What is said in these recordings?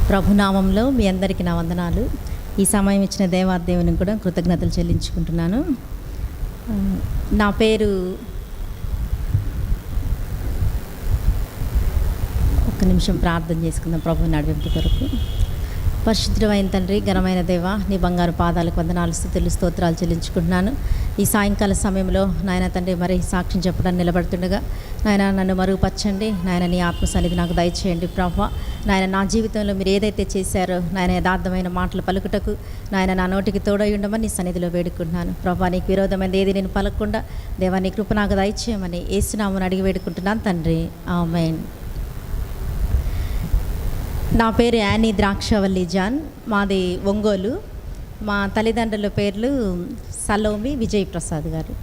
ప్రభునామంలో మీ అందరికీ నా వందనాలు. ఈ సమయం ఇచ్చిన దేవాదేవునికి కూడా కృతజ్ఞతలు చెల్లించుకుంటున్నాను. నా పేరు ఒక్క నిమిషం ప్రార్థన చేసుకుందాం ప్రభు నడిపింపు కొరకు. పరిశుద్ధమైన తండ్రి, ఘనమైన దేవ, నీ బంగారు పాదాలకు వందనాలు, స్తుతులు, స్తోత్రాలు చెల్లించుకుంటున్నాను. ఈ సాయంకాల సమయంలో నాయన తండ్రి మరి సాక్ష్యం చెప్పడానికి నిలబడుతుండగా నాయన నన్ను మరుగుపరచండి. నాయన నీ ఆత్మ సన్నిధి నాకు దయచేయండి ప్రభు. నాయన నా జీవితంలో మీరు ఏదైతే చేశారో నాయన యథార్థమైన మాటలు పలుకుటకు నాయన నా నోటికి తోడై ఉండమని నీ సన్నిధిలో వేడుకుంటున్నాను ప్రభు. నీకు విరోధమైనది ఏది నేను పలకకుండా దేవా నీ కృప నాకు దయచేయమని యేసునామమున అడిగి వేడుకుంటున్నాను తండ్రి, ఆమేన్. నా పేరు యానీ ద్రాక్షవల్లి జాన్, మాది ఒంగోలు. మా తల్లిదండ్రుల పేర్లు సలోమి, విజయ్ ప్రసాద్ గారు.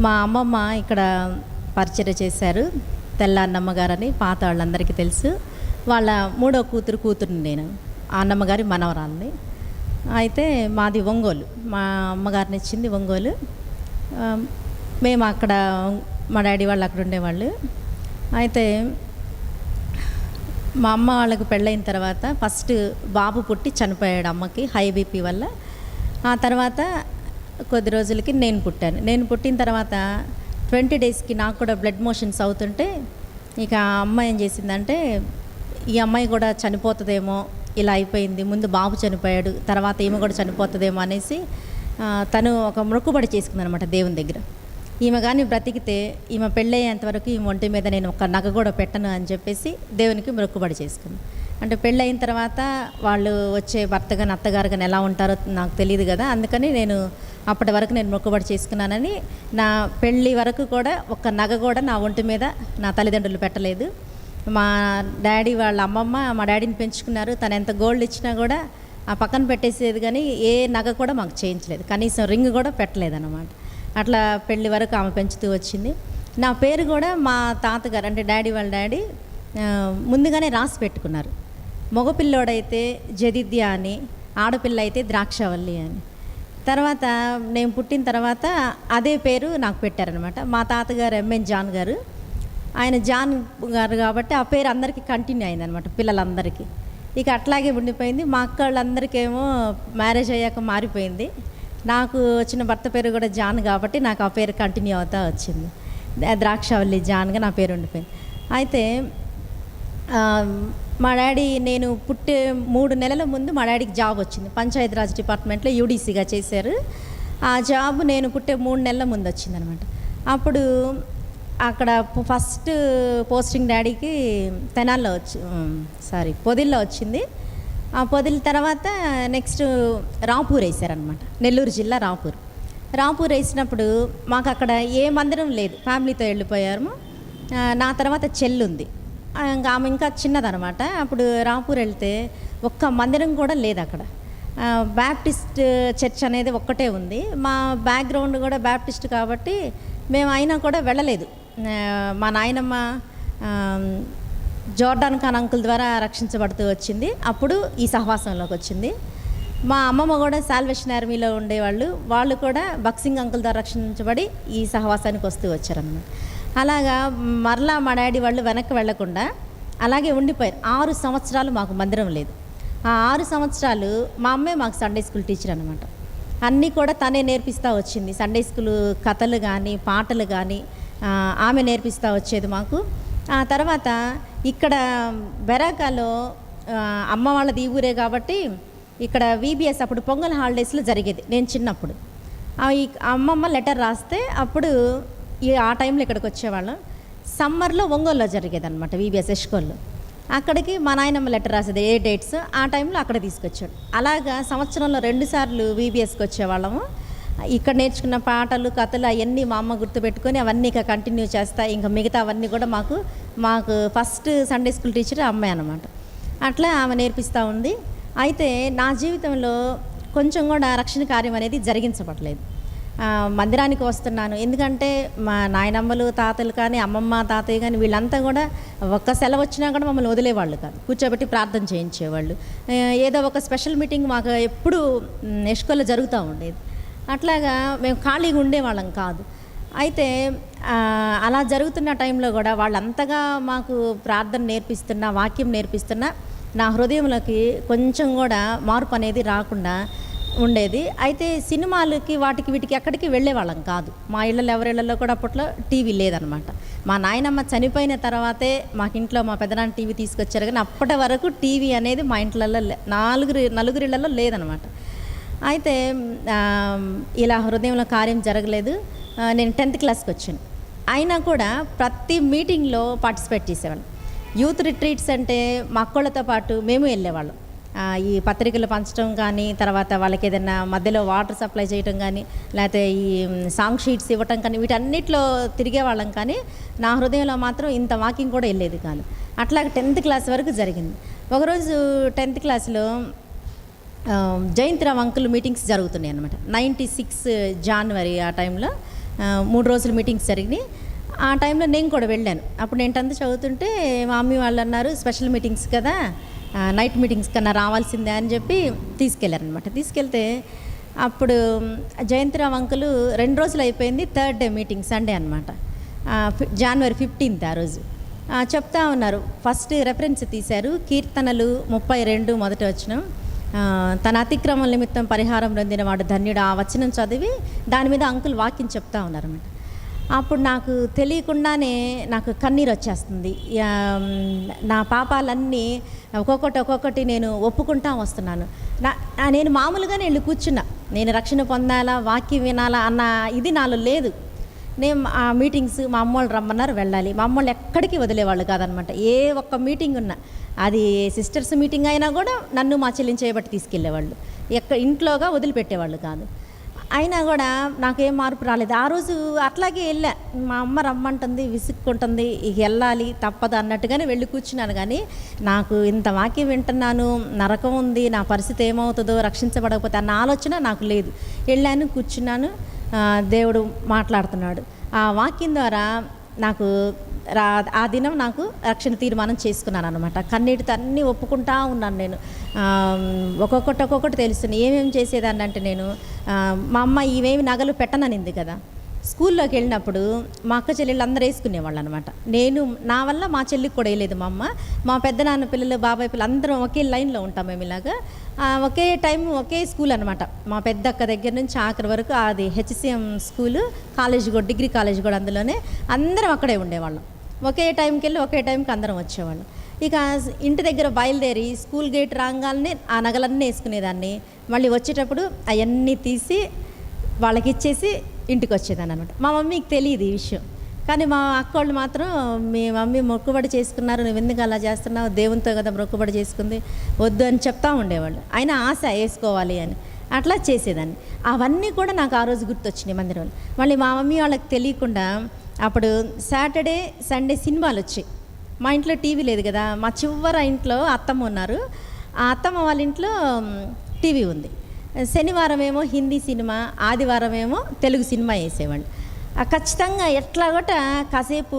మా అమ్మమ్మ ఇక్కడ పరిచయం చేశారు, తెల్లన్నమ్మ గారని పాత వాళ్ళందరికీ తెలుసు. వాళ్ళ మూడో కూతురుని నేను, ఆ అన్నమ్మగారి మనవరాల్ని. అయితే మాది ఒంగోలు, మా అమ్మగారిని ఇచ్చింది ఒంగోలు. మేము అక్కడ మా డాడీ వాళ్ళు అక్కడ ఉండేవాళ్ళు. అయితే మా అమ్మ వాళ్ళకి పెళ్ళైన తర్వాత ఫస్ట్ బాబు పుట్టి చనిపోయాడు అమ్మకి హై బీపీ వల్ల. ఆ తర్వాత కొద్ది రోజులకి నేను పుట్టాను. నేను పుట్టిన తర్వాత 20 డేస్కి నాకు కూడా బ్లడ్ మోషన్స్ అవుతుంటే ఇక అమ్మ ఏం చేసిందంటే, ఈ అమ్మాయి కూడా చనిపోతుందేమో, ఇలా అయిపోయింది, ముందు బాబు చనిపోయాడు, తర్వాత ఈమె కూడా చనిపోతుందేమో అనేసి తను ఒక మొక్కుబడి చేసుకుందనమాట దేవుని దగ్గర. ఈమె కానీ బ్రతికితే ఈమె పెళ్ళయ్యేంతవరకు ఈమె ఒంటి మీద నేను ఒక నగ కూడా పెట్టను అని చెప్పేసి దేవునికి మొక్కుబడి చేసుకుంది. అంటే పెళ్ళయిన తర్వాత వాళ్ళు వచ్చే భర్త కానీ అత్తగారు కానీ ఎలా ఉంటారో నాకు తెలియదు కదా, అందుకని నేను అప్పటి వరకు నేను మొక్కుబడి చేసుకున్నానని నా పెళ్ళి వరకు కూడా ఒక్క నగ కూడా నా ఒంటి మీద నా తల్లిదండ్రులు పెట్టలేదు. మా డాడీ వాళ్ళ అమ్మమ్మ మా డాడీని పెంచుకున్నారు. తను ఎంత గోల్డ్ ఇచ్చినా కూడా ఆ పక్కన పెట్టేసేది, కానీ ఏ నగ కూడా మాకు చేయించలేదు, కనీసం రింగ్ కూడా పెట్టలేదు అన్నమాట. అట్లా పెళ్ళి వరకు ఆమె పెంచుతూ వచ్చింది. నా పేరు కూడా మా తాతగారు అంటే డాడీ వాళ్ళ డాడీ ముందుగానే రాసి పెట్టుకున్నారు. మగపిల్లోడైతే జదిద్య అని, ఆడపిల్ల అయితే ద్రాక్షవల్లి అని. తర్వాత నేను పుట్టిన తర్వాత అదే పేరు నాకు పెట్టారనమాట. మా తాతగారు ఎంఎన్ జాన్ గారు, ఆయన జాన్ గారు కాబట్టి ఆ పేరు అందరికీ కంటిన్యూ అయిందనమాట, పిల్లలందరికీ. ఇక అట్లాగే ఉండిపోయింది. మా అక్క వాళ్ళందరికేమో మ్యారేజ్ అయ్యాక మారిపోయింది. నాకు వచ్చిన భర్త పేరు కూడా జాన్ కాబట్టి నాకు ఆ పేరు కంటిన్యూ అవుతా వచ్చింది. ద్రాక్షవల్లి జాన్గా నా పేరు ఉండిపోయింది. అయితే మా డాడీ నేను పుట్టే 3 నెలల ముందు మా డాడీకి జాబ్ వచ్చింది. పంచాయతీరాజ్ డిపార్ట్మెంట్లో యూడీసీగా చేశారు. ఆ జాబ్ నేను పుట్టే 3 నెలల ముందు వచ్చిందనమాట. అప్పుడు అక్కడ ఫస్ట్ పోస్టింగ్ డాడీకి తెనాల్లో పొదిల్లో వచ్చింది. ఆ పొదిల తర్వాత నెక్స్ట్ రాపూర్ వేసారనమాట, నెల్లూరు జిల్లా రాపూర్ వేసినప్పుడు మాకు అక్కడ ఏ మందిరం లేదు, ఫ్యామిలీతో వెళ్ళిపోయాము. నా తర్వాత చెల్లుంది, ఆమె ఇంకా చిన్నదనమాట. అప్పుడు రాపూర్ వెళ్తే ఒక్క మందిరం కూడా లేదు అక్కడ. బ్యాప్టిస్ట్ చర్చ్ అనేది ఒక్కటే ఉంది. మా బ్యాక్గ్రౌండ్ కూడా బ్యాప్టిస్ట్ కాబట్టి మేము అయినా కూడా వెళ్ళలేదు. మా నాయనమ్మ జోర్డాన్ ఖాన్ అంకుల్ ద్వారా రక్షించబడుతూ వచ్చింది. అప్పుడు ఈ సహవాసంలోకి వచ్చింది. మా అమ్మమ్మ కూడా సాల్వేషన్ ఆర్మీలో ఉండేవాళ్ళు, వాళ్ళు కూడా బక్సింగ్ అంకుల్ ద్వారా రక్షించబడి ఈ సహవాసానికి వస్తూ వచ్చారన్నమాట. అలాగా మరలా మా డాడీ వాళ్ళు వెనక్కి వెళ్లకుండా అలాగే ఉండిపోయారు. 6 సంవత్సరాలు మాకు మందిరం లేదు. ఆ 6 సంవత్సరాలు మా అమ్మే మాకు సండే స్కూల్ టీచర్ అనమాట. అన్నీ కూడా తనే నేర్పిస్తూ వచ్చింది. సండే స్కూల్ కథలు కానీ పాటలు కానీ ఆమె నేర్పిస్తూ వచ్చేది మాకు. ఆ తర్వాత ఇక్కడ బెరాకాలో అమ్మ వాళ్ళది ఈ ఊరే కాబట్టి ఇక్కడ VBS అప్పుడు పొంగల్ హాలిడేస్లో జరిగేది నేను చిన్నప్పుడు. ఈ అమ్మమ్మ లెటర్ రాస్తే అప్పుడు ఆ టైంలో ఇక్కడికి వచ్చేవాళ్ళం. సమ్మర్లో ఒంగోలులో జరిగేది అనమాట VBS ఎష్కోల్లో. అక్కడికి మా నాయనమ్మ లెటర్ రాసేది ఏ డేట్స్, ఆ టైంలో అక్కడ తీసుకొచ్చాడు. అలాగా సంవత్సరంలో 2 సార్లు VBSకి వచ్చేవాళ్ళము. ఇక్కడ నేర్చుకున్న పాటలు కథలు అవన్నీ మా అమ్మ గుర్తుపెట్టుకొని అవన్నీ ఇక కంటిన్యూ చేస్తా. ఇంకా మిగతా అవన్నీ కూడా మాకు ఫస్ట్ సండే స్కూల్ టీచర్ అమ్మాయి అనమాట. అట్లా ఆమె నేర్పిస్తూ ఉంది. అయితే నా జీవితంలో కొంచెం కూడా రక్షణ కార్యం అనేది జరిగించబడలేదు. మందిరానికి వస్తున్నాను ఎందుకంటే మా నాయనమ్మలు తాతలు కానీ అమ్మమ్మ తాతయ్య కానీ వీళ్ళంతా కూడా ఒక్క సెలవు వచ్చినా కూడా మమ్మల్ని వదిలేవాళ్ళు కాదు, కూర్చోబెట్టి ప్రార్థన చేయించేవాళ్ళు. ఏదో ఒక స్పెషల్ మీటింగ్ మాకు ఎప్పుడు ఎష్కోల్లో జరుగుతూ ఉండేది. అట్లాగా మేము ఖాళీగా ఉండేవాళ్ళం కాదు. అయితే అలా జరుగుతున్న టైంలో కూడా వాళ్ళంతగా మాకు ప్రార్థన నేర్పిస్తున్నా, వాక్యం నేర్పిస్తున్నా నా హృదయంలోకి కొంచెం కూడా మార్పు అనేది రాకుండా ఉండేది. అయితే సినిమాలకి వాటికి వీటికి ఎక్కడికి వెళ్ళేవాళ్ళం కాదు. మా ఇళ్ళలో ఎవరిళ్ళల్లో కూడా అప్పట్లో టీవీ లేదనమాట. మా నాయనమ్మ చనిపోయిన తర్వాతే మాకింట్లో మా పెదనాన్న టీవీ తీసుకొచ్చారు, కానీ అప్పటి వరకు టీవీ అనేది మా ఇంట్లలో నలుగురిళ్ళల్లో లేదనమాట. అయితే ఇలా హృదయంలో కార్యం జరగలేదు. నేను 10th క్లాస్కి వచ్చాను. అయినా కూడా ప్రతి మీటింగ్లో పార్టిసిపేట్ చేసేవాళ్ళం. యూత్ రిట్రీట్స్ అంటే మా అక్కోళ్ళతో పాటు మేము వెళ్ళేవాళ్ళం. ఈ పత్రికలు పంచడం కానీ, తర్వాత వాళ్ళకి ఏదైనా మధ్యలో వాటర్ సప్లై చేయడం కానీ, లేకపోతే ఈ సాంగ్ షీట్స్ ఇవ్వటం కానీ, వీటన్నిటిలో తిరిగేవాళ్ళం. కానీ నా హృదయంలో మాత్రం ఇంత వాకింగ్ కూడా వెళ్ళేది కాదు. అట్లాగే 10th క్లాస్ వరకు జరిగింది. ఒకరోజు 10th క్లాస్లో జయంతిరావు అంకుల్ మీటింగ్స్ జరుగుతున్నాయి అనమాట. 96 జనవరి ఆ టైంలో 3 రోజులు మీటింగ్స్ జరిగినాయి. ఆ టైంలో నేను కూడా వెళ్ళాను. అప్పుడు నేను 10th చదువుతుంటే మా మమ్మీ వాళ్ళు అన్నారు, స్పెషల్ మీటింగ్స్ కదా, నైట్ మీటింగ్స్ కన్నా రావాల్సిందే అని చెప్పి తీసుకెళ్ళారనమాట. తీసుకెళ్తే అప్పుడు జయంతిరావు అంకులు 2 రోజులు అయిపోయింది. 3rd డే మీటింగ్ సండే అనమాట, జనవరి 15th ఆ రోజు చెప్తా ఉన్నారు. ఫస్ట్ రెఫరెన్స్ తీశారు, కీర్తనలు 32 మొదటి వచనం, తన అతిక్రమం నిమిత్తం పరిహారం పొందిన వాడు ధన్యుడు. ఆ వచనం చదివి దాని మీద అంకుల్ వాక్యం చెప్తా ఉన్నారన్నమాట. అప్పుడు నాకు తెలియకుండానే నాకు కన్నీరు వచ్చేస్తుంది. నా పాపాలన్నీ ఒక్కొక్కటి నేను ఒప్పుకుంటా వస్తున్నాను. నేను మామూలుగానే వెళ్ళి కూర్చున్నా, నేను రక్షణ పొందాలా, వాక్యం వినాలా అన్న ఇది నాలో లేదు. నేను ఆ మీటింగ్స్ మా అమ్మోళ్ళు రమ్మన్నారు, వెళ్ళాలి. మా అమ్మోళ్ళు ఎక్కడికి వదిలేవాళ్ళు కాదనమాట. ఏ ఒక్క మీటింగ్ ఉన్నా, అది సిస్టర్స్ మీటింగ్ అయినా కూడా నన్ను మా చెల్లిని చేయబట్టి తీసుకెళ్ళేవాళ్ళు, ఇంట్లోగా వదిలిపెట్టేవాళ్ళు కాదు. అయినా కూడా నాకేం మార్పు రాలేదు. ఆ రోజు అట్లాగే వెళ్ళా, మా అమ్మ రమ్మంటుంది, విసుక్కుంటుంది, ఇక వెళ్ళాలి తప్పదు అన్నట్టుగానే వెళ్ళి కూర్చున్నాను. కానీ నాకు ఇంత వాక్యం వింటున్నాను, నరకం ఉంది, నా పరిస్థితి ఏమవుతుందో, రక్షించబడకపోతే అన్న ఆలోచన నాకు లేదు. వెళ్ళాను, కూర్చున్నాను, దేవుడు మాట్లాడుతున్నాడు. ఆ వాక్యం ద్వారా నాకు ఆ దినం నాకు రక్షణ తీర్మానం చేసుకున్నాను అనమాట. కన్నీటితో అన్నీ ఒప్పుకుంటా ఉన్నాను. నేను ఒక్కొక్కటి తెలుస్తుంది. ఏమేమి చేసేదాన్ని అంటే, నేను మా అమ్మ ఇవేమి నగలు పెట్టననింది కదా, స్కూల్లోకి వెళ్ళినప్పుడు మా అక్క చెల్లెళ్ళు అందరూ వేసుకునేవాళ్ళు అనమాట. నేను నా వల్ల మా చెల్లికి కూడా వేయలేదు మా అమ్మ. మా పెద్దనాన్న పిల్లలు, బాబాయ్ పిల్లలు అందరం ఒకే లైన్లో ఉంటాం మేము. ఇలాగా ఒకే టైం ఒకే స్కూల్ అనమాట. మా పెద్ద అక్క దగ్గర నుంచి ఆఖరి వరకు అది HCM స్కూలు, కాలేజ్ కూడా, డిగ్రీ కాలేజ్ కూడా అందులోనే, అందరం అక్కడే ఉండేవాళ్ళం. ఒకే టైంకి వెళ్ళి ఒకే టైంకి అందరం వచ్చేవాళ్ళం. ఇక ఇంటి దగ్గర బయలుదేరి స్కూల్ గేట్ రాగానే ఆ నగలన్నీ వేసుకునేదాన్ని. మళ్ళీ వచ్చేటప్పుడు అవన్నీ తీసి వాళ్ళకి ఇచ్చేసి ఇంటికి వచ్చేదాన్ని అనమాట. మా మమ్మీకి తెలియదు ఈ విషయం, కానీ మా అక్కోళ్ళు మాత్రం, మీ మమ్మీ మొక్కుబడి చేసుకున్నారు, నువ్వు ఎందుకు అలా చేస్తున్నావు, దేవునితో కదా మొక్కుబడి చేసుకుంది, వద్దు అని చెప్తా ఉండేవాళ్ళు. అయినా ఆశ వేసుకోవాలి అని అట్లా చేసేదాన్ని. అవన్నీ కూడా నాకు ఆ రోజు గుర్తొచ్చినాయి మందిరంలో. మళ్ళీ మా మమ్మీ వాళ్ళకి తెలియకుండా అప్పుడు సాటర్డే సండే సినిమాలు వచ్చాయి. మా ఇంట్లో టీవీ లేదు కదా, మా చివర ఇంట్లో అత్తమ్మ ఉన్నారు. ఆ అత్తమ్మ వాళ్ళ ఇంట్లో టీవీ ఉంది. శనివారం ఏమో హిందీ సినిమా, ఆదివారం ఏమో తెలుగు సినిమా వేసేవాళ్ళు. ఖచ్చితంగా ఎట్లా కూడా కాసేపు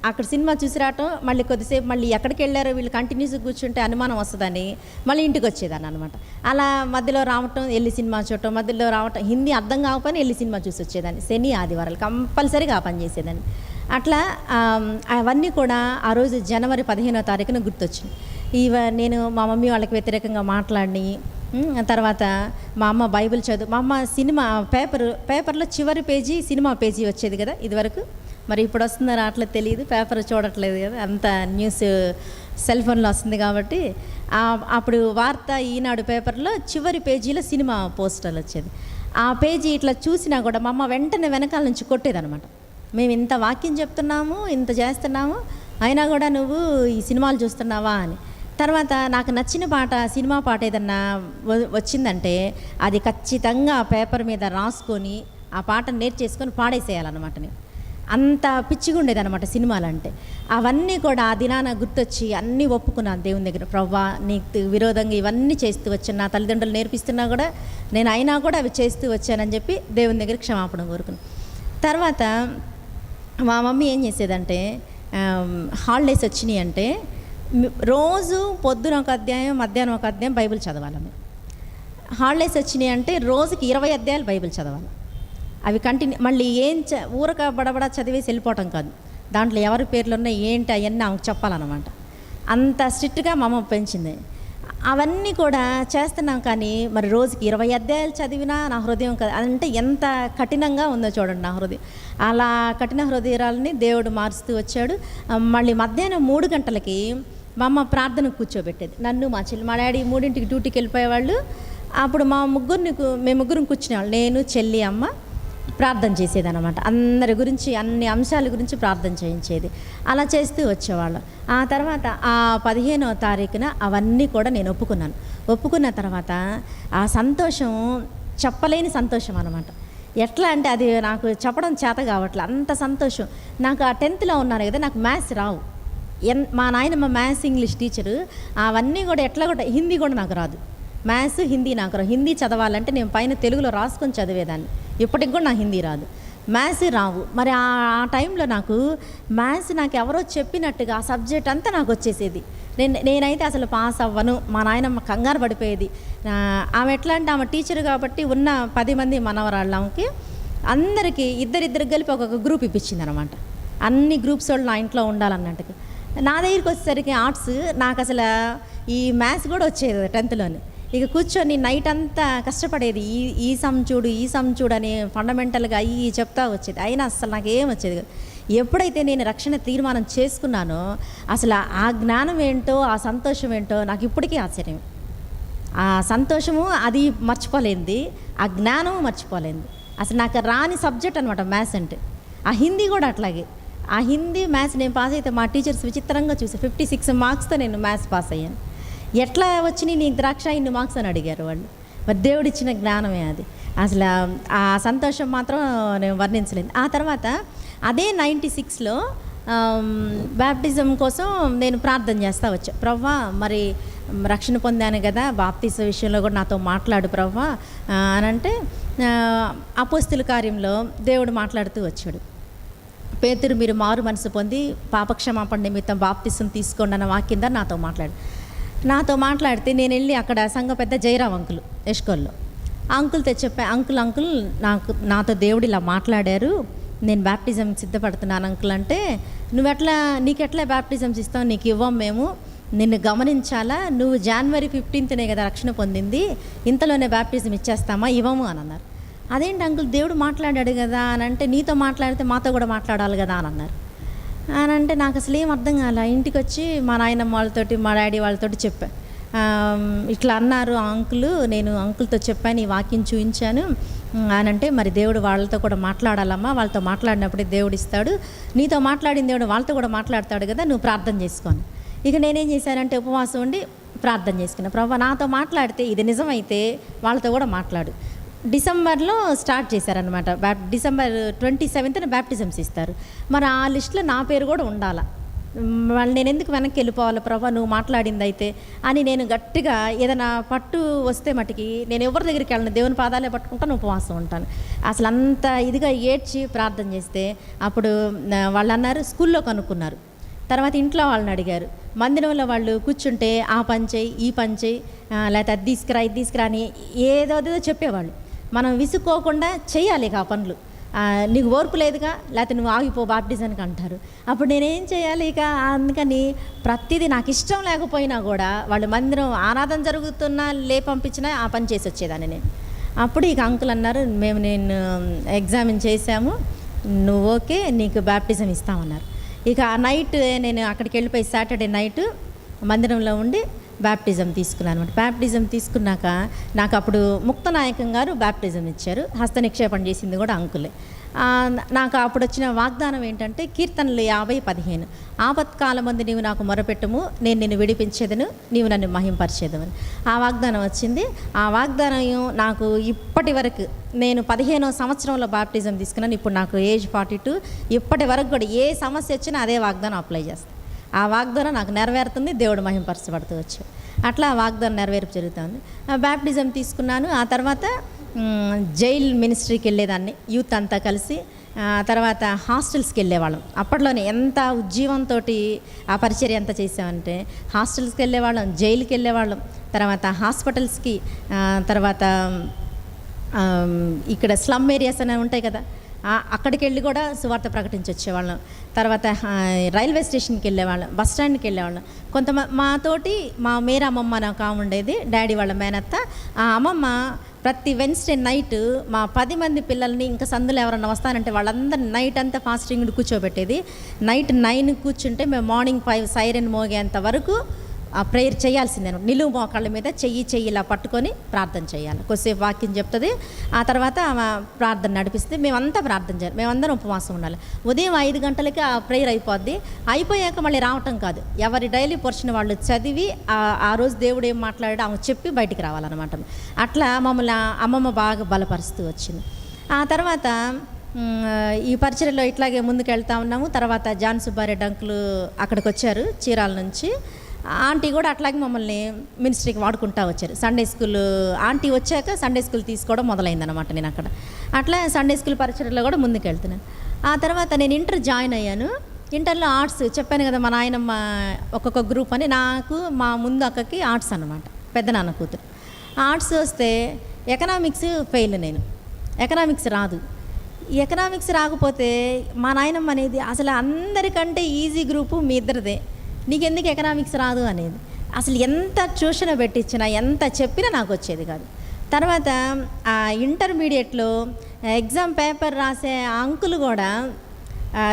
అక్కడ సినిమా చూసి రావటం, మళ్ళీ కొద్దిసేపు మళ్ళీ ఎక్కడికి వెళ్ళారో వీళ్ళు కంటిన్యూస్గా కూర్చుంటే అనుమానం వస్తుందని మళ్ళీ ఇంటికి వచ్చేదాన్ని అనమాట. అలా మధ్యలో రావటం, వెళ్ళి సినిమా చూడటం, మధ్యలో రావటం, హిందీ అర్థం కాకపోయినా వెళ్ళి సినిమా చూసి వచ్చేదాన్ని. శని ఆదివారాలు కంపల్సరీగా ఆ పని చేసేదాన్ని. అట్లా అవన్నీ కూడా ఆ రోజు జనవరి 15వ తారీఖున గుర్తొచ్చింది. నేను మా మమ్మీ వాళ్ళకి వ్యతిరేకంగా మాట్లాడి, తర్వాత మా అమ్మ బైబిల్ చదువు, మా అమ్మ సినిమా పేపర్లో చివరి పేజీ సినిమా పేజీ వచ్చేది కదా ఇదివరకు, మరి ఇప్పుడు వస్తుందో రావట్లేదు తెలియదు, పేపర్ చూడట్లేదు కదా, అంత న్యూస్ సెల్ ఫోన్లో వస్తుంది కాబట్టి. అప్పుడు వార్త ఈనాడు పేపర్లో చివరి పేజీలో సినిమా పోస్టర్లు వచ్చేది. ఆ పేజీ ఇట్లా చూసినా కూడా మా అమ్మ వెంటనే వెనకాల నుంచి కొట్టేదనమాట. మేము ఇంత వాక్యం చెప్తున్నాము, ఇంత చేస్తున్నాము, అయినా కూడా నువ్వు ఈ సినిమాలు చూస్తున్నావా అని. తర్వాత నాకు నచ్చిన పాట, సినిమా పాట ఏదన్నా వచ్చిందంటే అది ఖచ్చితంగా పేపర్ మీద రాసుకొని ఆ పాటను నేర్చేసుకొని పాడేసేయాలన్నమాట. నేను అంత పిచ్చిగా ఉండేదన్నమాట సినిమాలంటే. అవన్నీ కూడా ఆ దినాన గుర్తొచ్చి అన్నీ ఒప్పుకున్నాను దేవుని దగ్గర. ప్రవ్వా, నీకు విరోధంగా ఇవన్నీ చేస్తూ వచ్చాను, నా తల్లిదండ్రులు నేర్పిస్తున్నా కూడా నేను అయినా కూడా అవి చేస్తూ వచ్చానని చెప్పి దేవుని దగ్గర క్షమాపణ కోరుకున్నాను. తర్వాత మా మమ్మీ ఏం చేసేదంటే, హాలిడేస్ వచ్చినాయి అంటే రోజు పొద్దున ఒక అధ్యాయం, మధ్యాహ్నం ఒక అధ్యాయం బైబిల్ చదవాలి. హాలిడేస్ వచ్చినాయి అంటే రోజుకి 20 అధ్యాయాలు బైబిల్ చదవాలి. అవి కంటిన్యూ, మళ్ళీ ఊరక బడబడ చదివేసి వెళ్ళిపోవటం కాదు, దాంట్లో ఎవరి పేర్లు ఉన్నాయి ఏంటి అవన్నీ ఆమెకు చెప్పాలన్నమాట. అంత స్ట్రిక్ట్గా మా అమ్మ పెంచింది. అవన్నీ కూడా చేస్తున్నాం, కానీ మరి రోజుకి 20 అధ్యాయాలు చదివినా నా హృదయం అంటే ఎంత కఠినంగా ఉందో చూడండి నా హృదయం. అలా కఠిన హృదయాలని దేవుడు మారుస్తూ వచ్చాడు. మళ్ళీ మధ్యాహ్నం 3 గంటలకి మా అమ్మ ప్రార్థనకు కూర్చోబెట్టేది. నన్ను, మా చెల్లి, మా డాడీ 3ంటికి డ్యూటీకి వెళ్ళిపోయేవాళ్ళు. అప్పుడు మేము ముగ్గురం కూర్చునేవాళ్ళు, నేను, చెల్లి, అమ్మ ప్రార్థన చేసేదన్నమాట. అందరి గురించి, అన్ని అంశాల గురించి ప్రార్థన చేయించేది. అలా చేస్తూ వచ్చేవాళ్ళం. ఆ తర్వాత ఆ 15వ తారీఖున అవన్నీ కూడా నేను ఒప్పుకున్న తర్వాత ఆ సంతోషం చెప్పలేని సంతోషం అన్నమాట. ఎట్లా అంటే అది నాకు చెప్పడం చేత కావట్లే, అంత సంతోషం. నాకు ఆ 10th ఉన్నాను కదా, నాకు మ్యాథ్స్ రావు. మా నాయనమ్మ మ్యాథ్స్, ఇంగ్లీష్ టీచరు. అవన్నీ కూడా ఎట్లా కూడా, హిందీ కూడా నాకు రాదు. మ్యాథ్స్, హిందీ నాకు రాదు. హిందీ చదవాలంటే నేను పైన తెలుగులో రాసుకొని చదివేదాన్ని. ఇప్పటికి కూడా నాకు హిందీ రాదు, మ్యాథ్స్ రావు. మరి ఆ టైంలో నాకు మ్యాథ్స్ నాకు ఎవరో చెప్పినట్టుగా ఆ సబ్జెక్ట్ అంతా నాకు వచ్చేసేది. నేనైతే అసలు పాస్ అవ్వను. మా నాయనమ్మ కంగారు పడిపోయేది. ఆమె ఎట్లా అంటే ఆమె టీచర్ కాబట్టి ఉన్న 10 మంది మనవరాళ్ళకి అందరికీ ఇద్దరిద్దరు కలిపి ఒక్కొక్క గ్రూప్ ఇప్పించింది అనమాట. అన్ని గ్రూప్స్ వాళ్ళు నా ఇంట్లో ఉండాలన్నట్టుగా. నా దగ్గరికి వచ్చేసరికి ఆర్ట్స్, నాకు అసలు ఈ మ్యాథ్స్ కూడా వచ్చేది 10th. ఇక కూర్చొని నైట్ అంతా కష్టపడేది. ఈ సమ్ చూడు అని ఫండమెంటల్గా అవి చెప్తా వచ్చేది. అయినా అసలు నాకేం వచ్చేది కాదు. ఎప్పుడైతే నేను రక్షణ తీర్మానం చేసుకున్నానో అసలు ఆ జ్ఞానం ఏంటో, ఆ సంతోషం ఏంటో నాకు ఇప్పటికీ ఆశ్చర్యం. ఆ సంతోషము అది మర్చిపోలేంది, ఆ జ్ఞానము మర్చిపోలేంది. అసలు నాకు రాని సబ్జెక్ట్ అనమాట మ్యాథ్స్ అంటే. ఆ హిందీ కూడా అట్లాగే. ఆ హిందీ, మ్యాథ్స్ నేను పాస్ అయితే మా టీచర్స్ విచిత్రంగా చూసి 56 మార్క్స్తో నేను మ్యాథ్స్ పాస్ అయ్యాను. ఎట్లా వచ్చినాయి నీకు ద్రాక్ష ఇన్ని మార్క్స్ అని అడిగారు వాళ్ళు. మరి దేవుడిచ్చిన జ్ఞానమే అది. అసలు ఆ సంతోషం మాత్రం నేను వర్ణించలేదు. ఆ తర్వాత అదే 96లో బ్యాప్టిజం కోసం నేను ప్రార్థన చేస్తూ వచ్చా. ప్రవ్వా, మరి రక్షణ పొందాను కదా, బాప్తిజం విషయంలో కూడా నాతో మాట్లాడు ప్రవ్వా అని అంటే, అపోస్తుల కార్యంలో దేవుడు మాట్లాడుతూ వచ్చాడు. పేతురు, మీరు మారు మనసు పొంది పాపక్షమాపణ నిమిత్తం బాప్తిజం తీసుకోండి అన్న వాక్యం ద్వారా నాతో మాట్లాడితే నేను వెళ్ళి అక్కడ సంఘ పెద్ద జయరాం అంకుల్ ఎష్కోల్లో అంకుల్తో చెప్పా, అంకుల్ నాతో దేవుడు ఇలా మాట్లాడారు, నేను బ్యాప్టిజం సిద్ధపడుతున్నాను అంకుల్ అంటే, నీకెట్లా బ్యాప్టిజమ్స్ ఇస్తాం, నీకు ఇవ్వం మేము, నిన్ను గమనించాలా, నువ్వు January 15th కదా రక్షణ పొందింది, ఇంతలోనే బ్యాప్టిజం ఇచ్చేస్తామా, ఇవ్వము అని అన్నారు. అదేంటి అంకుల్, దేవుడు మాట్లాడాడు కదా అని అంటే, నీతో మాట్లాడితే మాతో కూడా మాట్లాడాలి కదా అని అన్నారు. అని అంటే నాకు అసలు ఏం అర్థం కాలే. ఇంటికి వచ్చి మా నాయనమ్మ వాళ్ళతోటి, మా డాడీ వాళ్ళతోటి చెప్పా, ఇట్లా అన్నారు అంకుల్, నేను అంకుల్తో చెప్పాను, ఈ వాక్యం చూపించాను అని అంటే, మరి దేవుడు వాళ్ళతో కూడా మాట్లాడాలమ్మా, వాళ్ళతో మాట్లాడినప్పుడే దేవుడు ఇస్తాడు, నీతో మాట్లాడిన దేవుడు వాళ్ళతో కూడా మాట్లాడతాడు కదా, నువ్వు ప్రార్థన చేసుకోను. ఇక నేనేం చేశానంటే ఉపవాసం ఉండి ప్రార్థన చేసుకున్నా. ప్రభువా, నాతో మాట్లాడితే ఇది నిజమైతే వాళ్ళతో కూడా మాట్లాడు. డిసెంబర్లో స్టార్ట్ చేశారనమాట. December 27th బ్యాప్టిజమ్స్ ఇస్తారు. మరి ఆ లిస్టులో నా పేరు కూడా ఉండాలా. వాళ్ళు నేను ఎందుకు వెనక్కి వెళ్ళిపోవాలి ప్రభా, నువ్వు మాట్లాడింది అయితే అని నేను గట్టిగా ఏదైనా పట్టు వస్తే మటుకి నేను ఎవరి దగ్గరికి వెళ్ళను, దేవుని పాదాలే పట్టుకుంటాను, ఉపవాసం ఉంటాను. అసలు అంత ఇదిగా ఏడ్చి ప్రార్థన చేస్తే అప్పుడు వాళ్ళు అన్నారు, స్కూల్లో కనుక్కున్నారు. తర్వాత ఇంట్లో వాళ్ళని అడిగారు. మందిరంలో వాళ్ళు కూర్చుంటే ఆ పని చేయి, ఈ పని చేయి, లేకపోతే అది తీసుకురా అని ఏదో చెప్పేవాళ్ళు. మనం విసుక్కోకుండా చేయాలి ఇక ఆ పనులు. నీకు ఓర్పు లేదుగా, లేకపోతే నువ్వు ఆగిపో బాప్టిజానికి అంటారు. అప్పుడు నేనేం చేయాలి ఇక? అందుకని ప్రతిదీ నాకు ఇష్టం లేకపోయినా కూడా వాళ్ళు మందిరం ఆరాధన జరుగుతున్నా పంపించినా ఆ పని చేసి వచ్చేదాన్ని నేను. అప్పుడు ఇక అంకుల్ అన్నారు, నేను ఎగ్జామిన్ చేశాము, నువ్వు ఓకే, నీకు బ్యాప్టిజం ఇస్తామన్నారు. ఇక ఆ నైట్ నేను అక్కడికి వెళ్ళిపోయి సాటర్డే నైట్ మందిరంలో ఉండి బ్యాప్టిజం తీసుకున్నాను అనమాట. బ్యాప్టిజం తీసుకున్నాక నాకు అప్పుడు ముక్తనాయకం గారు బ్యాప్టిజం ఇచ్చారు. హస్త నిక్షేపణ చేసింది కూడా అంకులే. నాకు అప్పుడు వచ్చిన వాగ్దానం ఏంటంటే, కీర్తనలు 50:15, ఆపత్కాలమందు నీవు నాకు మొరపెట్టుము, నేను నిన్ను విడిపించేదను, నీవు నన్ను మహింపరిచేదవని ఆ వాగ్దానం వచ్చింది. ఆ వాగ్దానం నాకు ఇప్పటి వరకు, నేను 15వ సంవత్సరంలో బాప్టిజం తీసుకున్నాను. ఇప్పుడు నాకు ఏజ్ 42. ఇప్పటి వరకు కూడా ఏ సమస్య వచ్చినా అదే వాగ్దానం అప్లై చేస్తాను. ఆ వాగ్దానం నాకు నెరవేరుతుంది, దేవుడు మహింపరచబడుతూ వచ్చాడు. అట్లా ఆ వాగ్దానం నెరవేర్పు జరుగుతుంది. బ్యాప్టిజం తీసుకున్నాను. ఆ తర్వాత జైల్ మినిస్ట్రీకి వెళ్ళేదాన్ని, యూత్ అంతా కలిసి. తర్వాత హాస్టల్స్కి వెళ్ళేవాళ్ళం. అప్పట్లోనే ఎంత ఉజ్జీవంతో ఆ పరిచర్య ఎంత చేసామంటే, హాస్టల్స్కి వెళ్ళేవాళ్ళం, జైలుకి వెళ్ళేవాళ్ళం, తర్వాత హాస్పిటల్స్కి, తర్వాత ఇక్కడ స్లమ్ ఏరియాస్ అనేవి ఉంటాయి కదా, అక్కడికి వెళ్ళి కూడా సువార్త ప్రకటించి వచ్చేవాళ్ళం. తర్వాత రైల్వే స్టేషన్కి వెళ్ళేవాళ్ళం, బస్ స్టాండ్కి వెళ్ళేవాళ్ళం. మాతోటి మా మేర అమ్మమ్మ నాకు ఉండేది, డాడీ వాళ్ళ మేనత్త. ఆ అమ్మమ్మ ప్రతి వెన్స్డే నైట్ మా 10 మంది పిల్లల్ని, ఇంకా సందులో ఎవరన్నా వస్తానంటే వాళ్ళందరినీ నైట్ అంతా ఫాస్టింగ్ కూర్చోబెట్టేది. నైట్ 9 కూర్చుంటే మేము మార్నింగ్ 5 సైరన్ మోగేంత వరకు ఆ ప్రేయర్ చేయాల్సిందే. నిలువు మోకాళ్ళ మీద చెయ్యి ఇలా పట్టుకొని ప్రార్థన చేయాలి. కొద్దిసేపు వాక్యం చెప్తుంది, ఆ తర్వాత ప్రార్థన నడిపిస్తే మేమంతా ప్రార్థన చేయాలి, మేమందరం ఉపవాసం ఉండాలి. ఉదయం 5 గంటలకి ఆ ప్రేయర్ అయిపోద్ది. అయిపోయాక మళ్ళీ రావటం కాదు, ఎవరి డైలీ పోర్షన్ వాళ్ళు చదివి ఆ రోజు దేవుడు ఏం మాట్లాడాడో ఆమె చెప్పి బయటికి రావాలన్నమాట. అట్లా మమ్మల్ని అమ్మమ్మ బాగా బలపరుస్తూ వచ్చింది. ఆ తర్వాత ఈ పరిచర్యలో ఇట్లాగే ముందుకు వెళ్తూ ఉన్నాము. తర్వాత జాన్ సుబ్బారెడ్డి అంకులు అక్కడికి వచ్చారు చీరాల నుంచి. ఆంటీ కూడా అట్లాగే మమ్మల్ని మినిస్ట్రీకి వాడుకుంటూ వచ్చారు. సండే స్కూల్ ఆంటీ వచ్చాక సండే స్కూల్ తీసుకోవడం మొదలైందనమాట. నేను అక్కడ అట్లా సండే స్కూల్ పరిచర్యలో కూడా ముందుకు వెళ్తున్నాను. ఆ తర్వాత నేను ఇంటర్ జాయిన్ అయ్యాను. ఇంటర్లో ఆర్ట్స్ చెప్పాను కదా, మా నాయనమ్మ ఒక్కొక్క గ్రూప్ అని. నాకు మా ముందు అక్కకి ఆర్ట్స్ అనమాట, పెద్ద నాన్న కూతురు. ఆర్ట్స్ వస్తే ఎకనామిక్స్ ఫెయిల్. నేను ఎకనామిక్స్ రాదు. ఎకనామిక్స్ రాకపోతే మా నాయనమ్మ అనేది అసలు అందరికంటే ఈజీ గ్రూపు మీ ఇద్దరిదే, నీకెందుకు ఎకనామిక్స్ రాదు అనేది. అసలు ఎంత ట్యూషన్ పెట్టించినా ఎంత చెప్పినా నాకు వచ్చేది కాదు. తర్వాత ఆ ఇంటర్మీడియట్లో ఎగ్జామ్ పేపర్ రాసే ఆ అంకుల్ కూడా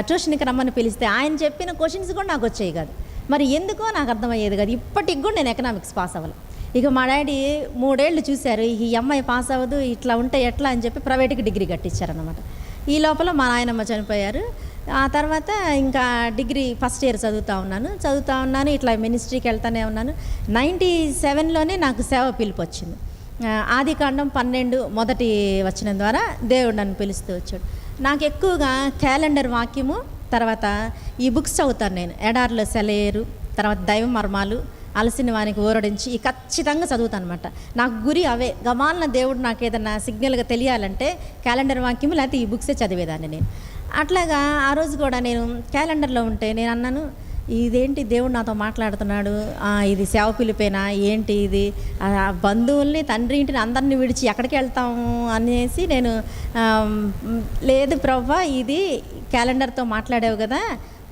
ట్యూషన్కి రమ్మని పిలిస్తే ఆయన చెప్పిన క్వశ్చన్స్ కూడా నాకు వచ్చేవి కాదు. మరి ఎందుకో నాకు అర్థమయ్యేది కాదు. ఇప్పటికి కూడా నేను ఎకనామిక్స్ పాస్ అవ్వాలి. ఇక మా డాడీ 3 ఏళ్ళు చూశారు, ఈ అమ్మాయి పాస్ అవ్వదు, ఇట్లా ఉంటే ఎట్లా అని చెప్పి ప్రైవేట్కి డిగ్రీ కట్టించారనమాట. ఈ లోపల మా నాయనమ్మ చనిపోయారు. ఆ తర్వాత ఇంకా డిగ్రీ ఫస్ట్ ఇయర్ చదువుతూ ఉన్నాను. ఇట్లా మినిస్ట్రీకి వెళ్తూనే ఉన్నాను. 97లోనే నాకు సేవ పిలుపు వచ్చింది. ఆదికాండం 12 మొదటి వచనం ద్వారా దేవుడు నన్ను పిలుస్తూ వచ్చాడు. నాకు ఎక్కువగా క్యాలెండర్ వాక్యము, తర్వాత ఈ బుక్స్ చదువుతాను నేను. ఎడారిలో సెలయేరు, తర్వాత దైవ మర్మాలు, అలసిన వానికి ఊరడించి ఈ ఖచ్చితంగా చదువుతాను అనమాట. నాకు గురి అవే. గమాలన దేవుడు నాకు ఏదన్నా సిగ్నల్గా తెలియాలంటే క్యాలెండర్ వాక్యము లేకపోతే ఈ బుక్సే చదివేదాన్ని నేను. అట్లాగా ఆ రోజు కూడా నేను క్యాలెండర్లో ఉంటే నేను అన్నాను, ఇదేంటి దేవుడు నాతో మాట్లాడుతున్నాడు, ఇది సేవ పిలిపేనా ఏంటి ఇది, బంధువుల్ని తండ్రి ఇంటిని అందరినీ విడిచి ఎక్కడికి వెళ్తాము అనేసి నేను, లేదు ప్రవ్వా ఇది క్యాలెండర్తో మాట్లాడావు కదా,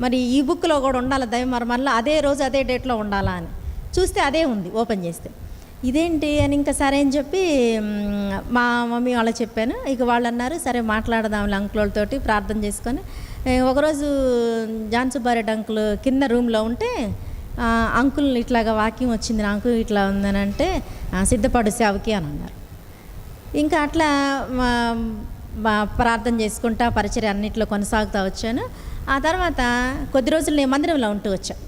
మరి ఈ బుక్లో కూడా ఉండాలి దైవ మర్మాల్లో, అదే రోజు అదే డేట్లో ఉండాలా అని చూస్తే అదే ఉంది. ఓపెన్ చేస్తే ఇదేంటి అని ఇంకా సరే అని చెప్పి మా మమ్మీ వాళ్ళకి చెప్పాను. ఇక వాళ్ళు అన్నారు సరే మాట్లాడదాంలే అంకులతోటి ప్రార్థన చేసుకొని. ఒకరోజు జాన్ సుబ్బారెడ్డి అంకుల్ కింద రూమ్లో ఉంటే అంకుల్ ఇట్లాగా వాక్యం వచ్చింది నాకు, ఇట్లా ఉందని అంటే సిద్ధపడు సేవకి అని అన్నారు. ఇంకా అట్లా ప్రార్థన చేసుకుంటా పరిచర్య అన్నింటిలో కొనసాగుతూ వచ్చాను. ఆ తర్వాత కొద్ది రోజులు నేను మందిరంలో ఉంటూ వచ్చాను.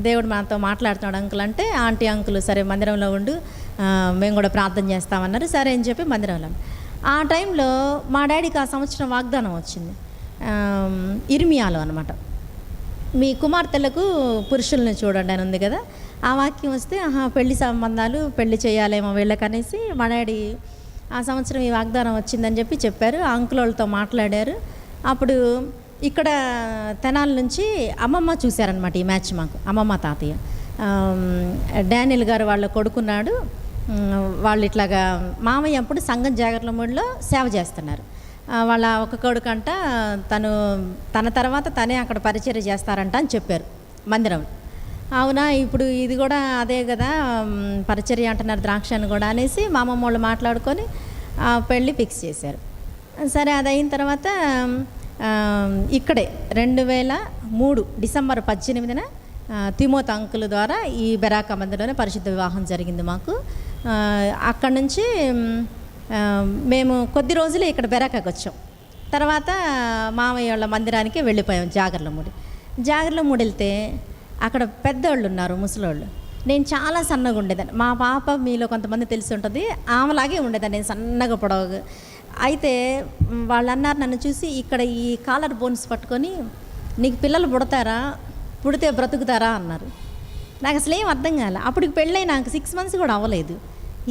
దేవుడు మనతో మాట్లాడుతున్నాడు అంకుల్ అంటే, ఆంటీ అంకుల్ సరే మందిరంలో ఉండు, మేము కూడా ప్రార్థన చేస్తామన్నారు. సరే అని చెప్పి మందిరంలో. ఆ టైంలో మా డాడీకి ఆ సంవత్సరం వాగ్దానం వచ్చింది, ఇర్మియాలో అనమాట, మీ కుమార్తెలకు పురుషుల్ని చూడండి అని ఉంది కదా. ఆ వాక్యం వస్తే పెళ్లి సంబంధాలు పెళ్లి చేయాలేమో వీళ్ళకనేసి మా డాడీ ఆ సంవత్సరం ఈ వాగ్దానం వచ్చిందని చెప్పారు. ఆ అంకుల్ వాళ్ళతో మాట్లాడారు. అప్పుడు ఇక్కడ తెనాల నుంచి అమ్మమ్మ చూశారనమాట ఈ మ్యాచ్. మాకు అమ్మమ్మ తాతయ్య డానియల్ గారు వాళ్ళ కొడుకున్నాడు. వాళ్ళు ఇట్లాగా మామయ్య అప్పుడు సంఘం జాగర్లమూడిలో సేవ చేస్తున్నారు. వాళ్ళ ఒక కొడుకంట తన తర్వాత తనే అక్కడ పరిచర్య చేస్తారంట అని చెప్పారు మందిరం. అవునా, ఇప్పుడు ఇది కూడా అదే కదా పరిచర్య అంటున్నారు ద్రాక్షను కూడా అనేసి మా అమ్మమ్మ వాళ్ళు మాట్లాడుకొని పెళ్ళి ఫిక్స్ చేశారు. సరే అది అయిన తర్వాత ఇక్కడే 2003 డిసెంబర్ 18న తిమోతి అంకుల్ ద్వారా ఈ బెరాక మందిరంలోనే పరిశుద్ధ వివాహం జరిగింది మాకు. అక్కడి నుంచి మేము కొద్ది రోజులు ఇక్కడ బెరాకాకి వచ్చాం. తర్వాత మామయ్య వాళ్ళ మందిరానికి వెళ్ళిపోయాం జాగర్లమూడి వెళ్తే అక్కడ పెద్దోళ్ళు ఉన్నారు, ముసలోళ్ళు. నేను చాలా సన్నగా ఉండేదాన్ని. మా పాప మీలో కొంతమంది తెలిసి ఉంటుంది, ఆమెలాగే ఉండేదాన్ని, నేను సన్నగా పొడవుగా. అయితే వాళ్ళు అన్నారు నన్ను చూసి, ఇక్కడ ఈ కాలర్ బోన్స్ పట్టుకొని నీకు పిల్లలు పుడితే బ్రతుకుతారా అన్నారు. నాకు అసలు ఏం అర్థం కాలే. అప్పటికి పెళ్ళై నాకు 6 months కూడా అవ్వలేదు.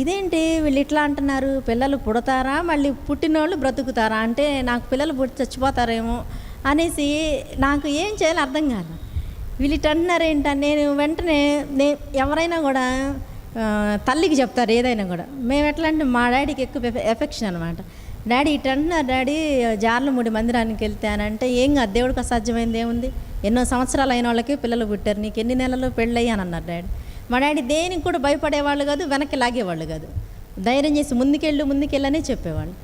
ఇదేంటి వీళ్ళు ఇట్లా అంటున్నారు, పిల్లలు పుడతారా మళ్ళీ పుట్టినోళ్ళు బ్రతుకుతారా అంటే నాకు పిల్లలు పుట్టి చచ్చిపోతారేమో అనేసి నాకు ఏం చేయాలో అర్థం కాలే. వీళ్ళు ఇట్లా అంటున్నారు ఏంటని నేను వెంటనే ఎవరైనా కూడా తల్లికి చెప్తారు ఏదైనా కూడా. మేము ఎట్లా అంటే మా డాడీకి ఎక్కువ ఎఫెక్షన్ అనమాట. డాడీ ఇటు అంటున్నారు డాడీ జార్లమూడి మందిరానికి వెళ్తే అని అంటే, ఏం కాదు దేవుడికి అసాధ్యమైంది ఏముంది, ఎన్నో సంవత్సరాలు అయిన వాళ్ళకి పిల్లలు పుట్టారు, నీకు ఎన్ని నెలల్లో పెళ్ళయ్యి అని అన్నారు డాడీ. మా డాడీ దేనికి కూడా భయపడేవాళ్ళు కాదు, వెనక్కి లాగేవాళ్ళు కాదు, ధైర్యం చేసి ముందుకెళ్ళనే చెప్పేవాళ్ళు.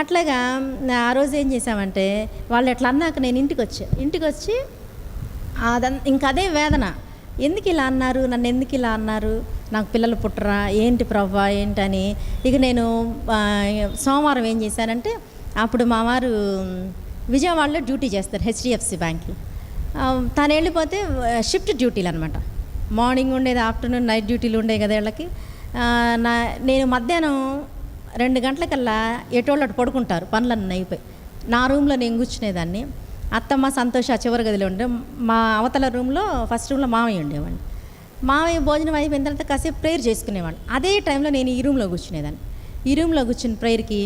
అట్లాగా ఆ రోజు ఏం చేసామంటే, వాళ్ళు ఎట్లా అన్నాక నేను ఇంటికి వచ్చి ఇంకా అదే వేదన, ఎందుకు ఇలా అన్నారు, నన్ను ఎందుకు ఇలా అన్నారు, నాకు పిల్లలు పుట్టరా ఏంటి ప్రవ్వా ఏంటని. ఇక నేను సోమవారం ఏం చేశానంటే, అప్పుడు మా వారు విజయవాడలో డ్యూటీ చేస్తారు హెచ్డిఎఫ్సి బ్యాంక్లో. తను వెళ్ళిపోతే షిఫ్ట్ డ్యూటీలు అనమాట, మార్నింగ్ ఉండేది, ఆఫ్టర్నూన్ నైట్ డ్యూటీలు ఉండేవి కదా వీళ్ళకి. నేను మధ్యాహ్నం 2 గంటలకల్లా ఎటోళ్ళు అటు పడుకుంటారు, పనులన్నీ అయిపోయి నా రూమ్లో నేను కూర్చునేదాన్ని. అత్తమ్మ సంతోష చివరి గదిలో ఉండే, మా అవతల రూమ్లో ఫస్ట్ రూమ్లో మామయ్య ఉండేవాడిని. మామయ్య భోజనం అయిపోయిన తర్వాత కాసేపు ప్రేయర్ చేసుకునేవాడిని. అదే టైంలో నేను ఈ రూమ్లో కూర్చునేదాన్ని. ఈ రూమ్లో కూర్చుని ప్రేయర్కి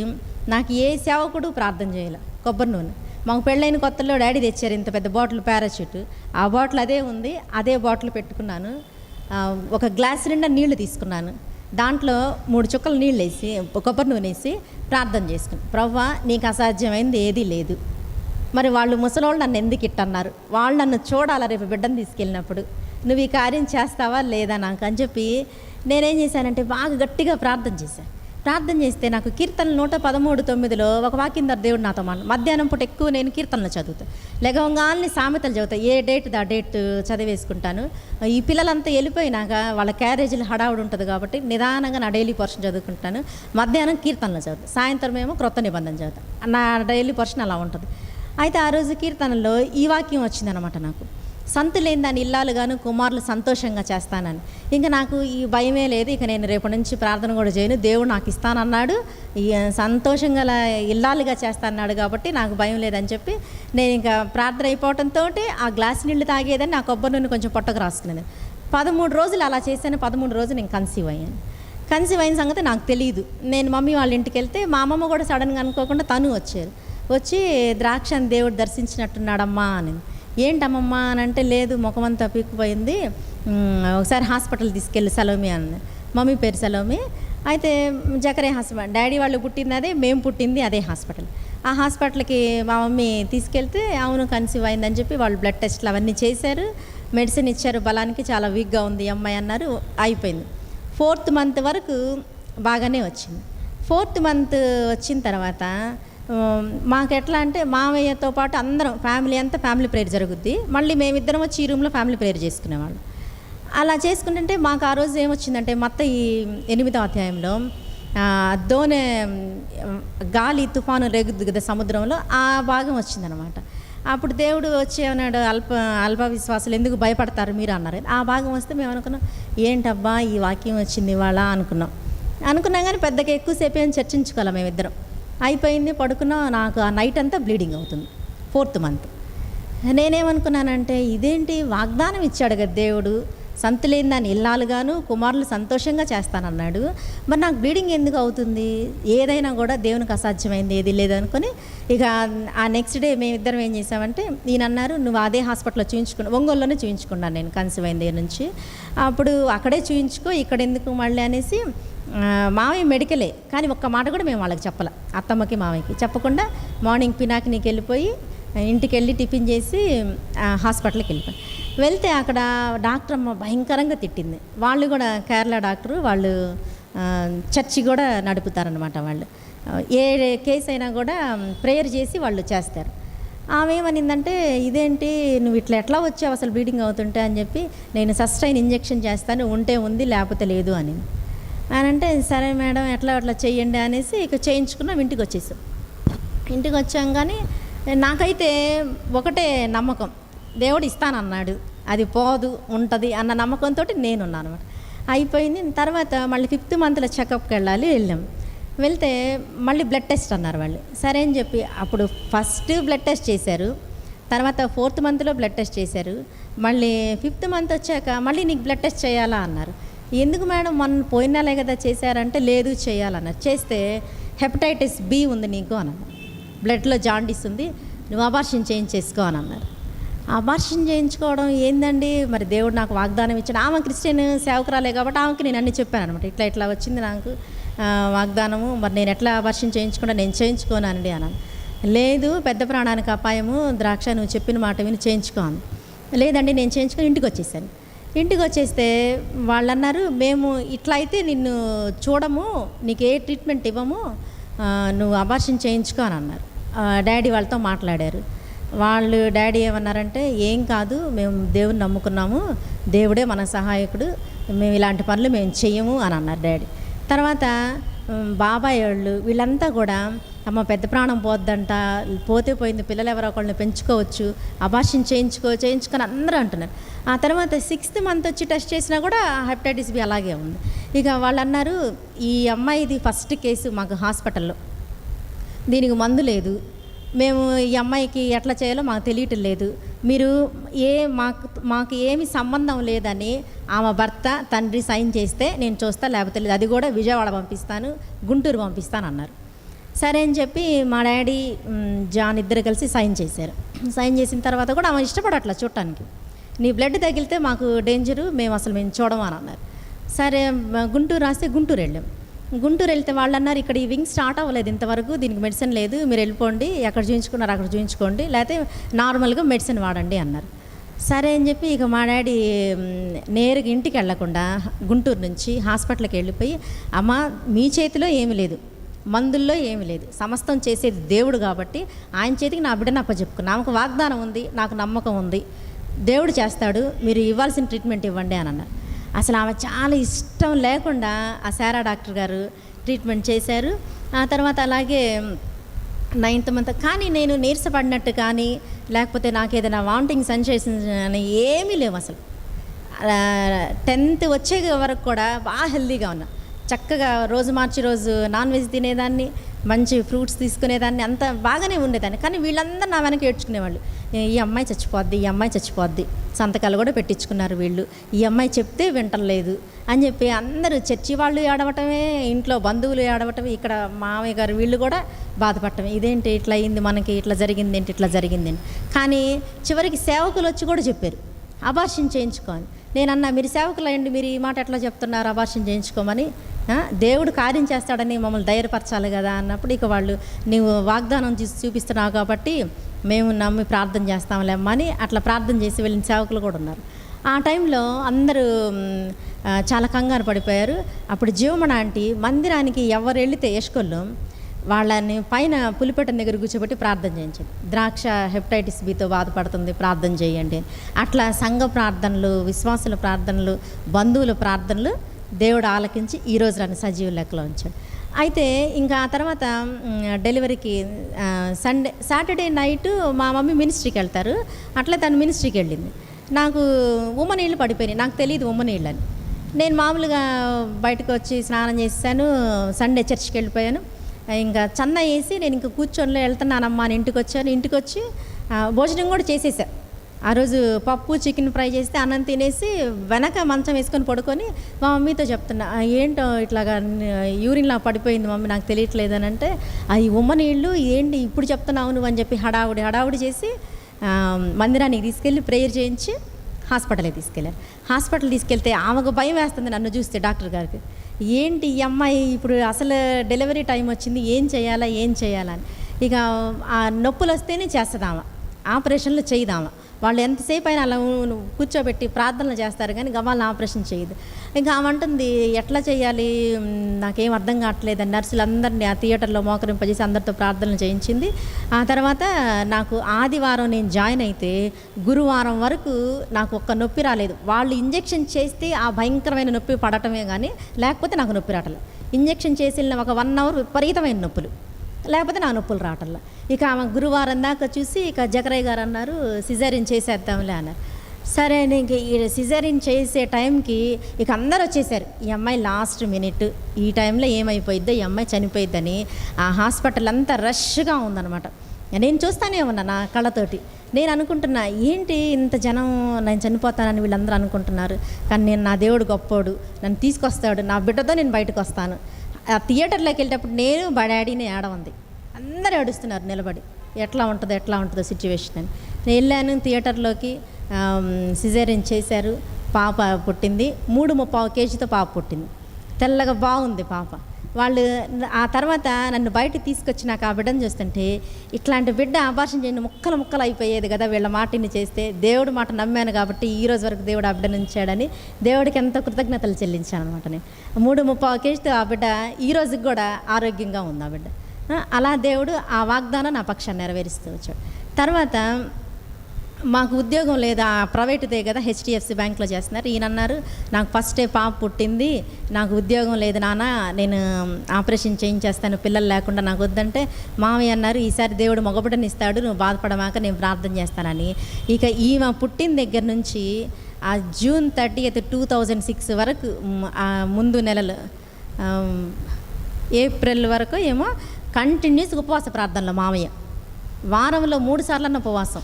నాకు ఏ సేవకుడు ప్రార్థన చేయాలి. కొబ్బరి నూనె మాకు పెళ్ళైన కొత్తలో డాడీ తెచ్చారు ఇంత పెద్ద బాటిల్ పారాషూట్, ఆ బాటిల్ అదే ఉంది, అదే బాటిల్ పెట్టుకున్నాను. ఒక గ్లాస్ నిండా నీళ్లు తీసుకున్నాను, దాంట్లో 3 చుక్కలు నీళ్ళు వేసి కొబ్బరి నూనె వేసి ప్రార్థన చేసుకుని, ప్రవ్వా నీకు అసాధ్యమైంది ఏదీ లేదు, మరి వాళ్ళు ముసలోళ్ళు నన్ను ఎందుకు ఇట్టన్నారు, వాళ్ళు నన్ను చూడాలా రేపు బిడ్డను తీసుకెళ్ళినప్పుడు, నువ్వు ఈ కార్యం చేస్తావా లేదా నాకు అని చెప్పి నేనేం చేశానంటే బాగా గట్టిగా ప్రార్థన చేస్తే నాకు కీర్తనలు 113:9 ఒక వాక్యం ద్వారా దేవుడు నాతో మధ్యాహ్నం పూట ఎక్కువ నేను కీర్తనలు చదువుతాను, లెగవంగాల్ని సామెతలు చదువుతాను, ఏ డేట్ దా డేట్ చదివేసుకుంటాను. ఈ పిల్లలంతా వెళ్ళిపోయినాక వాళ్ళ క్యారేజీలు హడావుడు ఉంటుంది కాబట్టి నిదానంగా నా డైలీ పోర్షన్ చదువుకుంటాను. మధ్యాహ్నం కీర్తనలు చదువుతాను, సాయంత్రం ఏమో క్రొత్త నిబంధన చదువుతాను. నా డైలీ పోర్షన్ అలా ఉంటుంది. అయితే ఆ రోజు కీర్తనలో ఈ వాక్యం వచ్చిందనమాట, నాకు సంతులేని దాని ఇల్లాలుగాను కుమారులు సంతోషంగా చేస్తానని. ఇంకా నాకు ఈ భయమే లేదు, ఇక నేను రేపటి నుంచి ప్రార్థన కూడా చేయను, దేవుడు నాకు ఇస్తానన్నాడు, ఈ సంతోషంగా ఇల్లాలుగా చేస్తానన్నాడు కాబట్టి నాకు భయం లేదని చెప్పి నేను ఇంకా ప్రార్థన అయిపోవడంతో ఆ గ్లాస్ నీళ్ళు తాగేదని నా కొబ్బరి నూనె కొంచెం పొట్టకు రాసుకున్నాను. 13 రోజులు అలా చేశాను. 13 రోజులు నేను కన్సీవ్ అయిన సంగతి నాకు తెలియదు. నేను మమ్మీ వాళ్ళ ఇంటికి వెళ్తే మా అమ్మమ్మ కూడా సడన్గా అనుకోకుండా తను వచ్చి ద్రాక్షని దేవుడు దర్శించినట్టున్నాడమ్మా అని. ఏంటమ్మమ్మ అని అంటే, లేదు ముఖమంతా పీక్కుపోయింది, ఒకసారి హాస్పిటల్ తీసుకెళ్ళి సలోమి అన్న. మమ్మీ పేరు సలోమి. అయితే జకరే హాస్పిటల్, డాడీ వాళ్ళు పుట్టింది అదే, మేము పుట్టింది అదే హాస్పిటల్. ఆ హాస్పిటల్కి మా మమ్మీ తీసుకెళ్తే అవును కన్సీవ్ అయిందని చెప్పి వాళ్ళు బ్లడ్ టెస్ట్లు అవన్నీ చేశారు, మెడిసిన్ ఇచ్చారు, బలానికి చాలా వీక్గా ఉంది ఈ అమ్మాయి అన్నారు. అయిపోయింది. 4th మంత్ వరకు బాగానే వచ్చింది. 4th మంత్ వచ్చిన తర్వాత మాకు ఎట్లా అంటే మామయ్యతో పాటు అందరం ఫ్యామిలీ అంతా ఫ్యామిలీ ప్రేయర్ జరుగుద్ది. మళ్ళీ మేమిద్దరం వచ్చి ఈ రూమ్లో ఫ్యామిలీ ప్రేయర్ చేసుకునేవాళ్ళం. అలా చేసుకుంటుంటే మాకు ఆ రోజు ఏమొచ్చిందంటే, మత్తయి 8వ అధ్యాయంలో దోనె గాలి తుఫాను రేగుద్ది కదా సముద్రంలో, ఆ భాగం వచ్చిందనమాట. అప్పుడు దేవుడు వచ్చి ఏమన్నాడు, అల్ప విశ్వాసులు ఎందుకు భయపడతారు మీరు అన్నారు. ఆ భాగం వస్తే మేము అనుకున్నాం, ఏంటబ్బా ఈ వాక్యం వచ్చింది ఇవాళ అనుకున్నాం కానీ పెద్దగా ఎక్కువసేపు ఏం చర్చించుకోవాలి. మేమిద్దరం అయిపోయింది, పడుకున్నా. నాకు ఆ నైట్ అంతా బ్లీడింగ్ అవుతుంది 4th మంత్. నేనేమనుకున్నానంటే, ఇదేంటి వాగ్దానం ఇచ్చాడు కదా దేవుడు, సంతులేని దాన్ని ఇల్లాలుగాను కుమారులు సంతోషంగా చేస్తానన్నాడు, మరి నాకు బ్లీడింగ్ ఎందుకు అవుతుంది, ఏదైనా కూడా దేవునికి అసాధ్యమైంది ఏది లేదనుకొని ఇక ఆ నెక్స్ట్ డే మేమిద్దరం ఏం చేసామంటే, ఈయన అన్నారు నువ్వు అదే హాస్పిటల్లో చూయించుకున్నా, ఒంగోలులోనే చూయించుకున్నాను నేను కన్సీవ్ అయిన దగ్గర నుంచి, అప్పుడు అక్కడే చూయించుకో ఇక్కడ ఎందుకు మళ్ళీ అనేసి. మావయ్య మెడికలే కానీ ఒక్క మాట కూడా మేము వాళ్ళకి చెప్పలే, అత్తమ్మకి మావయ్యకి చెప్పకుండా మార్నింగ్ పినాకినికి వెళ్ళిపోయి ఇంటికి వెళ్ళి టిఫిన్ చేసి హాస్పిటల్కి వెళ్తే అక్కడ డాక్టర్ అమ్మ భయంకరంగా తిట్టింది. వాళ్ళు కూడా కేరళ డాక్టరు, వాళ్ళు చర్చి కూడా నడుపుతారనమాట. వాళ్ళు ఏ కేసు అయినా కూడా ప్రేయర్ చేసి వాళ్ళు చేస్తారు. ఆమె ఏమనిందంటే, ఇదేంటి నువ్వు ఇట్లా ఎట్లా వచ్చావు అసలు బ్లీడింగ్ అవుతుంటే అని చెప్పి, నేను సస్టైన్ ఇంజెక్షన్ చేస్తాను, ఉంటే ఉంది లేకపోతే లేదు అని అంటే, సరే మేడం ఎట్లా అట్లా చెయ్యండి అనేసి ఇక చేయించుకున్నాం. ఇంటికి వచ్చాం కానీ నాకైతే ఒకటే నమ్మకం, దేవుడు ఇస్తానన్నాడు, అది పోదు ఉంటుంది అన్న నమ్మకంతో నేనున్నాను అనమాట. అయిపోయింది. తర్వాత మళ్ళీ 5th మంత్లో చెకప్కి వెళ్తే మళ్ళీ బ్లడ్ టెస్ట్ అన్నారు వాళ్ళు. సరే అని చెప్పి అప్పుడు ఫస్ట్ బ్లడ్ టెస్ట్ చేశారు, తర్వాత 4th మంత్లో బ్లడ్ టెస్ట్ చేశారు, మళ్ళీ 5th మంత్ వచ్చాక మళ్ళీ నీకు బ్లడ్ టెస్ట్ చేయాలా అన్నారు. ఎందుకు మేడం మొన్న పోయిన నెలే కదా చేశారంటే, లేదు చేయాలన్నారు. చేస్తే హెపటైటిస్ B ఉంది నీకు అని అన్నారు, బ్లడ్లో జాండీస్ ఉంది, నువ్వు అబార్షన్ చేయించేసుకో అని అన్నారు. అబార్షన్ చేయించుకోవడం ఏందండి, మరి దేవుడు నాకు వాగ్దానం ఇచ్చాడు. ఆమె క్రిస్టియన్ సేవకురాలే కాబట్టి ఆమెకి నేను అన్నీ చెప్పాను అనమాట, ఇట్లా వచ్చింది నాకు, వాగ్దానము, మరి నేను ఎట్లా అబార్షన్ చేయించుకుంటా, నేను చేయించుకోనండి అన్నాను. లేదు, పెద్ద ప్రాణానికి అపాయము, ద్రాక్ష నువ్వు చెప్పిన మాట విని చేయించుకో అంది. లేదండి నేను చేయించుకొని ఇంటికి వచ్చేసాను. ఇంటికి వచ్చేస్తే వాళ్ళు అన్నారు, మేము ఇట్లా అయితే నిన్ను చూడము, నీకు ఏ ట్రీట్మెంట్ ఇవ్వము, నువ్వు అబార్షన్ చేయించుకో అని అన్నారు. డాడీ వాళ్ళతో మాట్లాడారు. డాడీ ఏమన్నారంటే, ఏం కాదు, మేము దేవుని నమ్ముకున్నాము, దేవుడే మన సహాయకుడు, మేము ఇలాంటి పనులు మేము చెయ్యము అని అన్నారు డాడీ. తర్వాత బాబాయ్ వాళ్ళు వీళ్ళంతా కూడా, అమ్మ పెద్ద ప్రాణం పోద్దంట, పోతే పోయింది, పిల్లలు ఎవరో ఒకళ్ళని పెంచుకోవచ్చు, అబార్షన్ చేయించుకొని అందరూ అంటున్నారు. ఆ తర్వాత 6th month వచ్చి టెస్ట్ చేసినా కూడా హెపటైటిస్ బి అలాగే ఉంది. ఇక వాళ్ళు అన్నారు, ఈ అమ్మాయిది ఫస్ట్ కేసు మాకు హాస్పిటల్లో, దీనికి మందు లేదు, మేము ఈ అమ్మాయికి ఎట్లా చేయాలో మాకు తెలియటం లేదు, మీరు మాకు ఏమి సంబంధం లేదని ఆమె భర్త తండ్రి సైన్ చేస్తే నేను చూస్తా, లేకపోతే లేదు, అది కూడా విజయవాడ పంపిస్తాను, గుంటూరు పంపిస్తాను అన్నారు. సరే అని చెప్పి మా డాడీ జాన్ ఇద్దరు కలిసి సైన్ చేశారు. సైన్ చేసిన తర్వాత కూడా ఆమె ఇష్టపడట్లా చూడటానికి, నీ బ్లడ్ తగిలితే మాకు డేంజరు, మేము చూడము అని అన్నారు. సరే గుంటూరు రాస్తే గుంటూరు వెళ్ళాం. గుంటూరు వెళ్తే వాళ్ళు అన్నారు, ఇక్కడ ఈ వింగ్ స్టార్ట్ అవ్వలేదు ఇంతవరకు, దీనికి మెడిసిన్ లేదు, మీరు వెళ్ళిపోండి, ఎక్కడ చూయించుకున్నారు అక్కడ చూయించుకోండి, లేకపోతే నార్మల్గా మెడిసిన్ వాడండి అన్నారు. సరే అని చెప్పి ఇక మా డాడీ నేరుగా ఇంటికి వెళ్లకుండా గుంటూరు నుంచి హాస్పిటల్కి వెళ్ళిపోయి, అమ్మ మీ చేతిలో ఏమీ లేదు, మందుల్లో ఏమీ లేదు, సమస్తం చేసేది దేవుడు కాబట్టి ఆయన చేతికి నా బిడ్డను అప్పచెప్పుకున్నా, ఆమెకు వాగ్దానం ఉంది, నాకు నమ్మకం ఉంది, దేవుడు చేస్తాడు, మీరు ఇవ్వాల్సిన ట్రీట్మెంట్ ఇవ్వండి అని అన్నారు. అసలు ఆమె చాలా ఇష్టం లేకుండా ఆ శారా డాక్టర్ గారు ట్రీట్మెంట్ చేశారు. ఆ తర్వాత అలాగే 9th month, కానీ నేను నీరసపడినట్టు కానీ లేకపోతే నాకు ఏదైనా వామిటింగ్ సెన్సేషన్స్ అని ఏమీ లేవు అసలు. 10th వచ్చే వరకు కూడా బాగా హెల్తీగా ఉన్నా, చక్కగా రోజు మార్చి రోజు నాన్ వెజ్ తినేదాన్ని, మంచి ఫ్రూట్స్ తీసుకునేదాన్ని, అంత బాగానే ఉండేదాన్ని. కానీ వీళ్ళందరూ నా వెనక ఏడ్చుకునేవాళ్ళు, ఈ అమ్మాయి చచ్చిపోద్ది, ఈ అమ్మాయి చచ్చిపోద్ది, సంతకాలు కూడా పెట్టించుకున్నారు వీళ్ళు, ఈ అమ్మాయి చెప్తే వింటలేదు అని చెప్పి అందరూ చర్చి వాళ్ళు ఏడవటమే, ఇంట్లో బంధువులు ఏడవటమే, ఇక్కడ మామయ్య గారు వీళ్ళు కూడా బాధపడటమే, ఇదేంటి ఇట్లా అయింది, మనకి ఇట్లా జరిగింది ఏంటి, ఇట్లా జరిగిందేంటి. కానీ చివరికి సేవకులు వచ్చి కూడా చెప్పారు అబార్షన్ చేయించుకోని. నేను అన్నా, మీరు సేవకులు అయ్యండి, మీరు ఈ మాట ఎట్లా చెప్తున్నారు అబార్షన్ చేయించుకోమని, దేవుడు కార్యం చేస్తాడని మమ్మల్ని ధైర్యపరచాలి కదా అన్నప్పుడు, ఇక వాళ్ళు నీవు వాగ్దానం చూపిస్తున్నావు కాబట్టి మేము నమ్మి ప్రార్థన చేస్తాంలేమ్మా అని అట్లా ప్రార్థన చేసి వెళ్ళిన సేవకులు కూడా ఉన్నారు. ఆ టైంలో అందరూ చాలా కంగారు పడిపోయారు. అప్పుడు జీవమణ ఆంటీ మందిరానికి ఎవరు వెళితే యశ్కొల్లో వాళ్ళని పైన పులిపెట్ట దగ్గర కూర్చోబెట్టి ప్రార్థన చేయించింది, ద్రాక్ష హెపటైటిస్ బితో బాధపడుతుంది, ప్రార్థన చేయండి అని. అట్లా సంఘ ప్రార్థనలు, విశ్వాసుల ప్రార్థనలు, బంధువుల ప్రార్థనలు దేవుడు ఆలకించి ఈరోజు నన్ను సజీవ లెక్కలో ఉంచాడు. అయితే ఇంకా ఆ తర్వాత డెలివరీకి సాటర్డే నైటు మా మమ్మీ మినిస్ట్రీకి వెళ్తారు, అట్లా తను మినిస్ట్రీకి వెళ్ళింది. నాకు ఉమ్మనీళ్ళు పడిపోయినాయి, నాకు తెలియదు ఉమ్మనీళ్ళు అని. నేను మామూలుగా బయటకు వచ్చి స్నానం చేశాను, సండే చర్చికి వెళ్ళిపోయాను. ఇంకా చంద వేసి నేను ఇంకా కూర్చొని వెళ్తున్నానమ్మా అని ఇంటికి వచ్చాను. ఇంటికి వచ్చి భోజనం కూడా చేసేసాను. ఆ రోజు పప్పు చికెన్ ఫ్రై చేస్తే అన్నం తినేసి వెనక మంచం వేసుకొని పడుకొని మా మమ్మీతో చెప్తున్నా, ఏంటో ఇట్లాగా యూరిన్లా పడిపోయింది మమ్మీ, నాకు తెలియట్లేదు అని అంటే, అవి ఉమ్మ నీళ్ళు ఏంటి ఇప్పుడు చెప్తున్నావు నువ్వు అని చెప్పి హడావుడి చేసి మందిరానికి తీసుకెళ్ళి ప్రేయర్ చేయించి హాస్పిటల్కి తీసుకెళ్ళారు. హాస్పిటల్ తీసుకెళ్తే ఆమెకు భయం వేస్తుంది నన్ను చూస్తే డాక్టర్ గారికి, ఏంటి ఈ అమ్మాయి ఇప్పుడు అసలు డెలివరీ టైం వచ్చింది, ఏం చేయాలని. ఇక ఆ నొప్పులు వస్తేనే చేస్తుందామా, ఆపరేషన్లు చేయదామా, వాళ్ళు ఎంతసేపు అయినా అలా కూర్చోబెట్టి ప్రార్థనలు చేస్తారు కానీ గవ్వాలని ఆపరేషన్ చేయదు. ఇంకా ఆమె అంటుంది, ఎట్లా చేయాలి నాకేం అర్థం కావట్లేదని నర్సులు అందరినీ ఆ థియేటర్లో మోకరింపజేసి అందరితో ప్రార్థనలు చేయించింది. ఆ తర్వాత నాకు ఆదివారం నేను జాయిన్ అయితే గురువారం వరకు నాకు ఒక్క నొప్పి రాలేదు. వాళ్ళు ఇంజెక్షన్ చేస్తే ఆ భయంకరమైన నొప్పి పడటమే కానీ లేకపోతే నాకు నొప్పి రావట్లేదు. ఇంజెక్షన్ చేసిన ఒక 1 hour విపరీతమైన నొప్పులు, లేకపోతే నా నొప్పులు రావట్లా. ఇక ఆమె గురువారం దాకా చూసి ఇక జకరయ్య గారు అన్నారు, సిజేరియన్ చేసేద్దాంలే అన్నారు. సరే ఇంక ఈ సిజేరియన్ చేసే టైంకి ఇక అందరు వచ్చేసారు, ఈ అమ్మాయి లాస్ట్ మినిట్, ఈ టైంలో ఏమైపోయిద్దో, ఈ అమ్మాయి చనిపోయిద్దని. ఆ హాస్పిటల్ అంతా రష్గా ఉందన్నమాట. నేను చూస్తానే ఉన్నా నా కళ్ళతోటి. నేను అనుకుంటున్నా, ఏంటి ఇంత జనం నేను చనిపోతానని వీళ్ళందరూ అనుకుంటున్నారు, కానీ నేను నా దేవుడు గొప్పోడు, నన్ను తీసుకొస్తాడు, నా బిడ్డతో నేను బయటకు వస్తాను. ఆ థియేటర్లోకి వెళ్ళేటప్పుడు నేను డాడీని ఏడవంది, అందరూ ఏడుస్తున్నారు నిలబడి, ఎట్లా ఉంటుందో సిచ్యువేషన్ అని. నేను వెళ్ళాను థియేటర్లోకి, సిజేరియన్ చేశారు, పాప పుట్టింది, 3.35 kg పాప పుట్టింది, తెల్లగా బాగుంది పాప. వాళ్ళు ఆ తర్వాత నన్ను బయటకు తీసుకొచ్చినాక ఆ బిడ్డను చూస్తుంటే ఇట్లాంటి బిడ్డ అబార్షన్ చేయండి ముక్కలు ముక్కలు అయిపోయేది కదా వీళ్ళ మాటిని చేస్తే, దేవుడి మాట నమ్మాను కాబట్టి ఈ రోజు వరకు దేవుడు ఆ బిడ్డను ఉంచాడని దేవుడికి ఎంతో కృతజ్ఞతలు చెల్లించాను అనమాట. నేను 3.35 కేజీతో ఆ బిడ్డ ఈ రోజుకి కూడా ఆరోగ్యంగా ఉంది ఆ బిడ్డ. అలా దేవుడు ఆ వాగ్దానం నా పక్షాన్ని నెరవేరుస్తూ వచ్చాడు. తర్వాత మాకు ఉద్యోగం లేదా, ప్రైవేటుదే కదా, హెచ్డిఎఫ్సి బ్యాంక్లో చేస్తున్నారు. ఈయన అన్నారు, నాకు ఫస్టే పాప పుట్టింది, నాకు ఉద్యోగం లేదు నాన్న, నేను ఆపరేషన్ చేయించేస్తాను పిల్లలు లేకుండా, నాకు వద్దంటే మామయ్య అన్నారు, ఈసారి దేవుడు మగబిడ్డని ఇస్తాడు, నువ్వు బాధపడమాక, నేను ప్రార్థన చేస్తానని. ఇక ఈమె పుట్టిన దగ్గర నుంచి ఆ జూన్ 30, 2006 వరకు ముందు నెలలు ఏప్రిల్ వరకు ఏమో కంటిన్యూస్ ఉపవాస ప్రార్థనలో మామయ్య వారంలో 3 సార్లన్న ఉపవాసం,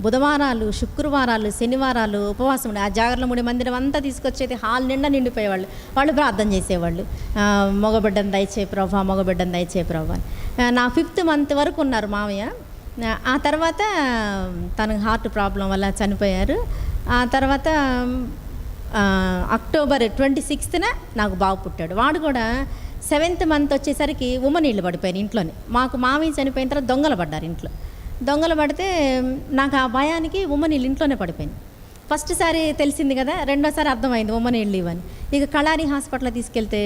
బుధవారాలు, శుక్రవారాలు, శనివారాలు ఉపవాసం. ఆ జాగర్లముడి మందిరం అంతా తీసుకొచ్చేది, హాల్ నిండా నిండిపోయేవాళ్ళు. వాళ్ళు ప్రార్థన చేసేవాళ్ళు, మగబిడ్డను దయచే ప్రభా, మగబిడ్డను దయచే ప్రభా. నా 5th మంత్ వరకు ఉన్నారు మామయ్య. ఆ తర్వాత తనకు హార్ట్ ప్రాబ్లం వల్ల చనిపోయారు. ఆ తర్వాత అక్టోబర్ 26న నాకు బాబు పుట్టాడు. వాడు కూడా 7th మంత్ వచ్చేసరికి నీళ్ళు పడిపోయాను ఇంట్లోనే. మాకు మామయ్య చనిపోయిన తర్వాత దొంగలు పడ్డారు ఇంట్లో. దొంగలు పడితే నాకు ఆ భయానికి నీళ్ళు ఇంట్లోనే పడిపోయింది. ఫస్ట్ సారి తెలిసింది కదా, రెండోసారి అర్థమైంది నీళ్ళు ఇవ్వని. ఇక కళారి హాస్పిటల్ తీసుకెళ్తే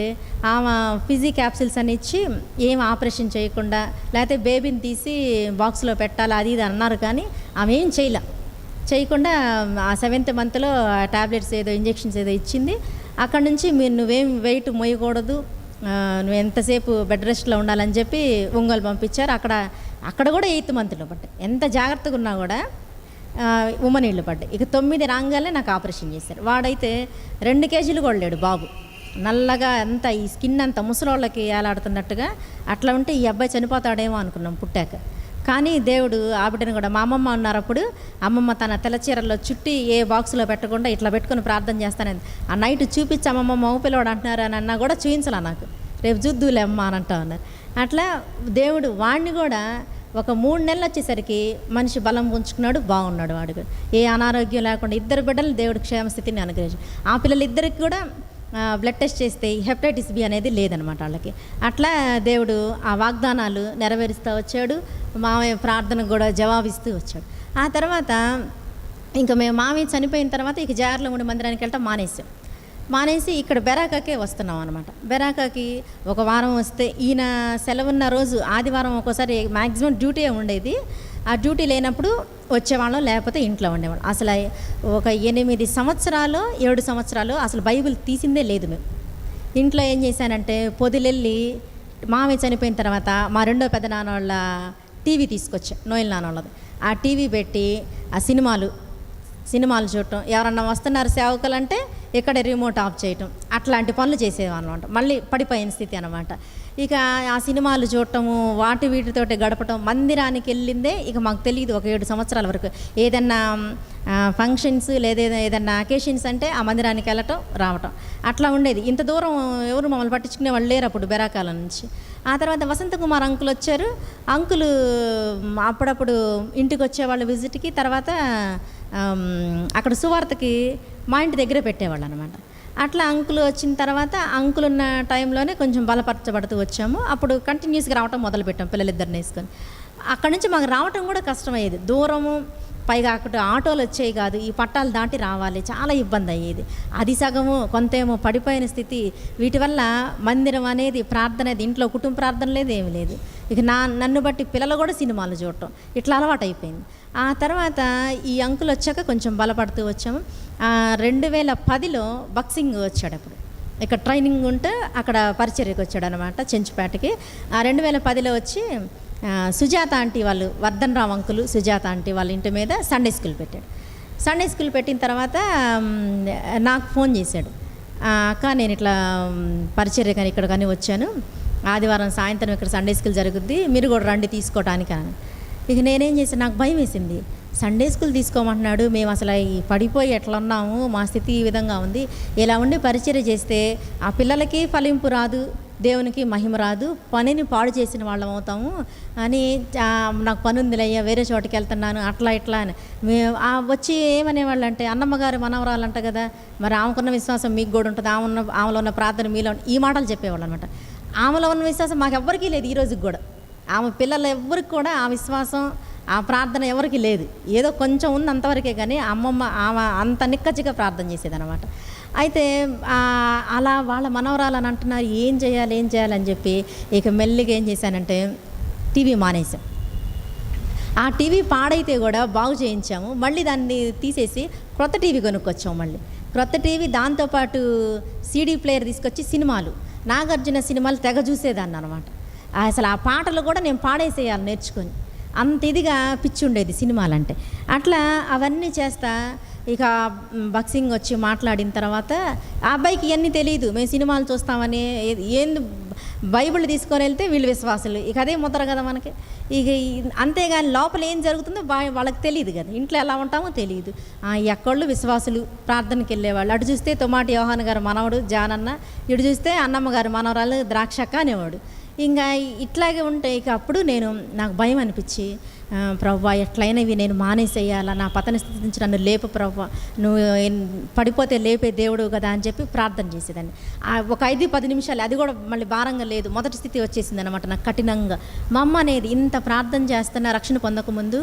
ఆమె ఫిజీ క్యాప్సిల్స్ అని ఇచ్చి ఏం ఆపరేషన్ చేయకుండా, లేకపోతే బేబీని తీసి బాక్స్లో పెట్టాలి అది ఇది అన్నారు. కానీ ఆమె ఏం చేయకుండా ఆ 7th మంత్లో టాబ్లెట్స్ ఏదో ఇంజెక్షన్స్ ఏదో ఇచ్చింది. అక్కడ నుంచి నువ్వేం వెయిట్ మోయకూడదు, నువ్వు ఎంతసేపు బెడ్ రెస్ట్లో ఉండాలని చెప్పి ఒంగోలు పంపించారు. అక్కడ కూడా 8th మంత్లో పడ్డాయి. ఎంత జాగ్రత్తగా ఉన్నా కూడా నీళ్ళు పడ్డాయి. ఇక 9 రాగానే నాకు ఆపరేషన్ చేశారు. వాడైతే 2 కేజీలు కూడా లేడు బాబు, నల్లగా అంతా ఈ స్కిన్ అంతా ముసలోళ్ళకి ఏలాడుతున్నట్టుగా అట్లా ఉంటే ఈ అబ్బాయి చనిపోతాడేమో అనుకున్నాం పుట్టాక. కానీ దేవుడు ఆ బిడ్డను కూడా, మా అమ్మమ్మ ఉన్నారు అప్పుడు, అమ్మమ్మ తన తెల్లచీరల్లో చుట్టి ఏ బాక్స్లో పెట్టకుండా ఇట్లా పెట్టుకుని ప్రార్థన చేస్తానని. ఆ నైట్ చూపించి అమ్మమ్మ మగ పిల్లవాడు అంటున్నారు అని అన్నా కూడా చూపించాల, నాకు రేపు చూద్దులే అమ్మ అని అంటా ఉన్నారు. అట్లా దేవుడు వాడిని కూడా ఒక 3 నెలలు వచ్చేసరికి మనిషి బలం పుంజుకున్నాడు, బాగున్నాడు. వాడు కూడా ఏ అనారోగ్యం లేకుండా 2 బిడ్డలు దేవుడు క్షేమస్థితిని అనుగ్రహించాడు. ఆ పిల్లలిద్దరికి కూడా బ్లడ్ టెస్ట్ చేస్తే హెపటైటిస్ బి అనేది లేదనమాట వాళ్ళకి. అట్లా దేవుడు ఆ వాగ్దానాలు నెరవేరుస్తూ వచ్చాడు. మామయ్య ప్రార్థనకు కూడా జవాబిస్తూ వచ్చాడు. ఆ తర్వాత ఇంకా మేము మామయ్య చనిపోయిన తర్వాత ఇక జాగర్లముడి మందిరానికి వెళ్ళటం మానేసి ఇక్కడ బెరాకాకే వస్తున్నాం అనమాట. బెరాకాకి ఒక వారం వస్తే, ఈయన సెలవున్న రోజు ఆదివారం ఒక్కోసారి మ్యాక్సిమం డ్యూటీ ఉండేది. ఆ డ్యూటీ లేనప్పుడు వచ్చేవాళ్ళం, లేకపోతే ఇంట్లో ఉండేవాళ్ళం. అసలు ఒక 8 సంవత్సరాలు 7 సంవత్సరాలు అసలు బైబిల్ తీసిందే లేదు. మేము ఇంట్లో ఏం చేశానంటే, పొదిలెళ్ళి మామయ్య చనిపోయిన తర్వాత మా రెండో పెద్ద నాన్న వాళ్ళ టీవీ తీసుకొచ్చా, నోయల్ నాన్న వాళ్ళది. ఆ టీవీ పెట్టి ఆ సినిమాలు చూడటం, ఎవరన్నా వస్తున్నారు సేవకులు అంటే ఇక్కడ రిమోట్ ఆఫ్ చేయటం, అట్లాంటి పనులు చేసేవన్నమాట. మళ్ళీ పడిపోయిన స్థితి అనమాట. ఇక ఆ సినిమాలు చూడటము, వీటితోటి గడపటం. మందిరానికి వెళ్ళిందే ఇక మాకు తెలియదు ఒక 7 సంవత్సరాల వరకు. ఏదన్నా ఫంక్షన్స్ లేదా ఏదన్నా అకేషన్స్ అంటే ఆ మందిరానికి వెళ్ళటం రావటం అట్లా ఉండేది. ఇంత దూరం ఎవరు మమ్మల్ని పట్టించుకునే వాళ్ళు లేరు అప్పుడు బెరాకాల నుంచి. ఆ తర్వాత వసంత కుమార్ అంకుల్ వచ్చారు. అంకులు అప్పుడప్పుడు ఇంటికి వచ్చేవాళ్ళు విజిట్కి. తర్వాత అక్కడ సువార్తకి మా ఇంటి దగ్గరే పెట్టేవాళ్ళు అనమాట. అట్లా అంకుల్ వచ్చిన తర్వాత అంకుల్ ఉన్న టైంలోనే కొంచెం బలపరచబడుతూ వచ్చాము. అప్పుడు కంటిన్యూస్గా రావటం మొదలుపెట్టాం పిల్లలిద్దరిని వేసుకొని. అక్కడి నుంచి మాకు రావటం కూడా కష్టమయ్యేది, దూరము. పైగా అక్కడ ఆటోలు వచ్చేవి కాదు, ఈ పట్టాలు దాటి రావాలి, చాలా ఇబ్బంది అయ్యేది. అది సగము, కొంతేమో పడిపోయిన స్థితి. వీటి వల్ల మందిరం అనేది, ప్రార్థన అనేది, ఇంట్లో కుటుంబ ప్రార్థన లేదు, ఏమి లేదు. ఇక నన్ను బట్టి పిల్లలు కూడా సినిమాలు చూడటం ఇట్లా అలవాటు అయిపోయింది. ఆ తర్వాత ఈ అంకుల్ వచ్చాక కొంచెం బలపడుతూ వచ్చాము. 2010లో బాక్సింగ్ వచ్చాడు. అప్పుడు ఇక్కడ ట్రైనింగ్ ఉంటే అక్కడ పరిచర్యకి వచ్చాడు అనమాట, చెంచుపేటకి. 2010లో వచ్చి సుజాత ఆంటీ వాళ్ళు, వర్ధన్ రావు అంకులు, సుజాత ఆంటీ వాళ్ళ ఇంటి మీద సండే స్కూల్ పెట్టాడు. సండే స్కూల్ పెట్టిన తర్వాత నాకు ఫోన్ చేశాడు, అక్క నేను ఇట్లా పరిచర్య కానీ ఇక్కడ కానీ వచ్చాను, ఆదివారం సాయంత్రం ఇక్కడ సండే స్కూల్ జరుగుద్ది, మీరు కూడా రండి తీసుకోవటానికి అని. ఇక నేనేం చేశాను, నాకు భయం వేసింది. సండే స్కూల్ తీసుకోమంటున్నాడు, మేము అసలు ఈ పడిపోయి ఎట్లా ఉన్నాము, మా స్థితి ఈ విధంగా ఉంది, ఇలా ఉండి పరిచర్య చేస్తే ఆ పిల్లలకి ఫలింపు రాదు, దేవునికి మహిమ రాదు, పనిని పాడు చేసిన వాళ్ళం అవుతాము అని నాకు పని ఉందిలయ్యా, వేరే చోటుకి వెళ్తున్నాను, అట్లా ఇట్లా అని. వచ్చి ఏమనేవాళ్ళు అంటే, అన్నమ్మగారు మనవరాలంట కదా, మరి ఆమెకున్న విశ్వాసం మీకు కూడా ఉంటుంది, ఆమెలో ఉన్న ప్రార్థన మీలో, ఈ మాటలు చెప్పేవాళ్ళు అనమాట. ఆమెలో ఉన్న విశ్వాసం మాకెవ్వరికీ లేదు ఈ రోజుకి కూడా. ఆమె పిల్లలు ఎవ్వరికి కూడా ఆ విశ్వాసం, ఆ ప్రార్థన ఎవరికి లేదు. ఏదో కొంచెం ఉంది అంతవరకే, కానీ అమ్మమ్మ ఆమె అంత నిక్కచ్చిగా ప్రార్థన చేసేదనమాట. అయితే అలా వాళ్ళ మనవరాలని అంటున్నారు, ఏం చేయాలని చెప్పి ఇక మెల్లిగా ఏం చేశానంటే టీవీ మానేసాం. ఆ టీవీ పాడైతే కూడా బాగు చేయించాము, మళ్ళీ దాన్ని తీసేసి క్రొత్త టీవీ కొనుక్కొచ్చాము. మళ్ళీ క్రొత్త టీవీ, దాంతోపాటు సీడీ ప్లేయర్ తీసుకొచ్చి సినిమాలు, నాగార్జున సినిమాలు తెగ చూసేదాన్ని అనమాట. అసలు ఆ పాటలు కూడా నేను పాడేసేయాలి నేర్చుకొని, అంత ఇదిగా పిచ్చి ఉండేది సినిమాలంటే. అట్లా అవన్నీ చేస్తా ఇక బాక్సింగ్ వచ్చి మాట్లాడిన తర్వాత ఆ అబ్బాయికి ఇవన్నీ తెలియదు, మేము సినిమాలు చూస్తామని. ఏంది బైబిల్ తీసుకొని వెళ్తే వీళ్ళు విశ్వాసులు, ఇక అదే ముద్ర కదా మనకి. ఇక అంతేగాని లోపల ఏం జరుగుతుందో వాళ్ళకి తెలియదు కదా, ఇంట్లో ఎలా ఉంటామో తెలియదు. ఎక్కళ్ళు విశ్వాసులు ప్రార్థనకి వెళ్ళేవాళ్ళు. అటు చూస్తే తొమాటి యోహాన్ గారు మనవడు జానన్న, ఇటు చూస్తే అన్నమ్మ గారు మనవరాలు ద్రాక్షక్క అనేవాడు. ఇంకా ఇట్లాగే ఉంటే ఇక అప్పుడు నాకు భయం అనిపించి, ప్రవ్వా ఎట్లయినా ఇవి నేను మానేసేయాలా, నా పతన స్థితి నుంచి నన్ను లేపు ప్రవ్వా, నువ్వు పడిపోతే లేపే దేవుడు కదా అని చెప్పి ప్రార్థన చేసేదాన్ని. ఒక 5-10 నిమిషాలు, అది కూడా మళ్ళీ భారంగా లేదు, మొదటి స్థితి వచ్చేసింది అనమాట నాకు కఠినంగా. మా అమ్మ అనేది, ఇంత ప్రార్థన చేస్తున్న రక్షణ పొందకముందు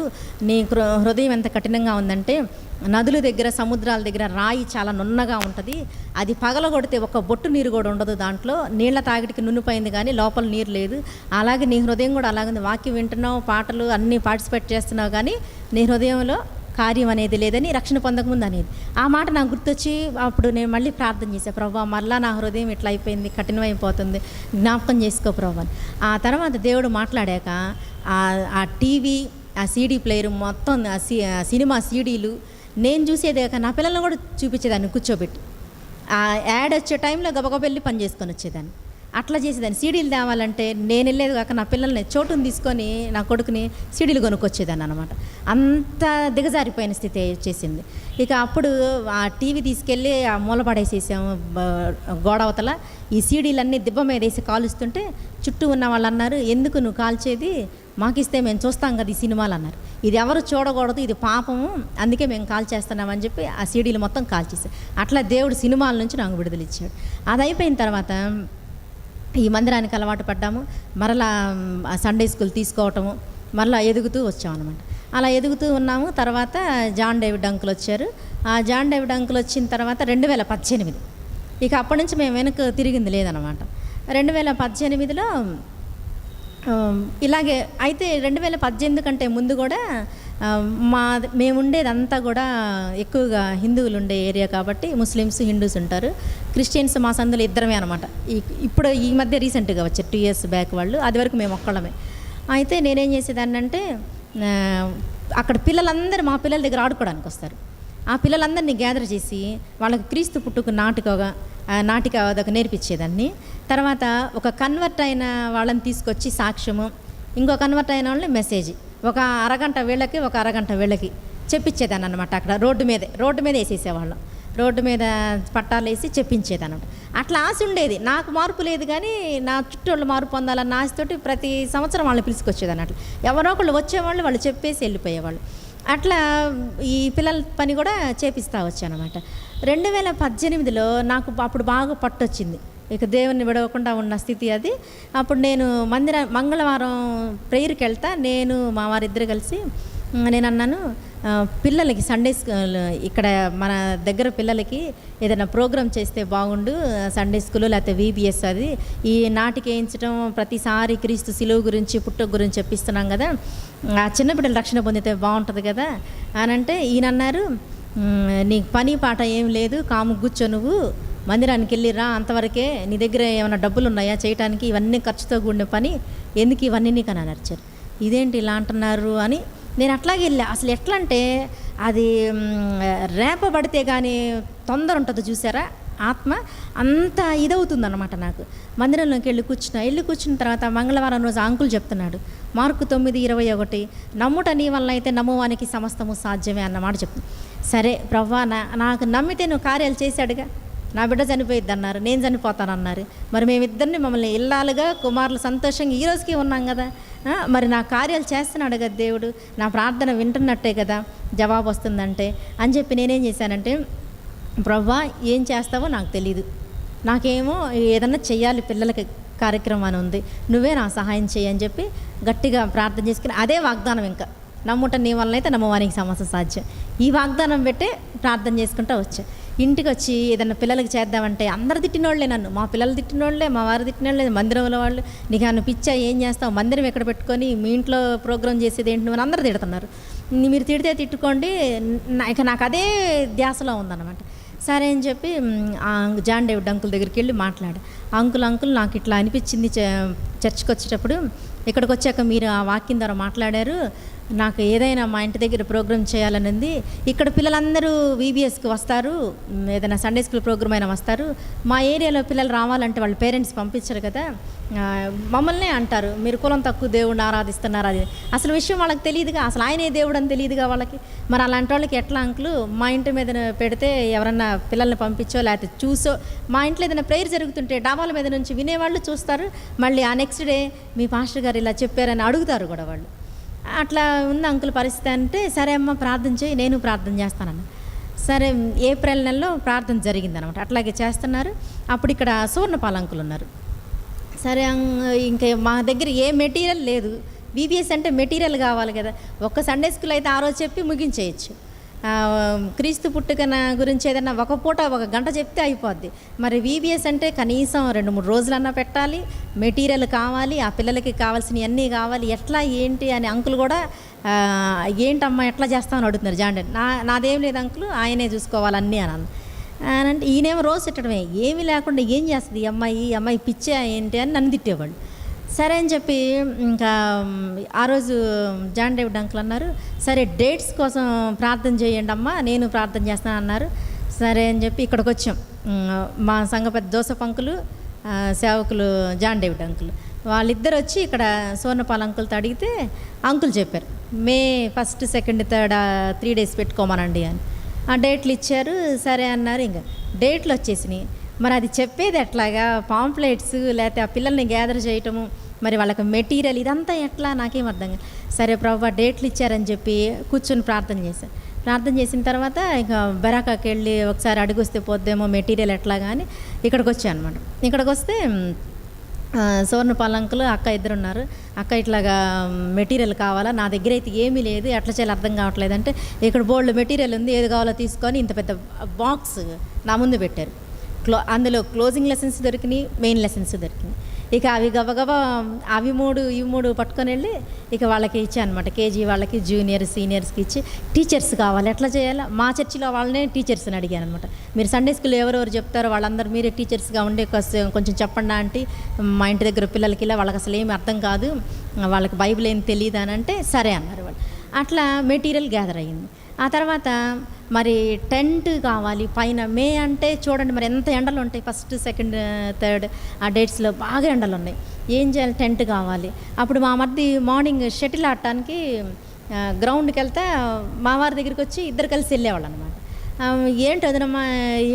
నీ హృదయం ఎంత కఠినంగా ఉందంటే, నదుల దగ్గర సముద్రాల దగ్గర రాయి చాలా నున్నగా ఉంటుంది, అది పగలగొడితే ఒక బొట్టు నీరు కూడా ఉండదు, దాంట్లో నీళ్ళ తాగిటికి నున్నిపోయింది కానీ లోపల నీరు లేదు. అలాగే నీ హృదయం కూడా అలాగే, వాక్యం వింటున్నావు, పాటలు అన్నీ పార్టిసిపేట్ చేస్తున్నావు, కానీ నీ హృదయంలో కార్యం అనేది లేదని రక్షణ పొందకముందు అనేది. ఆ మాట నాకు గుర్తొచ్చి అప్పుడు నేను మళ్ళీ ప్రార్థన చేశాను, ప్రభా మళ్ళీ నా హృదయం ఇట్లా అయిపోయింది, కఠినమైపోతుంది, జ్ఞాపకం చేసుకో ప్రభా. ఆ తర్వాత దేవుడు మాట్లాడాక ఆ టీవీ, ఆ సీడీ ప్లేయర్ మొత్తం, సినిమా సీడీలు నేను చూసేదే కాక నా పిల్లల్ని కూడా చూపించేదాన్ని కూర్చోబెట్టి. ఆ యాడ్ వచ్చే టైంలో గబగబెళ్ళి పని చేసుకొని వచ్చేదాన్ని, అట్లా చేసేదాన్ని. సీడీలు తేవాలంటే నేను వెళ్ళేది కాక నా పిల్లల్ని చోటుని తీసుకొని నా కొడుకుని సీడీలు కొనుక్కొచ్చేదాన్ని అనమాట. అంత దిగజారిపోయిన స్థితి వచ్చేసింది. ఇక అప్పుడు ఆ టీవీ తీసుకెళ్ళి ఆ మూల పడేసేసాము గోడవతల. ఈ సీడీలన్నీ దిబ్బ మీద వేసి కాలుస్తుంటే చుట్టూ ఉన్న వాళ్ళు అన్నారు, ఎందుకు నువ్వు కాల్చేది, మాకిస్తే మేము చూస్తాం కదా ఈ సినిమాలు అన్నారు. ఇది ఎవరు చూడకూడదు, ఇది పాపము, అందుకే మేము కాల్ చేస్తున్నామని చెప్పి ఆ సీడీలు మొత్తం కాల్చేసాం. అట్లా దేవుడు సినిమాల నుంచి నాకు విడుదల ఇచ్చాడు. అది అయిపోయిన తర్వాత ఈ మందిరానికి అలవాటు పడ్డాము, మరలా సండే స్కూల్ తీసుకోవటము, మరలా ఎదుగుతూ వచ్చామన్నమాట. అలా ఎదుగుతూ ఉన్నాము. తర్వాత జాన్ డేవిడ్ అంకుల్ వచ్చారు. ఆ జాన్ డేవిడ్ అంకుల్ వచ్చిన తర్వాత 2018, ఇక అప్పటి నుంచి మేము వెనక్కి తిరిగింది లేదనమాట. 2018లో ఇలాగే అయితే 2018 కంటే ముందు కూడా మేము ఉండేదంతా కూడా ఎక్కువగా హిందువులు ఉండే ఏరియా కాబట్టి ముస్లిమ్స్, హిందూస్ ఉంటారు. క్రిస్టియన్స్ మా సందులో ఇద్దరమే అనమాట. ఇప్పుడు ఈ మధ్య రీసెంట్గా వచ్చారు 2 years బ్యాక్ వాళ్ళు, అది వరకు మేము ఒక్కళ్ళమే. అయితే నేనేం చేసేదాన్ని అంటే, అక్కడ పిల్లలందరూ మా పిల్లల దగ్గర ఆడుకోవడానికి వస్తారు. ఆ పిల్లలందరినీ గ్యాదర్ చేసి వాళ్ళకి క్రీస్తు పుట్టుకు నాటిక అదొక నేర్పించేదాన్ని. తర్వాత ఒక కన్వర్ట్ అయిన వాళ్ళని తీసుకొచ్చి సాక్ష్యము, ఇంకో కన్వర్ట్ అయిన వాళ్ళని మెసేజ్, ఒక అరగంట వీళ్ళకి, ఒక అరగంట వీళ్ళకి చెప్పించేదాన్ని అనమాట. అక్కడ రోడ్డు మీద వేసేసేవాళ్ళం, రోడ్డు మీద పట్టాలు వేసి చెప్పించేదన్నమాట. అట్లా ఆశ ఉండేది నాకు. మార్పు లేదు కానీ నా చుట్టూ వాళ్ళు మార్పు పొందాలన్న ఆశతోటి ప్రతి సంవత్సరం వాళ్ళని పిలుచుకొచ్చేదాన్ని. అట్లా ఎవరో ఒకళ్ళు వచ్చేవాళ్ళు, వాళ్ళు చెప్పేసి వెళ్ళిపోయేవాళ్ళు. అట్లా ఈ పిల్లల పని కూడా చేపిస్తూ వచ్చానమాట. 2018లో నాకు అప్పుడు బాగా పట్టొచ్చింది, ఇక దేవుని విడవకుండా ఉన్న స్థితి అది. అప్పుడు నేను మంగళవారం ప్రేయర్కి వెళ్తా, నేను మా వారిద్దరు కలిసి నేను అన్నాను, పిల్లలకి సండే స్కూల్ ఇక్కడ మన దగ్గర పిల్లలకి ఏదైనా ప్రోగ్రాం చేస్తే బాగుండు, సండే స్కూల్ లేకపోతే VBS అది ఈ నాటికి వేయించడం, ప్రతిసారి క్రీస్తు శిలువ గురించి పుట్టుక గురించి చెప్పిస్తున్నాం కదా, ఆ చిన్నపిల్లలు రక్షణ పొందితే బాగుంటుంది కదా అని అంటే, ఈయన అన్నారు, నీకు పని పాట ఏం లేదు, కాము కూర్చో, నువ్వు మందిరానికి వెళ్ళిరా, అంతవరకే, నీ దగ్గర ఏమైనా డబ్బులు ఉన్నాయా చేయటానికి, ఇవన్నీ ఖర్చుతో కూడిన పని, ఎందుకు ఇవన్నీ నీకు అని అరిచారు. ఇదేంటి ఇలా అంటున్నారు అని నేను అట్లాగే వెళ్ళా. అసలు ఎట్లా అంటే అది రేపబడితే కానీ తొందర ఉంటుంది చూసారా, ఆత్మ అంత ఇదవుతుందన్నమాట నాకు. మందిరంలోకి వెళ్ళి కూర్చున్న తర్వాత మంగళవారం రోజు అంకుల్ చెప్తున్నాడు, మార్కు 9:21, నమ్ముట నీ వల్ల అయితే నమ్మువానికి సమస్తము సాధ్యమే అన్నమాట చెప్తుంది. సరే ప్రవ్వా, నాకు నమ్మితే నువ్వు కార్యాలు చేశాడుగా, నా బిడ్డ చనిపోయిద్ది అన్నారు, నేను చనిపోతానన్నారు, మరి మేమిద్దరిని మమ్మల్ని ఇల్లాలుగా కుమారులు సంతోషంగా ఈ రోజుకి ఉన్నాం కదా, మరి నా కార్యాలు చేస్తున్నాడు కదా దేవుడు, నా ప్రార్థన వింటున్నట్టే కదా జవాబు వస్తుందంటే అని చెప్పి నేనేం చేశానంటే, ప్రవ్వా ఏం చేస్తావో నాకు తెలీదు, నాకేమో ఏదన్నా చెయ్యాలి పిల్లలకి కార్యక్రమం అని ఉంది, నువ్వే నా సహాయం చేయి అని చెప్పి గట్టిగా ప్రార్థన చేసుకుని అదే వాగ్దానం, ఇంకా నమ్ముట నీ వలన అయితే నమ్మవానికి సమస్య సాధ్యం, ఈ వాగ్దానం పెట్టే ప్రార్థన చేసుకుంటూ వచ్చా. ఇంటికి వచ్చి ఏదన్నా పిల్లలకి చేద్దామంటే అందరు తిట్టినోళ్ళే, నన్ను మా పిల్లలు తిట్టినోళ్ళే, మా వారు తిట్టినోళ్ళే, మందిరంలో వాళ్ళు నీకు అన్న పిచ్చా, ఏం చేస్తావు, మందిరం ఎక్కడ పెట్టుకొని మీ ఇంట్లో ప్రోగ్రామ్ చేసేది ఏంటి నువ్వు అందరూ తిడుతున్నారు, మీరు తిడితే తిట్టుకోండి, ఇక నాకు అదే ధ్యాసలో ఉందన్నమాట. సరే అని చెప్పి జాన్ డేవిడ్ అంకుల్ దగ్గరికి వెళ్ళి మాట్లాడా. అంకుల్ నాకు ఇట్లా అనిపించింది, చర్చ్కి వచ్చేటప్పుడు ఇక్కడికి వచ్చాక మీరు ఆ వాక్యం ద్వారా మాట్లాడారు, నాకు ఏదైనా మా ఇంటి దగ్గర ప్రోగ్రామ్ చేయాలని ఉంది, ఇక్కడ పిల్లలందరూ వీబీఎస్కి వస్తారు, ఏదైనా సండే స్కూల్ ప్రోగ్రామ్ అయినా వస్తారు, మా ఏరియాలో పిల్లలు రావాలంటే వాళ్ళ పేరెంట్స్ పంపించరు కదా, మమ్మల్నే అంటారు మీరు కులం తక్కువ దేవుడిని ఆరాధిస్తున్నారు, అది అసలు విషయం వాళ్ళకి తెలియదుగా, అసలు ఆయనే దేవుడు అని తెలియదుగా వాళ్ళకి, మరి అలాంటి వాళ్ళకి ఎట్లా అంకులు మా ఇంటి మీద పెడితే ఎవరన్నా పిల్లల్ని పంపించో లేకపోతే చూసో, మా ఇంట్లో ఏదైనా ప్రేయర్ జరుగుతుంటే డాబాల మీద నుంచి వినేవాళ్ళు చూస్తారు, మళ్ళీ ఆ నెక్స్ట్ డే మీ పాస్టర్ గారు ఇలా చెప్పారని అడుగుతారు కూడా వాళ్ళు. అట్లా ఉంది అంకుల్ పరిస్థితి అంటే, సరే అమ్మ ప్రార్థన చేయి, నేను ప్రార్థన చేస్తానన్న. సరే ఏప్రిల్ నెలలో ప్రార్థన జరిగిందనమాట, అట్లాగే చేస్తున్నారు. అప్పుడు ఇక్కడ సువర్ణపాల అంకుల్ ఉన్నారు. సరే ఇంకా మా దగ్గర ఏ మెటీరియల్ లేదు, బీబీఎస్ అంటే మెటీరియల్ కావాలి కదా, ఒక్క సండే స్కూల్ అయితే ఆ రోజు చెప్పి ముగించేయచ్చు, క్రీస్తు పుట్టుకన గురించి ఏదైనా ఒక పూట 1 గంట చెప్తే అయిపోద్ది, మరి వీబీఎస్ అంటే కనీసం 2-3 రోజులన్నా పెట్టాలి, మెటీరియల్ కావాలి, ఆ పిల్లలకి కావాల్సినవి అన్నీ కావాలి, ఎట్లా ఏంటి అని అంకుల్ కూడా ఏంటమ్మా ఎట్లా చేస్తామని అడుగుతున్నారు. జాండే నాదేం లేదు అంకుల్, ఆయనే చూసుకోవాలన్నీ అని అంటే ఈయనేమో రోజు తిట్టడమే, ఏమీ లేకుండా ఏం చేస్తుంది ఈ అమ్మాయి పిచ్చే ఏంటి అని నన్ను తిట్టేవాళ్ళు. సరే అని చెప్పి ఇంకా ఆ రోజు జాన్ డేవిడ్ అంకుల్ అన్నారు, సరే డేట్స్ కోసం ప్రార్థన చేయండి అమ్మా, నేను ప్రార్థన చేస్తాను అన్నారు. సరే అని చెప్పి ఇక్కడికి వచ్చాం. మా సంఘ పెద్ద జోసఫ్ అంకులు, సేవకులు జాన్ డేవిడ్ అంకుల్, వాళ్ళిద్దరు వచ్చి ఇక్కడ సువర్ణపాల అంకుల్తో అడిగితే అంకుల్ చెప్పారు, మే 1, 2, 3 3 days పెట్టుకోమనండి అని. ఆ డేట్లు ఇచ్చారు. సరే అన్నారు. ఇంకా డేట్లు వచ్చేసినాయి. మరి అది చెప్పేది ఎట్లాగా, పాంప్లెట్స్ లేకపోతే ఆ పిల్లల్ని గ్యాదర్ చేయటము, మరి వాళ్ళకి మెటీరియల్ ఇదంతా ఎట్లా నాకేం అర్థం కాదు. సరే ప్రభువా డేట్లు ఇచ్చారని చెప్పి కూర్చొని ప్రార్థన చేశాను. ప్రార్థన చేసిన తర్వాత ఇక బెరాకాకి వెళ్ళి ఒకసారి అడుగుస్తే పోద్దేమో మెటీరియల్ ఎట్లా కానీ ఇక్కడికి వచ్చాను అనమాట. ఇక్కడికి వస్తే సువర్ణపాల అంకుల్ అక్క ఇద్దరు ఉన్నారు. అక్క ఇట్లాగా మెటీరియల్ కావాలా, నా దగ్గర అయితే ఏమీ లేదు, ఎట్లా చేయాలి అర్థం కావట్లేదు అంటే, ఇక్కడ బోల్డ్ మెటీరియల్ ఉంది, ఏది కావాలో తీసుకొని ఇంత పెద్ద బాక్స్ నా ముందు పెట్టారు. అందులో క్లోజింగ్ లెసన్స్ దొరికినాయి, మెయిన్ లెసన్స్ దొరికినాయి. ఇక అవి గబగబా అవి 3 ఇవి 3 పట్టుకొని వెళ్ళి ఇక వాళ్ళకి ఇచ్చాను అనమాట. కేజీ వాళ్ళకి, జూనియర్ సీనియర్స్కి ఇచ్చి టీచర్స్ కావాలి ఎట్లా చేయాలా, మా చర్చిలో వాళ్ళనే టీచర్స్ని అడిగాను అనమాట. మీరు సండే స్కూల్లో ఎవరెవరు చెప్తారో వాళ్ళందరూ మీరే టీచర్స్గా ఉండే కొంచెం చెప్పండి ఆంటీ, మా ఇంటి దగ్గర పిల్లలకి ఇలా వాళ్ళకి అసలు ఏమి అర్థం కాదు, వాళ్ళకి బైబిల్ ఏం తెలియదు అని అంటే సరే అన్నారు వాళ్ళు. అట్లా మెటీరియల్ గ్యాదర్ అయ్యింది. ఆ తర్వాత మరి టెంట్ కావాలి పైన. మే అంటే చూడండి మరి ఎంత ఎండలు ఉంటాయి, 1, 2, 3 ఆ డేట్స్లో బాగా ఎండలు ఉన్నాయి. ఏం చేయాలి, టెంట్ కావాలి. అప్పుడు మా మధ్య మార్నింగ్ షటిల్ ఆడటానికి గ్రౌండ్కి వెళ్తే మా వారి దగ్గరికి వచ్చి ఇద్దరు కలిసి వెళ్ళేవాళ్ళు అనమాట. ఏంటి వదినమ్మా,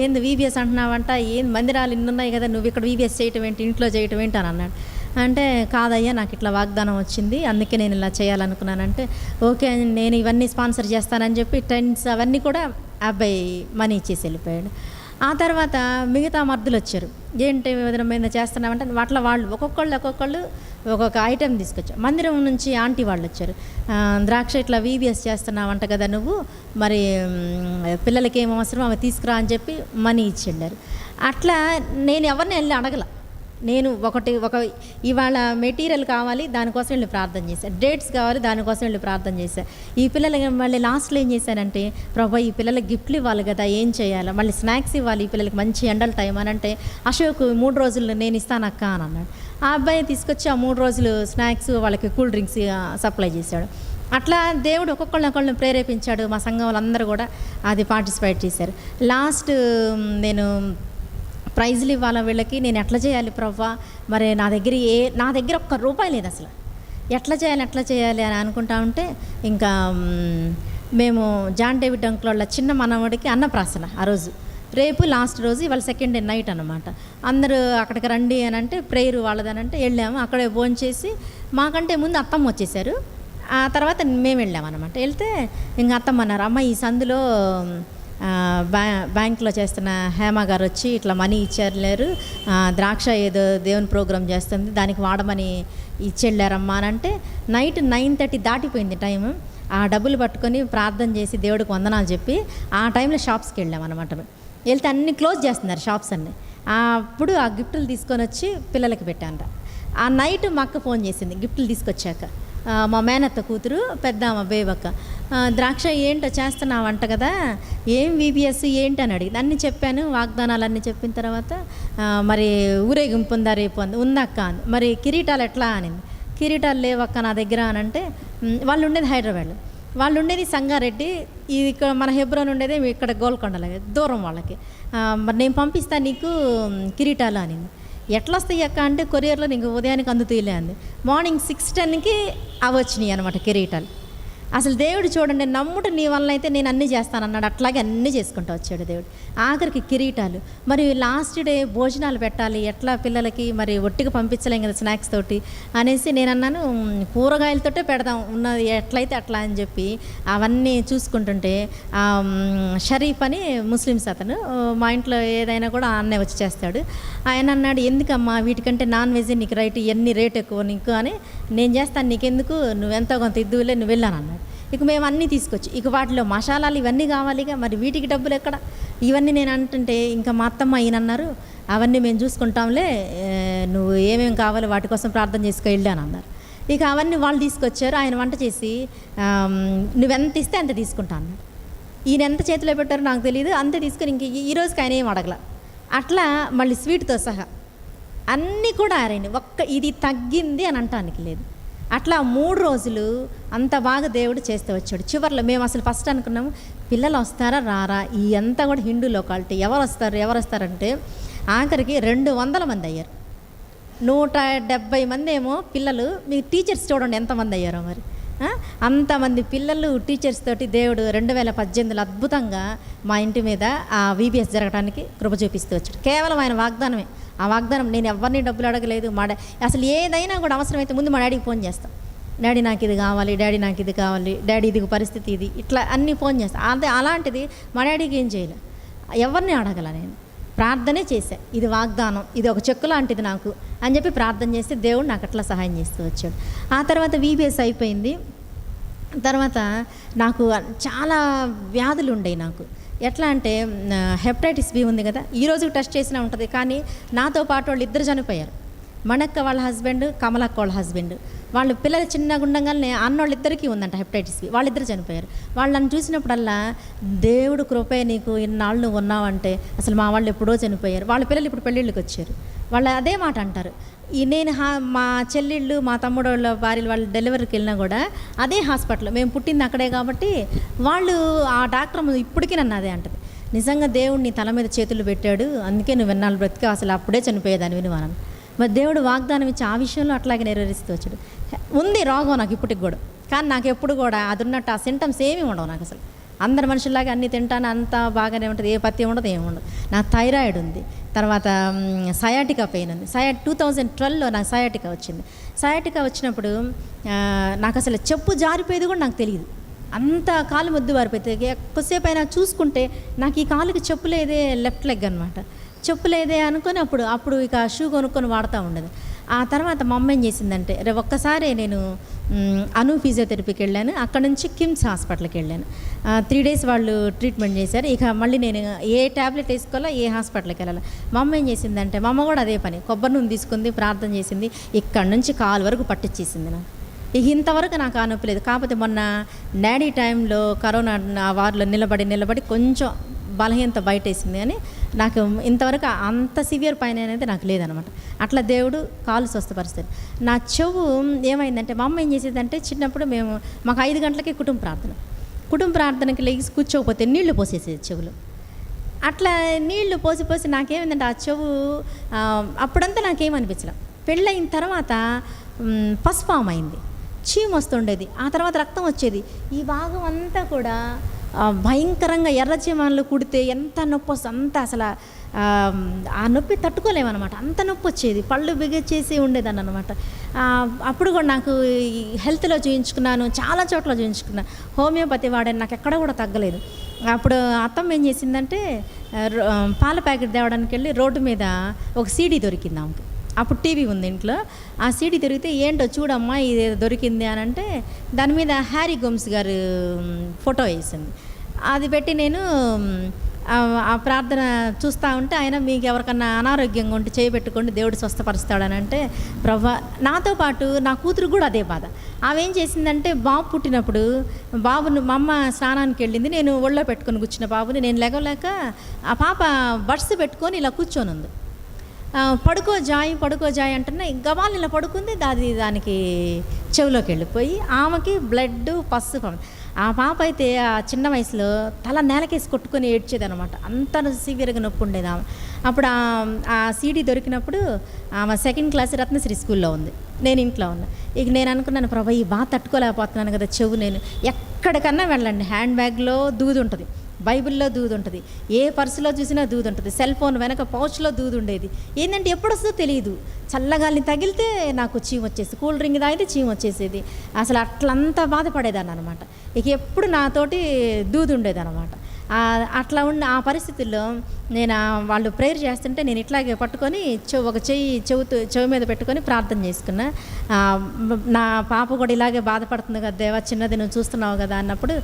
ఏంది వీబీఎస్ అంటున్నావంట, ఏంది మందిరాలు ఇన్ని ఉన్నాయి కదా, నువ్వు ఇక్కడ వీబీఎస్ చేయటం ఏంటి, ఇంట్లో చేయటం ఏంటి అని అన్నాడు. అంటే కాదయ్యా నాకు ఇట్లా వాగ్దానం వచ్చింది, అందుకే నేను ఇలా చేయాలనుకున్నానంటే ఓకే నేను ఇవన్నీ స్పాన్సర్ చేస్తానని చెప్పి టెంట్స్ అవన్నీ కూడా అబ్బాయి మనీ ఇచ్చేసి వెళ్ళిపోయాడు. ఆ తర్వాత మిగతా మర్దులు వచ్చారు, ఏంటి వదిన మీద చేస్తున్నామంటే అట్లా వాళ్ళు ఒక్కొక్కళ్ళు ఒక్కొక్క ఐటెం తీసుకొచ్చారు. మందిరం నుంచి ఆంటీ వాళ్ళు వచ్చారు, ద్రాక్ష ఇట్లా వీబీఎస్ చేస్తున్నావంట కదా నువ్వు, మరి పిల్లలకి ఏం అవసరం అవి తీసుకురా అని చెప్పి మనీ ఇచ్చి వెళ్ళారు. అట్లా నేను ఎవరిని వెళ్ళి అడగల, నేను ఒక ఇవాళ మెటీరియల్ కావాలి దానికోసం వెళ్ళి ప్రార్థన చేశాను, డేట్స్ కావాలి దానికోసం వెళ్ళి ప్రార్థన చేశాను. ఈ పిల్లలకి మళ్ళీ లాస్ట్లో ఏం చేశానంటే, ప్రభా ఈ పిల్లలకి గిఫ్ట్లు ఇవ్వాలి కదా, ఏం చేయాలి, మళ్ళీ స్నాక్స్ ఇవ్వాలి ఈ పిల్లలకి, మంచి ఎండల టైం అని అంటే అశోక్ 3 రోజులు నేను ఇస్తాను అక్క అని అన్నాడు. ఆ అబ్బాయి తీసుకొచ్చి ఆ 3 రోజులు స్నాక్స్ వాళ్ళకి కూల్ డ్రింక్స్ సప్లై చేశాడు. అట్లా దేవుడు ఒక్కొక్కళ్ళని ప్రేరేపించాడు. మా సంఘం వాళ్ళందరూ కూడా అది పార్టిసిపేట్ చేశారు. లాస్ట్ నేను ప్రైజ్లు ఇవ్వాలి వీళ్ళకి, నేను ఎట్లా చేయాలి ప్రవ్వా, మరి నా దగ్గర ₹1 లేదు అసలు, ఎట్లా చేయాలి అని అనుకుంటా ఉంటే ఇంకా మేము జాన్ డేవిడ్ అంకుల్ వాళ్ళ చిన్న మనవడికి అన్నప్రాసన ఆ రోజు, రేపు లాస్ట్ రోజు, ఇవాళ సెకండ్ డే నైట్ అనమాట. అందరూ అక్కడికి రండి అని అంటే ప్రేయర్ వాళ్ళదని అంటే వెళ్ళాము. అక్కడే భోంచేసి మాకంటే ముందు అత్తమ్మ వచ్చేసారు, ఆ తర్వాత మేము వెళ్ళామన్నమాట. వెళ్తే ఇంకా అత్తమ్మ అన్నారు, అమ్మ ఈ సందులో బ్యాంక్లో చేస్తున్న హేమ గారు వచ్చి ఇట్లా మనీ ఇచ్చారు, ద్రాక్ష ఏదో దేవుని ప్రోగ్రాం చేస్తుంది దానికి వాడమని ఇచ్చెళ్ళారమ్మా అని అంటే నైట్ 9:30 దాటిపోయింది టైము. ఆ డబ్బులు పట్టుకొని ప్రార్థన చేసి దేవుడికి వందనాలు చెప్పి ఆ టైంలో షాప్స్కి వెళ్ళామన్నమాట. వెళ్తే అన్నీ క్లోజ్ చేస్తున్నారు షాప్స్ అన్నీ. అప్పుడు ఆ గిఫ్టులు తీసుకొని వచ్చి పిల్లలకి పెట్టాను. ఆ నైట్ మా అక్క ఫోన్ చేసింది గిఫ్టులు తీసుకొచ్చాక. మా మేనత్త కూతురు పెద్ద అమ్మ బేబక్క, ద్రాక్ష ఏంటో చేస్తున్నావంట కదా, ఏం VBS ఏంటి అని అడిగింది. అన్నీ చెప్పాను, వాగ్దానాలు అన్నీ చెప్పిన తర్వాత మరి ఊరేగింపు ఉందా రేపు అంది. ఉందక్క అంది. మరి కిరీటాలు ఎట్లా అనింది. కిరీటాలు లేవక్క నా దగ్గర అని అంటే వాళ్ళు ఉండేది హైదరాబాద్లో, వాళ్ళు ఉండేది సంగారెడ్డి, ఇది ఇక్కడ మన హెబ్రోన్ ఉండేది ఇక్కడ గోల్కొండలో, దూరం వాళ్ళకి. మరి నేను పంపిస్తాను నీకు కిరీటాలు అనింది. ఎట్లా వస్తాయి అక్క అంటే కొరియర్లో నీకు ఉదయానికి అందుతీలే అంది. మార్నింగ్ 6:10కి అవి వచ్చినాయి అనమాట కిరీటాలు. అసలు దేవుడు చూడండి, నమ్ముట నీ వల్ల అయితే నేను అన్నీ చేస్తానన్నాడు. అట్లాగే అన్నీ చేసుకుంటూ వచ్చాడు దేవుడు. ఆఖరికి కిరీటాలు. మరి లాస్ట్ డే భోజనాలు పెట్టాలి, ఎట్లా పిల్లలకి మరి ఒట్టిగా పంపించలేం కదా స్నాక్స్ తోటి అనేసి నేను అన్నాను కూరగాయలతోటే పెడదాం ఉన్నది ఎట్లయితే అట్లా అని చెప్పి అవన్నీ చూసుకుంటుంటే షరీఫ్ అని ముస్లిమ్స్ అతను, మా ఇంట్లో ఏదైనా కూడా అన్నయ్య వచ్చి చేస్తాడు. ఆయన అన్నాడు ఎందుకమ్మా వీటికంటే నాన్ వెజ్ నీకు రైట్, ఇవన్నీ రేట్ ఎక్కువ నీకు అని, నేను చేస్తాను నీకెందుకు, నువ్వు ఎంతో కొంత ఇద్దులే నువ్వు వెళ్ళాను అన్నాడు. ఇక మేము అన్నీ తీసుకొచ్చి ఇక వాటిలో మసాలాలు ఇవన్నీ కావాలిగా, మరి వీటికి డబ్బులు ఎక్కడ, ఇవన్నీ నేను అంటుంటే ఇంకా మా అత్తమ్మ ఈయన అన్నారు అవన్నీ మేము చూసుకుంటాంలే, నువ్వు ఏమేమి కావాలో వాటి కోసం ప్రార్థన చేసుకు వెళ్ళాను అన్నారు. ఇక అవన్నీ వాళ్ళు తీసుకొచ్చారు. ఆయన వంట చేసి నువ్వెంత ఇస్తే అంత తీసుకుంటా అన్నాడు. ఈయన ఎంత చేతిలో పెట్టారో నాకు తెలియదు, అంతే తీసుకొని ఇంక ఈ రోజుకి ఆయన ఏం అడగల. అట్లా మళ్ళీ స్వీట్తో సహా అన్నీ కూడా ఆరైంది, ఒక్క ఇది తగ్గింది అని అంటానికి లేదు. అట్లా 3 రోజులు అంత బాగా దేవుడు చేస్తూ వచ్చాడు. చివరిలో మేము అసలు ఫస్ట్ అనుకున్నాము పిల్లలు వస్తారా రారా, ఈ అంతా కూడా హిందూ లొకాలిటీ, ఎవరు వస్తారంటే ఆఖరికి 200 మంది అయ్యారు. 170 మంది ఏమో పిల్లలు, మీ టీచర్స్ చూడండి ఎంతమంది అయ్యారో మరి. అంతమంది పిల్లలు టీచర్స్ తోటి దేవుడు 2018లో అద్భుతంగా మా ఇంటి మీద ఆ VBS జరగడానికి కృప చూపిస్తూ వచ్చాడు. కేవలం ఆయన వాగ్దానమే. ఆ వాగ్దానం నేను ఎవరిని డబ్బులు అడగలేదు. అసలు ఏదైనా కూడా అవసరమైతే ముందు మా డాడీకి ఫోన్ చేస్తాం, డాడీ నాకు ఇది కావాలి, డాడీ నాకు ఇది కావాలి, డాడీ ఇది పరిస్థితి ఇది, ఇట్లా అన్నీ ఫోన్ చేస్తాం. అదే అలాంటిది మా డాడీకి ఏం చేయలే, ఎవరిని అడగల, నేను ప్రార్థనే చేశా. ఇది వాగ్దానం, ఇది ఒక చెక్కు లాంటిది నాకు అని చెప్పి ప్రార్థన చేస్తే దేవుడు నాకు అట్లా సహాయం చేస్తూ వచ్చాడు. ఆ తర్వాత VBS అయిపోయింది. తర్వాత నాకు చాలా వ్యాధులు ఉండేవి. నాకు ఎట్లా అంటే హెపటైటిస్ B ఉంది కదా, ఈరోజు టెస్ట్ చేసినా ఉంటుంది. కానీ నాతో పాటు వాళ్ళు 2 చనిపోయారు. మణక్క వాళ్ళ హస్బెండ్, కమలక్క వాళ్ళ హస్బెండ్. వాళ్ళు పిల్లలు చిన్నగా ఉండగానే అన్నోళ్ళిద్దరికీ ఉందంట హెపటైటిస్ B. వాళ్ళిద్దరు చనిపోయారు. వాళ్ళు నన్ను చూసినప్పుడల్లా దేవుడు కృపే నీకు ఇన్నాళ్ళు నువ్వు ఉన్నావంటే, అసలు మా వాళ్ళు ఎప్పుడో చనిపోయారు. వాళ్ళ పిల్లలు ఇప్పుడు పెళ్ళిళ్ళకి వచ్చారు. వాళ్ళు అదే మాట అంటారు. నేను మా చెల్లెళ్ళు మా తమ్ముడు వాళ్ళ భార్యలు వాళ్ళు డెలివరీకి వెళ్ళినా కూడా అదే హాస్పిటల్, మేము పుట్టింది అక్కడే కాబట్టి వాళ్ళు ఆ డాక్టర్ ఇప్పటికీ నన్ను అదే అంటది, నిజంగా దేవుడు నీ తల మీద చేతులు పెట్టాడు, అందుకే నువ్వు ఎన్నాళ్ళు బ్రతికి అసలు అప్పుడే చనిపోయేదాన్ని వినువాను. మరి దేవుడు వాగ్దానం ఇచ్చి ఆ విషయంలో అట్లాగే నెరవేరుస్తూ వచ్చాడు. ఉంది రోగం నాకు ఇప్పటికి కూడా, కానీ నాకు ఎప్పుడు కూడా అది ఉన్నట్టు ఆ సింటమ్స్ ఏమీ ఉండవు నాకు. అసలు అందరి మనుషుల్లాగా అన్నీ తింటాను, అంతా బాగానే ఉంటుంది, ఏ పత్తి ఉండదు, ఏమి ఉండదు. నాకు థైరాయిడ్ ఉంది, తర్వాత సయాటికా పెయిన్ ఉంది. 2012లో నాకు సయాటికా వచ్చింది. సయాటికా వచ్చినప్పుడు నాకు అసలు చెప్పు జారిపోయేది కూడా నాకు తెలియదు, అంత కాలు ముద్దు వారిపోతే. ఎక్కువసేపు అయినా చూసుకుంటే నాకు ఈ కాలుకి చెప్పు లేదే, లెఫ్ట్ లెగ్ అనమాట, చెప్పు లేదే అనుకొని అప్పుడు ఇక షూ కొనుక్కొని వాడుతూ ఉండేది. ఆ తర్వాత మా అమ్మ ఏం చేసిందంటే, ఒక్కసారి నేను అను ఫిజియోథెరపీకి వెళ్ళాను. అక్కడ నుంచి కిమ్స్ హాస్పిటల్కి వెళ్ళాను. 3 days వాళ్ళు ట్రీట్మెంట్ చేశారు. ఇక మళ్ళీ నేను ఏ ట్యాబ్లెట్ వేసుకోవాలో, ఏ హాస్పిటల్కి వెళ్ళాలి. మా అమ్మ ఏం చేసిందంటే, మా అమ్మ కూడా అదే పని, కొబ్బరి నూనె తీసుకుంది, ప్రార్థన చేసింది, ఇక్కడ నుంచి కాలు వరకు పట్టించేసింది నాకు. ఇక ఇంతవరకు నాకు ఆ నొప్పి లేదు. కాకపోతే మొన్న డాడీ టైంలో కరోనా ఆ వార్లో నిలబడి కొంచెం బలహీనత బయటేసింది, కానీ నాకు ఇంతవరకు అంత సివియర్ పైన అనేది నాకు లేదనమాట. అట్లా దేవుడు కాలు స్వస్థపరుస్తాడు. నా చెవు ఏమైందంటే, మా అమ్మ ఏం చేసేదంటే, చిన్నప్పుడు మాకు 5 గంటలకే కుటుంబ ప్రార్థనకి లేచి కూర్చోకపోతే నీళ్లు పోసేసేది చెవులు. అట్లా నీళ్లు పోసి నాకేమైందంటే ఆ చెవు అప్పుడంతా నాకేమనిపించలే. పెళ్ళయిన తర్వాత పసుపాము అయింది, చీము వస్తుండేది, ఆ తర్వాత రక్తం వచ్చేది. ఈ భాగం అంతా కూడా భయంకరంగా ఎర్రచీమలు కుడితే ఎంత నొప్పి వస్తుంది, అంత అసలు ఆ నొప్పి తట్టుకోలేమన్నమాట, అంత నొప్పి వచ్చేది, పళ్ళు బిగించేసి ఉండేదాన్ని అనమాట. అప్పుడు కూడా నాకు హెల్త్లో చూయించుకున్నాను, చాలా చోట్ల చూయించుకున్నాను, హోమియోపతి వాడాను, నాకు ఎక్కడ కూడా తగ్గలేదు. అప్పుడు అత్తమ్మ ఏం చేసిందంటే పాల ప్యాకెట్ తేవడానికి వెళ్ళి రోడ్డు మీద ఒక సీడీ దొరికింది ఆమెకి. అప్పుడు టీవీ ఉంది ఇంట్లో. ఆ సీడీ దొరికితే ఏంటో చూడమ్మా ఇది దొరికింది అని అంటే దాని మీద హ్యారీ గోమ్స్ గారు ఫోటో వేసింది. అది పెట్టి నేను ఆ ప్రార్థన చూస్తూ ఉంటే, ఆయన మీకు ఎవరికన్నా అనారోగ్యంగా ఉంటే చేయబెట్టుకోండి దేవుడు స్వస్థపరుస్తాడని అంటే, ప్రభా నాతో పాటు నా కూతురు కూడా అదే బాధ. ఆమె ఏం చేసిందంటే బాబు పుట్టినప్పుడు బాబును మా అమ్మ స్నానానికి వెళ్ళింది, నేను ఒళ్ళో పెట్టుకొని కూర్చున్న బాబుని, నేను లెగలేక ఆ పాప బడ్స్ పెట్టుకొని ఇలా కూర్చొని ఉంది. పడుకో జాయి అంటున్నా, గబాలు ఇలా పడుకుంది, దానికి చెవిలోకి వెళ్ళిపోయి ఆమెకి బ్లడ్ పస్సు. ఆ పాప అయితే ఆ చిన్న వయసులో తల నేలకేసి కొట్టుకొని ఏడ్చేది అనమాట, అంత సివియర్గా నొప్పి ఉండేది ఆమె. అప్పుడు ఆ సీడీ దొరికినప్పుడు ఆమె 2nd క్లాస్ రత్నశ్రీ స్కూల్లో ఉంది, నేను ఇంట్లో ఉన్నా. ఇక నేను అనుకున్నాను, ప్రభా ఈ బాగా తట్టుకోలేకపోతున్నాను కదా చెవు, నేను ఎక్కడికన్నా వెళ్ళండి హ్యాండ్ బ్యాగ్లో దూది ఉంటుంది, బైబిల్లో దూది ఉంటుంది, ఏ పర్సులో చూసినా దూది ఉంటుంది, సెల్ ఫోన్ వెనక పౌచ్లో దూది ఉండేది. ఏంటంటే ఎప్పుడు వస్తుందో తెలియదు, చల్లగాలిని తగిలితే నాకు చీమ వచ్చేసి, కూల్ డ్రింక్ తాగితే చీమ వచ్చేసేది, అసలు అట్లంతా బాధపడేదాన్ని అనమాట. ఇక ఎప్పుడు నాతోటి దూది ఉండేదన్నమాట. అట్లా ఉన్న ఆ పరిస్థితుల్లో నేను వాళ్ళు ప్రేయర్ చేస్తుంటే నేను ఇట్లాగే పట్టుకొని ఒక చెవి మీద పెట్టుకొని ప్రార్థన చేసుకున్నా. నా పాప కూడా ఇలాగే బాధపడుతుంది కదా దేవా, చిన్నది నువ్వు చూస్తున్నావు కదా అన్నప్పుడు,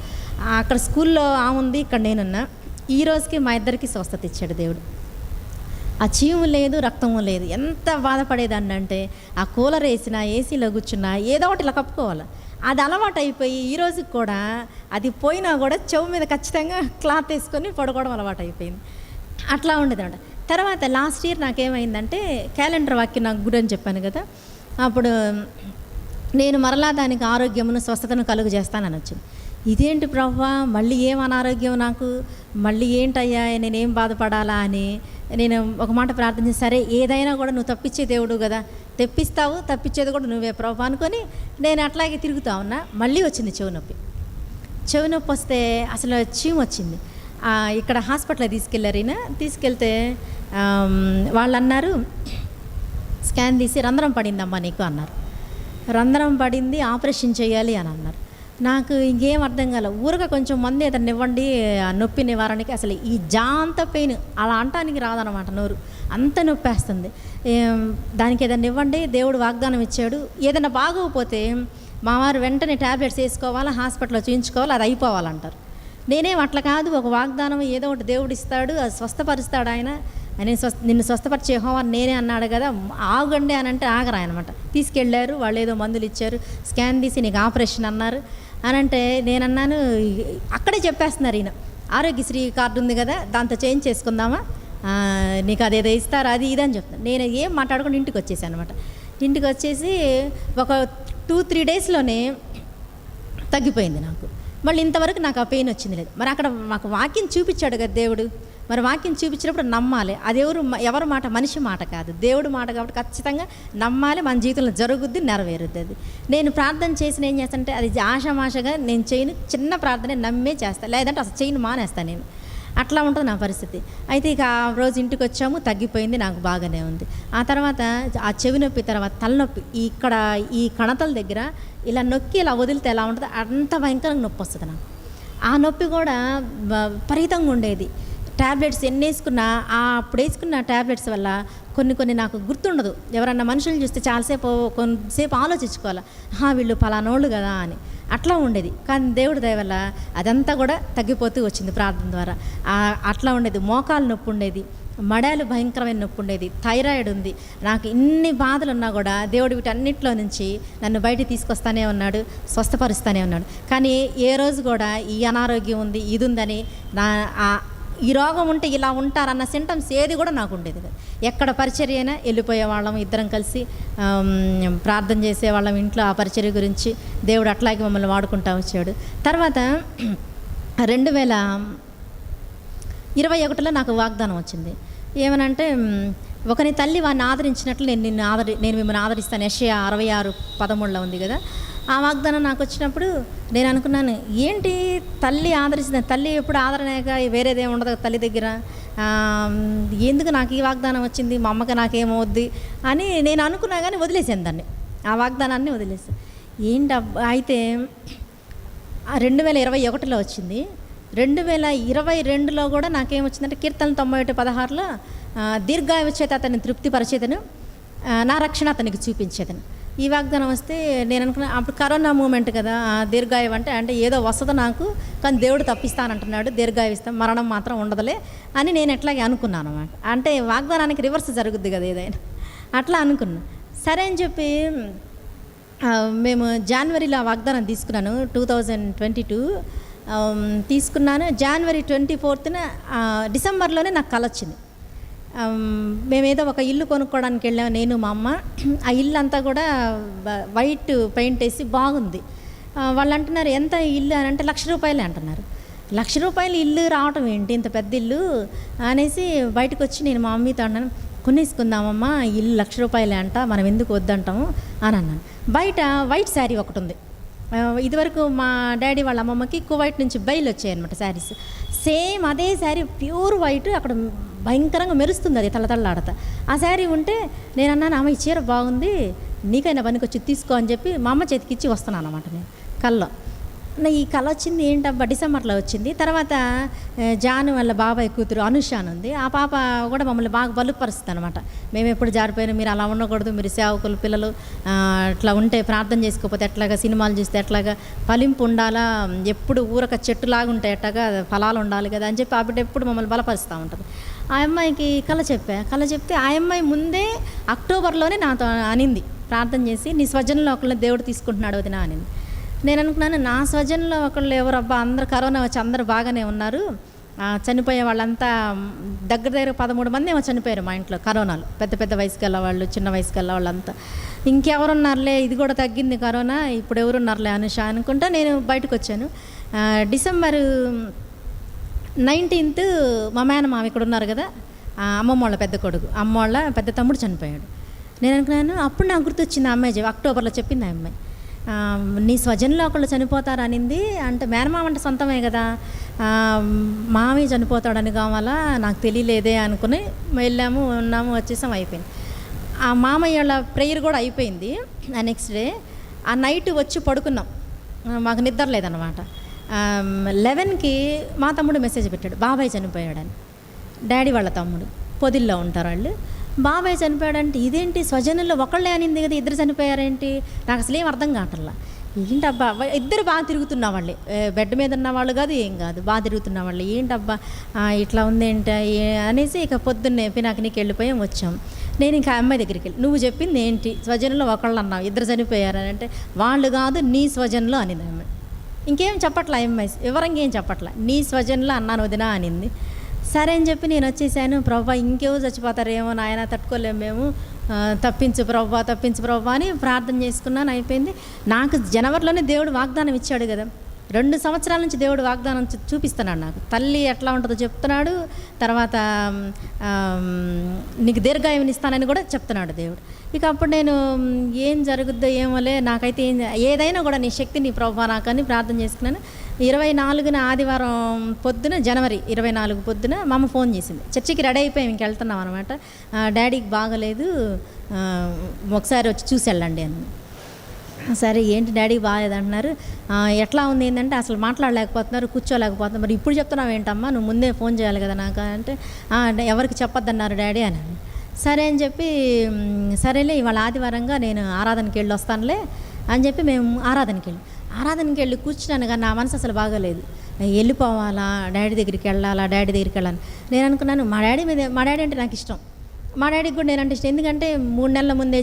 అక్కడ స్కూల్లో ఉంది, ఇక్కడ నేనున్నా. ఈ రోజుకి మా ఇద్దరికి స్వస్థత ఇచ్చాడు దేవుడు. ఆ చీము లేదు, రక్తము లేదు. ఎంత బాధపడేదాన్ని అంటే ఆ కూలర్ వేసినా, ఏసీలో కూర్చున్నా ఏదో ఒకటి ఇలా కప్పుకోవాలి. అది అలవాటు అయిపోయి ఈ రోజుకి కూడా అది పోయినా కూడా చెవు మీద ఖచ్చితంగా క్లాత్ వేసుకొని పడుకోవడం అలవాటు అయిపోయింది. అట్లా ఉండేదంట. తర్వాత లాస్ట్ ఇయర్ నాకేమైందంటే క్యాలెండర్ వాక్యం నాకు గురని చెప్పాను కదా, అప్పుడు నేను మరలా దానికి ఆరోగ్యమును స్వస్థతను కలుగు చేస్తానని వచ్చింది. ఇదేంటి ప్రభువా, మళ్ళీ ఏం అనారోగ్యం నాకు, మళ్ళీ ఏంటయ్యా నేనేం బాధపడాలా అని నేను ఒక మాట ప్రార్థన చేసి, సరే ఏదైనా కూడా నువ్వు తప్పించే దేవుడు కదా, తెప్పిస్తావు, తప్పించేది కూడా నువ్వే ప్రభు అనుకొని నేను అట్లాగే తిరుగుతా ఉన్నా. మళ్ళీ వచ్చింది చెవి నొప్పి వస్తే అసలు చీమ వచ్చింది. ఇక్కడ హాస్పిటల్కి తీసుకెళ్ళారు. తీసుకెళ్తే వాళ్ళు అన్నారు, స్కాన్ తీసి రంధ్రం పడిందమ్మా నీకు అన్నారు. రంధ్రం పడింది, ఆపరేషన్ చేయాలి అని అన్నారు. నాకు ఇంకేం అర్థం కాలేదు. ఊరగా కొంచెం మంది ఏదైనా ఇవ్వండి ఆ నొప్పి నివారణకి. అసలు ఈ జాంత పెయిన్ అలా అంటానికి రాదనమాట, నోరు అంత నొప్పేస్తుంది. దానికి ఏదైనా ఇవ్వండి, దేవుడు వాగ్దానం ఇచ్చాడు. ఏదైనా బాగోకపోతే మా వారు వెంటనే ట్యాబ్లెట్స్ వేసుకోవాలా, హాస్పిటల్లో చూయించుకోవాలి, అది అయిపోవాలంటారు. నేనేం అట్లా కాదు, ఒక వాగ్దానం ఏదో ఒకటి దేవుడు ఇస్తాడు, అది స్వస్థపరుస్తాడు ఆయన. నిన్ను స్వస్థపరిచే యెహోవా నేనే అన్నాడు కదా, ఆగండి అని అంటే ఆగరా అనమాట. తీసుకెళ్ళారు, వాళ్ళు ఏదో మందులు ఇచ్చారు, స్కాన్ తీసి నీకు ఆపరేషన్ అన్నారు అని అంటే నేనన్నాను, అక్కడే చెప్పేస్తున్నారు ఈయన, ఆరోగ్యశ్రీ కార్డు ఉంది కదా దాంతో చేంజ్ చేసుకుందామా, నీకు అదేదో ఇస్తారు అది ఇది అని చెప్తాను. నేను ఏం మాట్లాడుకుని ఇంటికి వచ్చేసాను అనమాట. ఇంటికి వచ్చేసి ఒక 2-3 డేస్లోనే తగ్గిపోయింది నాకు. మళ్ళీ ఇంతవరకు నాకు ఆ పెయిన్ వచ్చింది లేదు. మరి అక్కడ మాకు వాక్యం చూపించాడు కదా దేవుడు, మరి వాక్యం చూపించినప్పుడు నమ్మాలి. అది ఎవరి మాట, మనిషి మాట కాదు, దేవుడు మాట కాబట్టి ఖచ్చితంగా నమ్మాలి. మన జీవితంలో జరుగుద్ది, నెరవేరుద్ది. అది నేను ప్రార్థన చేసిన ఏం చేస్తానంటే అది ఆషామాషగా నేను చేయను, చిన్న ప్రార్థనే నమ్మే చేస్తాను, లేదంటే అసలు చేయను మానేస్తాను నేను. అట్లా ఉంటుంది నా పరిస్థితి. అయితే ఇక ఆ రోజు ఇంటికి వచ్చాము, తగ్గిపోయింది, నాకు బాగానే ఉంది. ఆ తర్వాత ఆ చెవి నొప్పి తర్వాత తలనొప్పి, ఇక్కడ ఈ కణతల దగ్గర ఇలా నొక్కి ఇలా వదిలితే ఎలా ఉంటుందో అంత భయంకరంగా నొప్పి వస్తుంది నాకు. ఆ నొప్పి కూడా విపరీతంగా ఉండేది. ట్యాబ్లెట్స్ ఎన్ని వేసుకున్నా, అప్పుడు వేసుకున్న ట్యాబ్లెట్స్ వల్ల కొన్ని నాకు గుర్తుండదు. ఎవరన్నా మనుషులు చూస్తే కొంతసేపు ఆలోచించుకోవాలి, వీళ్ళు పలానోళ్ళు కదా అని. అట్లా ఉండేది. కానీ దేవుడి దయ వల్ల అదంతా కూడా తగ్గిపోతూ వచ్చింది ప్రార్థన ద్వారా. అట్లా ఉండేది. మోకాలు నొప్పి ఉండేది, మడాలు భయంకరమైన నొప్పి ఉండేది, థైరాయిడ్ ఉంది. నాకు ఇన్ని బాధలు ఉన్నా కూడా దేవుడు వీటన్నిటిలో నుంచి నన్ను బయటికి తీసుకొస్తానే ఉన్నాడు, స్వస్థపరుస్తానే ఉన్నాడు. కానీ ఏ రోజు కూడా ఈ అనారోగ్యం ఉంది, ఇది ఉందని ఈ రోగం ఉంటే ఇలా ఉంటారన్న సింటమ్స్ ఏది కూడా నాకు ఉండేది కదా. ఎక్కడ పరిచర్య అయినా వెళ్ళిపోయేవాళ్ళం, ఇద్దరం కలిసి ప్రార్థన చేసేవాళ్ళం ఇంట్లో. ఆ పరిచర్య గురించి దేవుడు అట్లాగే మమ్మల్ని వాడుకుంటూ వచ్చాడు. తర్వాత 2021లో నాకు వాగ్దానం వచ్చింది. ఏమనంటే, ఒకని తల్లి వాడిని ఆదరించినట్లు నేను మిమ్మల్ని ఆదరిస్తాను. యెషయా 66:13 ఉంది కదా. ఆ వాగ్దానం నాకు వచ్చినప్పుడు నేను అనుకున్నాను, ఏంటి తల్లి ఆదరిస్తుంది, తల్లి ఎప్పుడు ఆదరణగా వేరేదేమి ఉండదు తల్లి దగ్గర, ఎందుకు నాకు ఈ వాగ్దానం వచ్చింది, మా అమ్మకి నాకేమవుద్ది అని నేను అనుకున్నా, కానీ వదిలేసాను దాన్ని, ఆ వాగ్దానాన్ని వదిలేసాను. అయితే 2021లో వచ్చింది. 2022లో కూడా నాకేమొచ్చిందంటే కీర్తన 91:16లో దీర్ఘాయువు చేత అతన్ని తృప్తిపరిచేదను, నా రక్షణ అతనికి చూపించేదను. ఈ వాగ్దానం వస్తే నేను అనుకున్నా, అప్పుడు కరోనా మూమెంట్ కదా, దీర్ఘాయువు అంటే ఏదో వస్తుంది నాకు, కానీ దేవుడు తప్పిస్తానంటున్నాడు, దీర్ఘాయువు ఇస్తాం, మరణం మాత్రం ఉండదులే అని నేను ఎట్లాగే అనుకున్నాను అన్నమాట. అంటే వాగ్దానానికి రివర్స్ జరుగుద్ది కదా ఏదైనా, అట్లా అనుకున్నా. సరే అని చెప్పి మేము జనవరిలో ఆ వాగ్దానం తీసుకున్నాను, 2022 తీసుకున్నాను. జనవరి 24న డిసెంబర్లోనే నాకు కల వచ్చింది. మేమేదో ఒక ఇల్లు కొనుక్కోవడానికి వెళ్ళాము, నేను మా అమ్మ. ఆ ఇల్లు అంతా కూడా వైట్ పెయింట్ వేసి బాగుంది. వాళ్ళు అంటున్నారు, ఎంత ఇల్లు అని అంటే ₹1,00,000 అంటున్నారు. ₹1,00,000 ఇల్లు రావటం ఏంటి, ఇంత పెద్ద ఇల్లు అనేసి బయటకు వచ్చి నేను మా మమ్మీతో అన్నాను, కొనేసుకుందామమ్మా, ఇల్లు ₹1,00,000 అంట, మనం ఎందుకు వద్దంటాము అని అన్నాను. బయట వైట్ శారీ ఒకటి ఉంది. ఇదివరకు మా డాడీ వాళ్ళ అమ్మమ్మకి కువైట్ నుంచి బయలు వచ్చాయన్నమాట శారీస్, సేమ్ అదే శారీ ప్యూర్ వైట్, అక్కడ భయంకరంగా మెరుస్తుంది, అది తల్లతల్లాడతా. ఆ శారీ ఉంటే నేను అన్నాను, అమ్మ ఈ చీర బాగుంది, నీకైనా పనికొచ్చి తీసుకో అని చెప్పి మా అమ్మ చేతికి ఇచ్చి వస్తున్నాను అనమాట. నేను కల్లో ఈ కళ వచ్చింది ఏంటబ్బా, డిసెంబర్లో వచ్చింది. తర్వాత జాను వాళ్ళ బాబాయ్ కూతురు అనుష అని ఉంది, ఆ పాప కూడా మమ్మల్ని బాగా బలుపరుస్తుంది అనమాట. మేము ఎప్పుడు జారిపోయినా, మీరు అలా ఉండకూడదు, మీరు సేవకులు పిల్లలు అట్లా ఉంటే ప్రార్థన చేసుకోకపోతే ఎట్లాగా, సినిమాలు చూస్తే ఎట్లాగా, ఫలింపు ఉండాలా, ఎప్పుడు ఊరక చెట్టులాగా ఉంటాయి ఎట్లాగా, ఫలాలు ఉండాలి కదా అని చెప్పి ఆ బిడ్డ ఎప్పుడు మమ్మల్ని బలపరుస్తూ ఉంటుంది. ఆ అమ్మాయికి కళ చెప్తే ఆ అమ్మాయి ముందే అక్టోబర్లోనే నాతో అనింది, ప్రార్థన చేసి, నీ స్వజనంలో ఒకళ్ళని దేవుడు తీసుకుంటున్నాడు వదినా అనింది. నేను అనుకున్నాను, నా స్వజనంలో ఒకళ్ళు ఎవరబ్బా, అందరు కరోనా వచ్చి అందరు బాగానే ఉన్నారు, చనిపోయే వాళ్ళంతా దగ్గర 13 మంది ఏమో చనిపోయారు మా ఇంట్లో కరోనాలో, పెద్ద పెద్ద వయసుకి వెళ్ళేవాళ్ళు, చిన్న వయసుకి వెళ్ళేవాళ్ళంతా. ఇంకెవరున్నారులే, ఇది కూడా తగ్గింది కరోనా, ఇప్పుడు ఎవరున్నారులే అనుష అనుకుంటా నేను బయటకు వచ్చాను. డిసెంబర్ 19th మా మేనమామ ఇక్కడ ఉన్నారు కదా, అమ్మమ్మ వాళ్ళ పెద్ద కొడుకు, అమ్మ వాళ్ళ పెద్ద తమ్ముడు చనిపోయాడు. నేను అనుకున్నాను, అప్పుడు నాకు గుర్తొచ్చింది ఆ అమ్మాయి, అక్టోబర్లో చెప్పింది ఆ అమ్మాయి, నీ స్వజనంలో ఒకళ్ళు చనిపోతారు అనింది. అంటే మేనమామ అంటే సొంతమే కదా, మామయ్య చనిపోతాడని కావాలా, నాకు తెలియలేదే అనుకుని వెళ్ళాము, ఉన్నాము, వచ్చేసాం, అయిపోయింది. ఆ మామయ్య వాళ్ళ ప్రేయర్ కూడా అయిపోయింది. ఆ నెక్స్ట్ డే ఆ నైట్ వచ్చి పడుకున్నాం, మాకు నిద్ర లేదనమాట. 11కి మా తమ్ముడు మెసేజ్ పెట్టాడు, బాబాయ్ చనిపోయాడని. డాడీ వాళ్ళ తమ్ముడు పొదిల్లో ఉంటారు వాళ్ళు. బాబాయ్ చనిపోయాడంటే ఇదేంటి, స్వజనుల్లో ఒకళ్ళే అనింది కదా, ఇద్దరు చనిపోయారేంటి, నాకు అసలు ఏం అర్థం కావట్లా. ఏంటబ్బా, ఇద్దరు బాగా తిరుగుతున్న వాళ్ళే, బెడ్ మీద ఉన్న వాళ్ళు కాదు, ఏం కాదు, బాగా తిరుగుతున్న వాళ్ళు, ఏంటబ్బా ఇట్లా ఉంది ఏంటి అనేసి ఇక పొద్దున్నే పినాకినికి వెళ్ళిపోయాం, వచ్చాం. నేను ఇంకా అమ్మాయి దగ్గరికి వెళ్ళి, నువ్వు చెప్పింది ఏంటి, స్వజనంలో ఒకళ్ళు అన్నావు, ఇద్దరు చనిపోయారని అంటే, వాళ్ళు కాదు నీ స్వజనంలో అనింది అమ్మాయి. ఇంకేం చెప్పట్లా అమ్మాయి, వివరంగా ఏం చెప్పట్లా, నీ స్వజనంలో అన్నాను వదినా అనింది. సరే అని చెప్పి నేను వచ్చేసాను. ప్రభా ఇంకెవరు చచ్చిపోతారేమో నాయన, తట్టుకోలేము మేము, తప్పించు ప్రభా అని ప్రార్థన చేసుకున్నాను. అయిపోయింది. నాకు జనవరిలోనే దేవుడు వాగ్దానం ఇచ్చాడు కదా, 2 సంవత్సరాల నుంచి దేవుడు వాగ్దానం చూపిస్తున్నాడు నాకు, తల్లి ఎట్లా ఉంటుందో చెప్తున్నాడు, తర్వాత నీకు దీర్ఘాయువుని ఇస్తానని కూడా చెప్తున్నాడు దేవుడు. ఇక అప్పుడు నేను ఏం జరుగుద్దో ఏమోలే, నాకైతే ఏదైనా కూడా నీ శక్తి నీ ప్రభా నాకని ప్రార్థన చేసుకున్నాను. 24న ఆదివారం పొద్దున, జనవరి 24 పొద్దున మా అమ్మ ఫోన్ చేసింది, చర్చికి రెడీ అయిపోయాం, ఇంక వెళ్తున్నాం అనమాట, డాడీకి బాగలేదు, ఒకసారి వచ్చి చూసి వెళ్ళండి అని. సరే ఏంటి డాడీకి బాగాలేదు అంటున్నారు, ఎట్లా ఉంది ఏంటంటే అసలు మాట్లాడలేకపోతున్నారు, కూర్చోలేకపోతున్నారు, మరి ఇప్పుడు చెప్తున్నావు ఏంటమ్మా, నువ్వు ముందే ఫోన్ చేయాలి కదా నాకు అంటే, ఎవరికి చెప్పొద్దన్నారు డాడీ అని. సరే అని చెప్పి, సరేలే ఇవాళ ఆదివారంగా నేను ఆరాధనకి వెళ్ళి వస్తానులే అని చెప్పి మేము ఆరాధనకి వెళ్ళి కూర్చున్నాను. కానీ నా మనసు అసలు బాగోలేదు, వెళ్ళిపోవాలా, డాడీ దగ్గరికి వెళ్ళాలని నేను అనుకున్నాను. మా డాడీ అంటే నాకు ఇష్టం, మా డాడీకి కూడా నేనంటే ఇష్టం. ఎందుకంటే 3 నెలల ముందే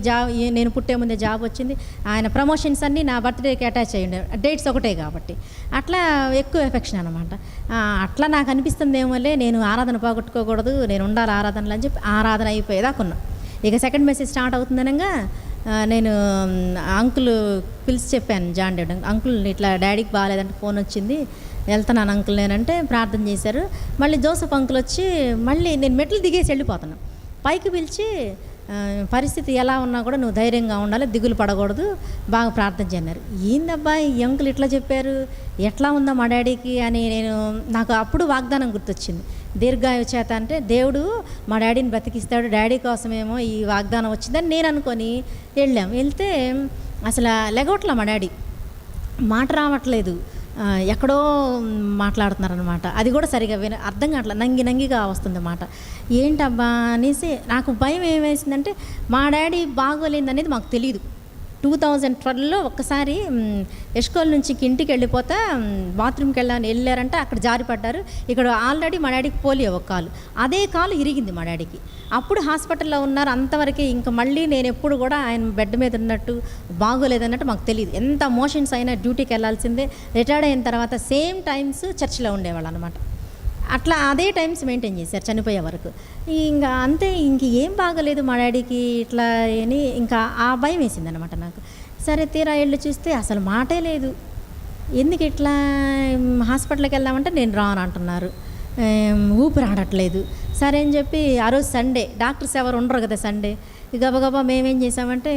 నేను పుట్టే ముందే జాబ్ వచ్చింది, ఆయన ప్రమోషన్స్ అన్నీ నా బర్త్డేకి అటాచ్ అయ్యిండే, డేట్స్ ఒకటే కాబట్టి అట్లా ఎక్కువ ఎఫెక్షన్ అనమాట. అట్లా నాకు అనిపిస్తుంది ఏమోలే, నేను ఆరాధన పోగొట్టుకోకూడదు, నేను ఉండాలి ఆరాధనలు అని చెప్పి ఆరాధన అయిపోయేదాకున్నా. ఇక సెకండ్ మెసేజ్ స్టార్ట్ అవుతుందనగా నేను అంకుల్ పిలిచి చెప్పాను, జాన్ డాడీ అంకుల్ ఇట్లా డాడీకి బాగాలేదంటే ఫోన్ వచ్చింది, వెళ్తున్నాను అంకుల్ నేనంటే ప్రార్థన చేశారు. మళ్ళీ జోసఫ్ అంకుల్ వచ్చి మళ్ళీ నేను మెట్లు దిగేసి వెళ్ళిపోతున్నాను, పైకి పిలిచి పరిస్థితి ఎలా ఉన్నా కూడా నువ్వు ధైర్యంగా ఉండాలి, దిగులు పడకూడదు, బాగా ప్రార్థన చేయన్నారు. ఏందబ్బా ఈ అంకుల్ ఇట్లా చెప్పారు, ఎట్లా ఉందా మా డాడీకి అని నాకు అప్పుడు వాగ్దానం గుర్తొచ్చింది. దీర్ఘాయు చేత అంటే దేవుడు మా డాడీని బ్రతికిస్తాడు, డాడీ కోసమేమో ఈ వాగ్దానం వచ్చిందని నేను అనుకొని వెళ్తే అసలు లెగవట్లా మా డాడీ, మాట రావట్లేదు, ఎక్కడో మాట్లాడుతున్నారనమాట. అది కూడా సరిగా అర్థం కావట్లేదు, నంగిగా వస్తుంది మాట. ఏంటబ్బా అనేసి నాకు భయం ఏమేసిందంటే మా డాడీ బాగోలేదు అనేది మాకు తెలియదు. 2012లో ఒక్కసారి ఎస్కోల్ నుంచి ఇంటికి వెళ్ళిపోతా బాత్రూమ్కి వెళ్ళారంటే అక్కడ జారిపడ్డారు. ఇక్కడ ఆల్రెడీ మా డాడీకి పోలియో ఒక కాలు, అదే కాలు ఇరిగింది మా డాడీకి. అప్పుడు హాస్పిటల్లో ఉన్నారు, అంతవరకే. ఇంకా మళ్ళీ నేను ఎప్పుడు కూడా ఆయన బెడ్ మీద ఉన్నట్టు బాగోలేదన్నట్టు మాకు తెలియదు. ఎంత మోషన్స్ అయినా డ్యూటీకి వెళ్ళాల్సిందే. రిటైర్డ్ అయిన తర్వాత సేమ్ టైమ్స్ చర్చిలో ఉండేవాళ్ళు అనమాట. అట్లా అదే టైమ్స్ మెయింటైన్ చేశారు చనిపోయే వరకు. ఇంకా అంతే, ఏం బాగలేదు మా డాడీకి ఇట్లా అని ఇంకా ఆ భయం వేసింది అనమాట నాకు. సరే తీరా వెళ్ళి చూస్తే అసలు మాటే లేదు. ఎందుకు ఇట్లా హాస్పిటల్కి వెళ్దామంటే నేను రాను అంటున్నారు, ఊపిరి ఆడట్లేదు. సరే అని చెప్పి ఆ రోజు సండే, డాక్టర్స్ ఎవరు ఉండరు కదా సండే, గబగబా మేమేం చేసామంటే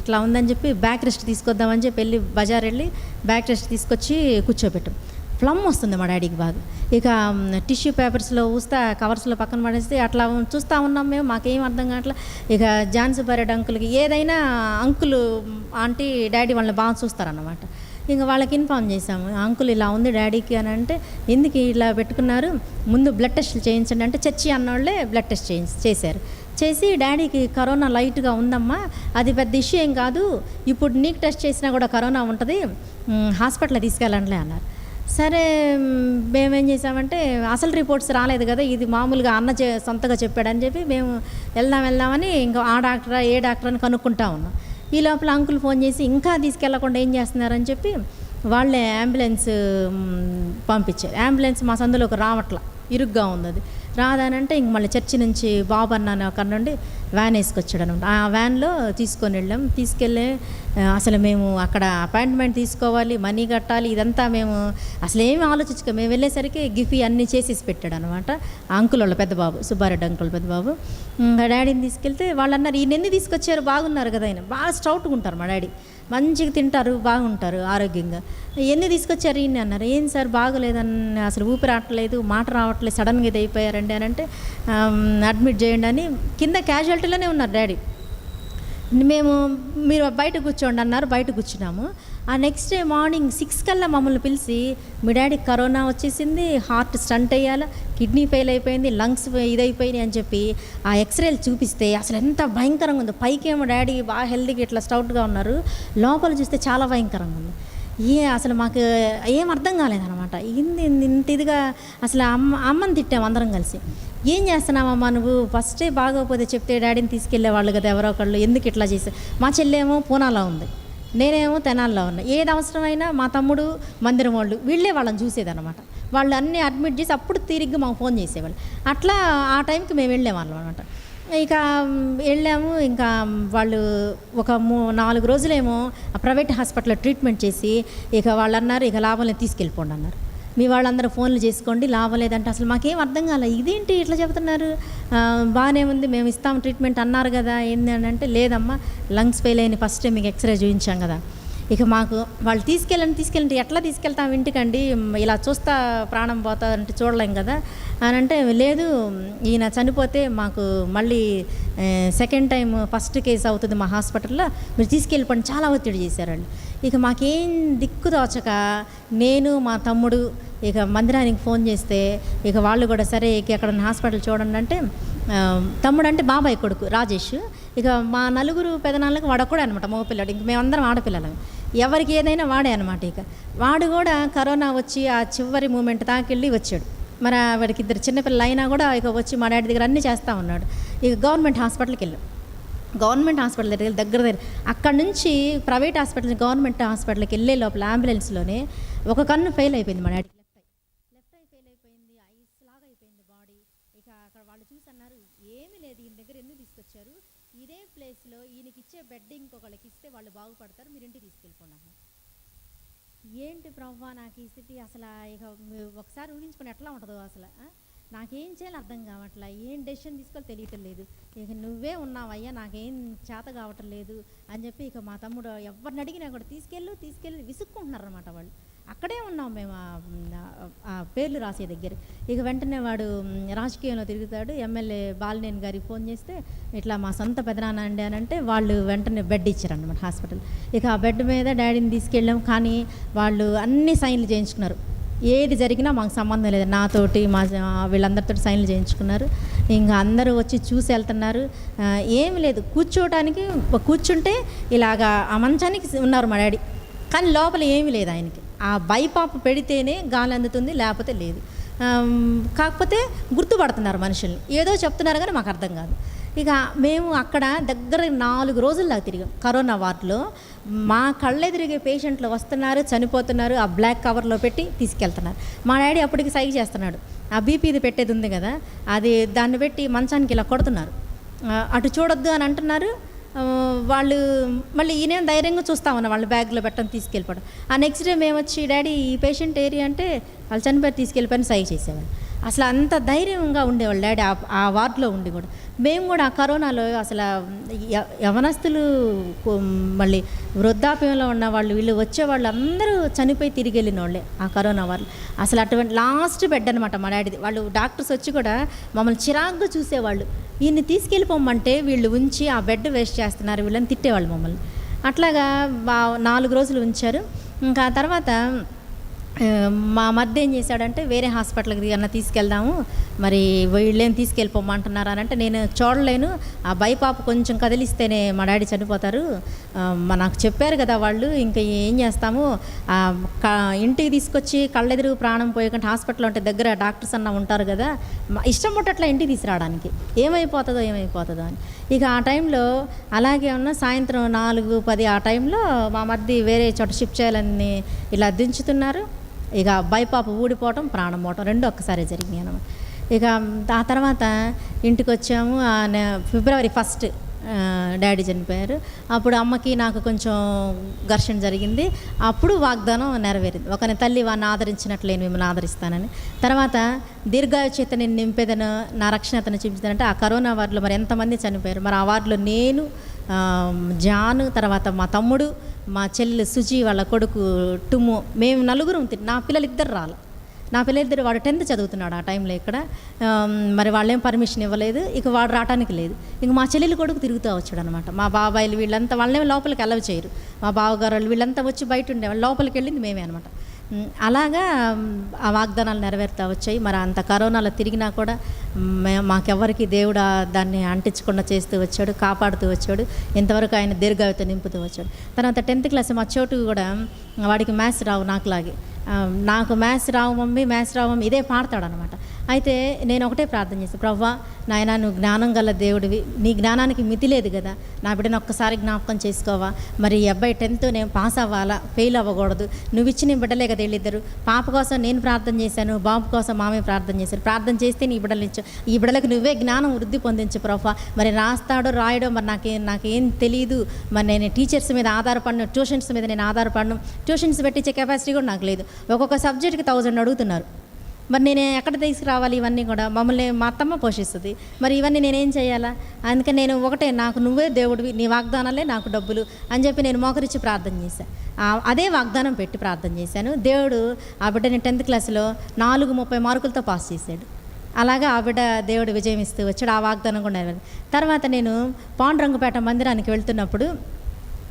ఇట్లా ఉందని చెప్పి బ్యాక్ రెస్ట్ తీసుకొద్దామని చెప్పి వెళ్ళి బజార్ వెళ్ళి బ్యాక్ రెస్ట్ తీసుకొచ్చి కూర్చోబెట్టాం. ఫ్లమ్ వస్తుంది మా డాడీకి బాగా. ఇక టిష్యూ పేపర్స్లో కవర్స్లో పక్కన పడేస్తే అట్లా చూస్తూ ఉన్నాం మేము, మాకేం అర్థం కావట్లా. ఇక ఝాన్సీ పరేడ్ అంకుల్కి ఏదైనా అంకులు ఆంటీ డాడీ వాళ్ళని బాగా చూస్తారన్నమాట. ఇంకా వాళ్ళకి ఇన్ఫామ్ చేశాము, అంకుల్ ఇలా ఉంది డాడీకి అని. అంటే ఎందుకు ఇలా పెట్టుకున్నారు, ముందు బ్లడ్ టెస్ట్లు చేయించండి అంటే చర్చి అన్నోళ్ళే బ్లడ్ టెస్ట్ చేశారు. చేసి డాడీకి కరోనా లైట్గా ఉందమ్మా, అది పెద్ద ఇష్యూ ఏం కాదు, ఇప్పుడు నీకు టెస్ట్ చేసినా కూడా కరోనా ఉంటుంది, హాస్పిటల్ తీసుకెళ్ళండిలే అన్నారు. సరే మేమేం చేసామంటే అసలు రిపోర్ట్స్ రాలేదు కదా, ఇది మామూలుగా అన్న సొంతగా చెప్పాడని చెప్పి మేము వెళ్దామని ఇంకా ఆ డాక్టరా ఏ డాక్టర్ అని కనుక్కుంటా ఉన్నాం. ఈ లోపల అంకుల్ ఫోన్ చేసి ఇంకా తీసుకెళ్లకుండా ఏం చేస్తున్నారని చెప్పి వాళ్ళే అంబులెన్స్ పంపించారు. అంబులెన్స్ మా సందులోకి రావట్లా, ఇరుగ్గా ఉంది. అది రాదానంటే ఇంక మళ్ళీ చర్చి నుంచి బాబు అన్నాను అక్కడ నుండి వ్యాన్ వేసుకొచ్చాడు అనమాట. ఆ వ్యాన్లో తీసుకెళ్ళి అసలు మేము అక్కడ అపాయింట్మెంట్ తీసుకోవాలి, మనీ కట్టాలి, ఇదంతా మేము అసలు ఏమి ఆలోచించుకో మేము వెళ్ళేసరికి గిఫీ అన్నీ చేసేసి పెట్టాడు అనమాట. ఆ అంకుల్ వాళ్ళ పెద్ద బాబు, సుబ్బారెడ్డి అంకుల్ పెద్ద బాబు. డాడీని తీసుకెళ్తే వాళ్ళు అన్నారు, ఈయన ఎందుకు తీసుకొచ్చారు, బాగున్నారు కదా, ఆయన బాగా స్టౌట్గా ఉంటారు మా డాడీ, మంచిగా తింటారు, బాగుంటారు ఆరోగ్యంగా, ఎందుకు తీసుకొచ్చారు ఈయన అన్నారు. ఏం సార్ బాగోలేదని, అసలు ఊపిరి రావట్లేదు, మాట రావట్లేదు, సడన్గా ఇది అయిపోయారండి అని అంటే అడ్మిట్ చేయండి అని కింద క్యాజువాలిటీలోనే ఉన్నారు డాడీ. మీరు బయట కూర్చోండి అన్నారు, బయట కూర్చున్నాము. ఆ నెక్స్ట్ డే మార్నింగ్ 6 కల్లా మమ్మల్ని పిలిచి మీ డాడీకి కరోనా వచ్చేసింది, హార్ట్ స్టంట్ అయ్యాల, కిడ్నీ ఫెయిల్ అయిపోయింది, లంగ్స్ ఇదైపోయినాయి అని చెప్పి ఆ ఎక్స్రేలు చూపిస్తే అసలు ఎంత భయంకరంగా ఉందో. పైకేమో డాడీ బాగా హెల్తీగా ఇట్లా స్టౌట్గా ఉన్నారు, లోపల చూస్తే చాలా భయంకరంగా ఉంది. అసలు మాకు ఏం అర్థం కాలేదనమాట. ఇంత ఇదిగా అసలు అమ్మని తిట్టాము అందరం కలిసి. ఏం చేస్తున్నావమ్మా నువ్వు, ఫస్టే బాగోకపోతే చెప్తే డాడీని తీసుకెళ్లేవాళ్ళు కదా ఎవరో ఒకళ్ళు, ఎందుకు ఇట్లా చేసా. మా చెల్లేమో పూనాలో ఉంది, నేనేమో తెనాల్లో ఉన్నా. ఏది అవసరమైనా మా తమ్ముడు మందిరం వాళ్ళు వీళ్ళే వాళ్ళని చూసేదన్నమాట. వాళ్ళు అన్నీ అడ్మిట్ చేసి అప్పుడు తిరిగి మాకు ఫోన్ చేసేవాళ్ళు. అట్లా ఆ టైంకి మేము వెళ్ళేవాళ్ళం అనమాట. ఇక వెళ్ళాము. ఇంకా వాళ్ళు ఒక 4 రోజులేమో ప్రైవేట్ హాస్పిటల్లో ట్రీట్మెంట్ చేసి ఇక వాళ్ళు అన్నారు, ఇక లాభం లేదు తీసుకెళ్ళిపోండి అన్నారు. మీ వాళ్ళందరూ ఫోన్లు చేసుకోండి, లాభం లేదంటే అసలు మాకేం అర్థం కాలే, ఇదేంటి ఇట్లా చెబుతున్నారు, బాగానే ఉంది మేము ఇస్తాం ట్రీట్మెంట్ అన్నారు కదా, ఏంది అని అంటే లేదమ్మా లంగ్స్ ఫెయిల్ అయిన ఫస్ట్ మీకు ఎక్స్రే చూపించాం కదా. ఇక మాకు వాళ్ళు తీసుకెళ్ళండి ఎట్లా తీసుకెళ్తాం ఇంటికండి, ఇలా చూస్తా ప్రాణం పోతా అంటే చూడలేం కదా అని అంటే, లేదు ఈయన చనిపోతే మాకు మళ్ళీ సెకండ్ టైం ఫస్ట్ కేసు అవుతుంది మా హాస్పిటల్లో, మీరు తీసుకెళ్ళిపోండి, చాలా ఒత్తిడి చేశారండి. ఇక మాకేం దిక్కు తోచక నేను మా తమ్ముడు ఇక మందిరానికి ఫోన్ చేస్తే ఇక వాళ్ళు కూడా సరే ఇక ఎక్కడ హాస్పిటల్ చూడండి అంటే, తమ్ముడు అంటే బాబాయ్ కొడుకు రాజేష్, ఇక మా నలుగురు పెదనాళ్ళకి వాడొక్కడే అనమాట మగపిల్లాడు, ఇంక మేమందరం ఆడపిల్లలం, ఎవరికి ఏదైనా వాడే అనమాట. ఇక వాడు కూడా కరోనా వచ్చి ఆ చివరి మూమెంట్ తాకెళ్ళి వచ్చాడు. మరి వాడికి 2 చిన్నపిల్లలు అయినా కూడా ఇక వచ్చి మా డాడీ దగ్గర అన్నీ చేస్తూ ఉన్నాడు. ఇక గవర్నమెంట్ హాస్పిటల్కి వెళ్ళాం. గవర్నమెంట్ హాస్పిటల్ దగ్గర అక్కడ నుంచి ప్రైవేట్ హాస్పిటల్ గవర్నమెంట్ హాస్పిటల్కి వెళ్ళే లోపల అంబులెన్స్లోనే ఒక కన్ను ఫెయిల్ అయిపోయింది మా డాడీ, లెఫ్ట్ ఐ ఫెయిల్ అయిపోయింది, ఐస్ లాగా అయిపోయింది బాడీ. ఇక అక్కడ వాళ్ళు చూసి అన్నారు, ఏమీ లేదు ఈయన దగ్గర ఎందుకు తీసుకొచ్చారు, ఇదే ప్లేస్లో ఈయనకి ఇచ్చే బెడ్ ఇంకొకళ్ళకి ఇస్తే వాళ్ళు బాగుపడతారు, మీరు ఇంటికి తీసుకెళ్ళిపోండి అన్నారు. ఏంటి ప్రవ్వా నాకు ఈ స్థితి, అసలు ఇక ఒకసారి ఊహించుకొని ఎట్లా ఉంటుందో అసలు. నాకేం చేయాలో అర్థం కావట్లా, ఏం డెసిషన్ తీసుకోవాలో తెలియటం లేదు. ఇక నువ్వే ఉన్నావయ్యా, నాకేం చేత కావటం లేదు అని చెప్పి ఇక మా తమ్ముడు ఎవరిని అడిగినా కూడా తీసుకెళ్ళి విసుక్కుంటున్నారు అనమాట వాళ్ళు. అక్కడే ఉన్నాం మేము ఆ పేర్లు రాసే దగ్గర. ఇక వెంటనే వాడు రాజకీయంలో తిరుగుతాడు. ఎమ్మెల్యే బాలినేని గారికి ఫోన్ చేస్తే ఇట్లా మా సొంత పెదనాన్న అండి అని అంటే వాళ్ళు వెంటనే బెడ్ ఇచ్చారనమాట హాస్పిటల్. ఇక ఆ బెడ్ మీద డాడీని తీసుకెళ్ళాం. కానీ వాళ్ళు అన్ని సైన్లు చేయించుకున్నారు. ఏది జరిగినా మాకు సంబంధం లేదు, నాతోటి మా వీళ్ళందరితో సైన్లు చేయించుకున్నారు. ఇంకా అందరూ వచ్చి చూసి వెళ్తున్నారు. ఏమి లేదు, కూర్చుంటే ఇలాగా ఆ మంచానికి ఉన్నారు మా డాడీ, కానీ లోపల ఏమీ లేదు ఆయనకి. ఆ బైపాప్ పెడితేనే గాలి అందుతుంది, లేకపోతే లేదు. కాకపోతే గుర్తుపడుతున్నారు మనుషుల్ని, ఏదో చెప్తున్నారు కానీ మాకు అర్థం కాదు. ఇక మేము అక్కడ దగ్గర 4 రోజుల్లాగా తిరిగాం కరోనా వార్డులో. మా కళ్ళెదిరిగే పేషెంట్లు వస్తున్నారు, చనిపోతున్నారు, ఆ బ్లాక్ కవర్లో పెట్టి తీసుకెళ్తున్నారు. మా డాడీ అప్పటికి సైగ చేస్తున్నాడు, ఆ బీపీది పెట్టేది ఉంది కదా, అది దాన్ని పెట్టి మంచానికి ఇలా కొడుతున్నారు. అటు చూడొద్దు అని అంటున్నారు. వాళ్ళు మళ్ళీ ఈయనేం ధైర్యంగా చూస్తామన్న వాళ్ళు బ్యాగ్లో పెట్టడం తీసుకెళ్ళిపోవడం. ఆ నెక్స్ట్ డే మేము వచ్చి డాడీ ఈ పేషెంట్ ఏరియా అంటే వాళ్ళు చనిపోయి తీసుకెళ్ళిపోయిన సైగ చేసేవాళ్ళు. అసలు అంత ధైర్యంగా ఉండేవాళ్ళు డాడీ ఆ వార్డులో ఉండి కూడా. మేము కూడా ఆ కరోనాలో అసలు యవనస్తులు మళ్ళీ వృద్ధాప్యంలో ఉన్న వాళ్ళు వీళ్ళు వచ్చేవాళ్ళు అందరూ చనిపోయి తిరిగి వెళ్ళిన వాళ్ళే ఆ కరోనా వాళ్ళు. అసలు అటువంటి లాస్ట్ బెడ్ అనమాట మా డాడీది. వాళ్ళు డాక్టర్స్ వచ్చి కూడా మమ్మల్ని చిరాగ్గా చూసేవాళ్ళు. ఈయన్ని తీసుకెళ్ళిపోమంటే వీళ్ళు ఉంచి ఆ బెడ్ వేస్ట్ చేస్తున్నారు వీళ్ళని తిట్టేవాళ్ళు మమ్మల్ని. అట్లాగా 4 రోజులు ఉంచారు. ఇంకా తర్వాత మా మధ్య ఏం చేశాడంటే వేరే హాస్పిటల్కి అన్న తీసుకెళ్దాము, మరి వీళ్ళేం తీసుకెళ్ళిపోమంటున్నారు అని అంటే నేను చూడలేను, ఆ బైపాప్ కొంచెం కదిలిస్తేనే మా డాడీ చనిపోతారు, నాకు చెప్పారు కదా వాళ్ళు, ఇంకా ఏం చేస్తాము, ఇంటికి తీసుకొచ్చి కళ్ళెదురు ప్రాణం పోయకుండా హాస్పిటల్ ఉంటే దగ్గర డాక్టర్స్ అన్న ఉంటారు కదా, ఇష్టం పుట్టట్లా ఇంటికి తీసుకురావడానికి, ఏమైపోతుందో అని. ఇక ఆ టైంలో అలాగే ఉన్న సాయంత్రం 4:10 ఆ టైంలో మా మధ్య వేరే చోట షిఫ్ట్ చేయాలని ఇలా దించుతున్నారు. ఇక బైపాప్ ఊడిపోవటం, ప్రాణం పోవటం 2 ఒక్కసారి జరిగినాయి అన్నమాట. ఇక ఆ తర్వాత ఇంటికి వచ్చాము. ఫిబ్రవరి 1 డాడీ చనిపోయారు. అప్పుడు అమ్మకి నాకు కొంచెం ఘర్షణ జరిగింది. అప్పుడు వాగ్దానం నెరవేరింది, ఒకని తల్లి వాడిని ఆదరించినట్లేను మిమ్మల్ని ఆదరిస్తానని. తర్వాత దీర్ఘాయు చేత నేను నింపేదను, నా రక్షణతను చూపించానంటే ఆ కరోనా వార్డులో మరి ఎంతమంది చనిపోయారు. మరి ఆ వార్డులో నేను, జాను, తర్వాత మా తమ్ముడు, మా చెల్లెలు సుజీ వాళ్ళ కొడుకు టుము, మేము 4 నా పిల్లలు 2 రాలి. నా పిల్లలిద్దరు, వాడు 10th చదువుతున్నాడు ఆ టైంలో ఇక్కడ. మరి వాళ్ళేం పర్మిషన్ ఇవ్వలేదు, ఇక వాడు రావడానికి లేదు. ఇంక మా చెల్లెలు కొడుకు తిరుగుతూ వచ్చాడు అనమాట. మా బాబాయిలు వీళ్ళంతా వాళ్ళేమో లోపలికి అలవ్ చేయరు, మా బావగారు వీళ్ళంతా వచ్చి బయట ఉండేవాళ్ళు, లోపలికి వెళ్ళింది మేమే అనమాట. అలాగా ఆ వాగ్దానాలు నెరవేరుతూ వచ్చాయి. మరి అంత కరోనాలో తిరిగినా కూడా మాకెవ్వరికి దేవుడు దాన్ని అంటించకుండా చేస్తూ వచ్చాడు, కాపాడుతూ వచ్చాడు. ఇంతవరకు ఆయన దీర్ఘాయుత నింపుతూ వచ్చాడు. తర్వాత 10th క్లాస్ మా చోటు కూడా వాడికి మ్యాథ్స్ రావు, నాకు మ్యాథ్స్ రావు మమ్మీ ఇదే పాడతాడు అనమాట. అయితే నేను ఒకటే ప్రార్థన చేస్తాను, ప్రవ్వా నాయన నువ్వు జ్ఞానం గల దేవుడివి, నీ జ్ఞానానికి మితి లేదు కదా, నా బిడ్డను ఒక్కసారి జ్ఞాపకం చేసుకోవా. మరి ఈ అబ్బాయి 10th నేను పాస్ అవ్వాలా, ఫెయిల్ అవ్వకూడదు, నువ్వు ఇచ్చిన బిడ్డలే కదా వీళ్ళిద్దరు. పాప కోసం నేను ప్రార్థన చేశాను, బాబు కోసం మామే ప్రార్థన చేశారు. ప్రార్థన చేస్తే నీ బిడ్డలు ఇచ్చు, ఈ బిడ్డలకు నువ్వే జ్ఞానం వృద్ధి పొందించు ప్రవ్వా. మరి రాస్తాడో రాయడో మరి నాకేం తెలియదు. మరి నేను టీచర్స్ మీద ఆధారపడను, ట్యూషన్స్ మీద నేను ఆధారపడను, ట్యూషన్స్ పెట్టించే కెపాసిటీ కూడా నాకు లేదు. ఒక్కొక్క సబ్జెక్ట్కి 1000 అడుగుతున్నారు. మరి నేను ఎక్కడ తీసుకురావాలి? ఇవన్నీ కూడా మమ్మల్ని మా అత్తమ్మ పోషిస్తుంది. మరి ఇవన్నీ నేనేం చేయాలా? అందుకని నేను ఒకటే, నాకు నువ్వే దేవుడివి, నీ వాగ్దానాలే నాకు డబ్బులు అని చెప్పి నేను మోకరించి ప్రార్థన చేశాను. అదే వాగ్దానం పెట్టి ప్రార్థన చేశాను. దేవుడు ఆ బిడ్డని 10th క్లాస్లో 430 మార్కులతో పాస్ చేశాడు. అలాగా ఆ బిడ్డ దేవుడు విజయం ఇస్తూ వచ్చాడు. ఆ వాగ్దానం కూడా నెరవేరింది. తర్వాత నేను పాండురంగపేట మందిరానికి వెళ్తున్నప్పుడు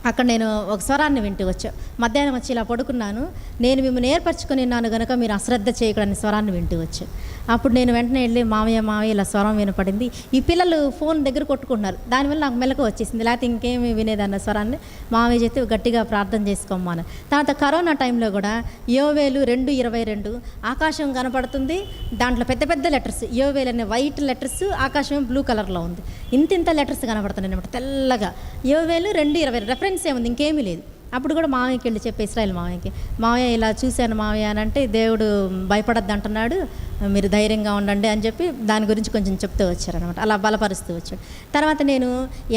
అక్కడ నేను ఒక స్వరాన్ని వింటూ వచ్చా. మధ్యాహ్నం వచ్చి ఇలా పడుకున్నాను, నేను మిమ్మల్ని ఏర్పరచుకుని ఉన్నాను కనుక మీరు అశ్రద్ధ చేయకూడని స్వరాన్ని వింటూ వచ్చా. అప్పుడు నేను వెంటనే వెళ్ళి మావయ్య ఇలా స్వరం వినపడింది. ఈ పిల్లలు ఫోన్ దగ్గర కొట్టుకుంటున్నారు, దానివల్ల నాకు మెలకు వచ్చేసింది, లేకపోతే ఇంకేమి వినేదన్న స్వరాన్ని. మావయ్య చెప్తే గట్టిగా ప్రార్థన చేసుకోమని. తర్వాత కరోనా టైంలో కూడా యోవేలు 2:22 ఆకాశం కనపడుతుంది, దాంట్లో పెద్ద పెద్ద లెటర్స్, యోవేలు అనే వైట్ లెటర్స్, ఆకాశం బ్లూ కలర్లో ఉంది, ఇంత లెటర్స్ కనపడుతున్నాయి అనమాట తెల్లగా. యోవేలు 2:22 రెఫరెన్స్ ఏముంది, ఇంకేమీ లేదు. అప్పుడు కూడా మావయ్యకి వెళ్ళి చెప్పి, ఇస్రాయేల్ మావయ్యకి, మావయ్య ఇలా చూశాను మావయ్య అని అంటే, దేవుడు భయపడద్దు అంటున్నాడు, మీరు ధైర్యంగా ఉండండి అని చెప్పి దాని గురించి కొంచెం చెప్తూ వచ్చారనమాట. అలా బలపరుస్తూ వచ్చాడు. తర్వాత నేను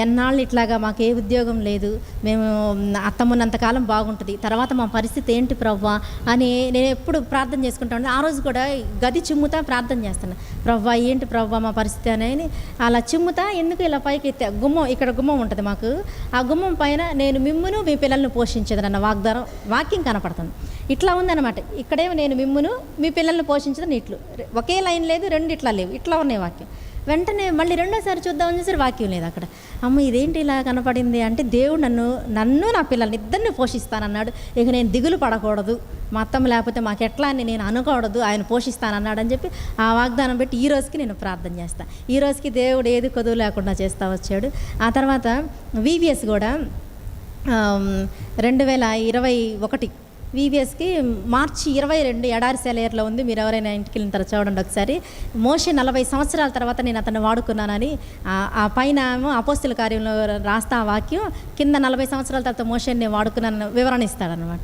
ఎన్నాళ్ళు ఇట్లాగా మాకు ఏ ఉద్యోగం లేదు, మేము అత్తమ్మన్నంతకాలం బాగుంటుంది, తర్వాత మా పరిస్థితి ఏంటి ప్రవ్వా అని నేను ఎప్పుడు ప్రార్థన చేసుకుంటాను. ఆ రోజు కూడా గది చిమ్ముతా ప్రార్థన చేస్తాను, ప్రవ్వా ఏంటి ప్రవ్వా మా పరిస్థితి అని. అలా చిమ్ముతా ఎందుకు ఇలా పైకి ఎత్తే గుమ్మం, ఇక్కడ గుమ్మం ఉంటుంది మాకు, ఆ గుమ్మం పైన నేను మిమ్మును మీ పిల్లల్ని పోషించేది అన్న వాక్యం కనపడుతుంది. ఇట్లా ఉందన్నమాట. ఇక్కడేమో నేను మిమ్మును మీ పిల్లల్ని పోషించదని ఇట్లు ఒకే లైన్ లేదు, రెండు ఇట్లా లేవు, ఇట్లా ఉన్నాయి వాక్యం. వెంటనే మళ్ళీ రెండోసారి చూద్దామని చూసి వాక్యం లేదు అక్కడ. అమ్మ ఇదేంటి ఇలా కనపడింది అంటే, దేవుడు నన్ను నా పిల్లల్ని ఇద్దరిని పోషిస్తానన్నాడు. ఇక నేను దిగులు పడకూడదు, మా అత్తమ్మ లేకపోతే మాకెట్లా అని నేను అనకూడదు, ఆయన పోషిస్తానన్నాడు అని చెప్పి ఆ వాగ్దానం పెట్టి ఈ రోజుకి నేను ప్రార్థన చేస్తాను. ఈ రోజుకి దేవుడు ఏది కొదువు లేకుండా చేస్తూ వచ్చాడు. ఆ తర్వాత VBS కూడా 2021 VBSకి మార్చి 22 ఎడారి సెలయర్లో ఉంది. మీరు ఎవరైనా ఇంటికి వెళ్ళిన తర్వాత చూడండి ఒకసారి. మోషే 40 సంవత్సరాల తర్వాత నేను అతన్ని వాడుకున్నానని ఆ పైన అపోస్తుల కార్యంలో రాస్తా ఆ వాక్యం, కింద 40 సంవత్సరాల తర్వాత మోషేని నేను వాడుకున్నాను వివరణ ఇస్తాడనమాట.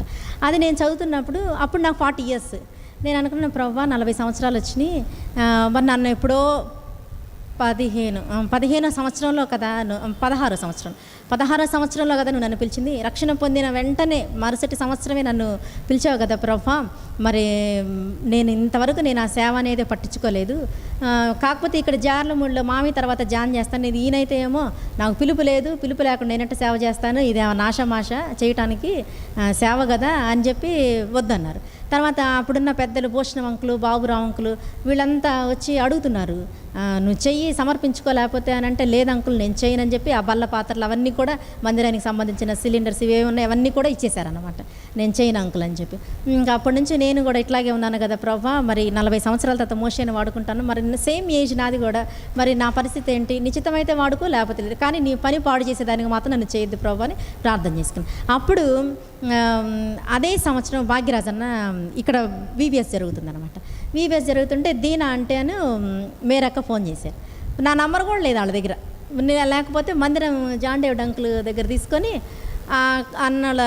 అది నేను చదువుతున్నప్పుడు అప్పుడు నాకు 40 years. నేను అనుకున్నాను, ప్రవ్వా 40 సంవత్సరాలు వచ్చినాయి, మరి నన్ను ఎప్పుడో 15 సంవత్సరంలో కదా, 16 సంవత్సరంలో కదా నువ్వు నన్ను పిలిచింది, రక్షణ పొందిన వెంటనే మరుసటి సంవత్సరమే నన్ను పిలిచావు కదా ప్రభా, మరి నేను ఇంతవరకు నేను ఆ సేవ అనేది పట్టించుకోలేదు, కాకపోతే ఇక్కడ జార్లమూడిలో మామి తర్వాత జాన్ చేస్తాను, ఇది ఈయనైతే ఏమో నాకు పిలుపు లేదు, పిలుపు లేకుండా నేనంటే సేవ చేస్తాను, ఇది నాశమాష చేయటానికి సేవ కదా అని చెప్పి వద్దన్నారు. తర్వాత అప్పుడున్న పెద్దలు భూషణం అంకులు, బాబురావు అంకులు వీళ్ళంతా వచ్చి అడుగుతున్నారు, నువ్వు చెయ్యి సమర్పించుకోలేకపోతే అని అంటే, లేదు అంకుల్ నేను చేయనని చెప్పి ఆ బల్ల పాత్రలు అవన్నీ కూడా మందిరానికి సంబంధించిన సిలిండర్స్ ఇవే ఉన్నాయి అవన్నీ కూడా ఇచ్చేశారనమాట. నేను చేయను అంకుల్ అని చెప్పి. ఇంకా అప్పటి నుంచి నేను కూడా ఇట్లాగే ఉన్నాను కదా ప్రభా, మరి 40 సంవత్సరాల తర్వాత మోషేని వాడుకుంటాను, మరి సేమ్ ఏజ్ నాది కూడా, మరి నా పరిస్థితి ఏంటి, నిశ్చితమైతే వాడుకో లేకపోతే లేదు, కానీ నీ పని పాడు చేసేదానికి మాత్రం నన్ను చేయొద్దు ప్రభా అని ప్రార్థన చేసుకున్నాను. అప్పుడు అదే సంవత్సరం భాగ్యరాజ్ అన్న ఇక్కడ VBS జరుగుతుందన్నమాట. VBS జరుగుతుంటే దీనా అంటే అని మేరక్క ఫోన్ చేశారు. నా నంబర్ కూడా లేదు వాళ్ళ దగ్గర, లేకపోతే మందిరం జాన్ డేవిడ్ అంకుల్ దగ్గర తీసుకొని అన్నల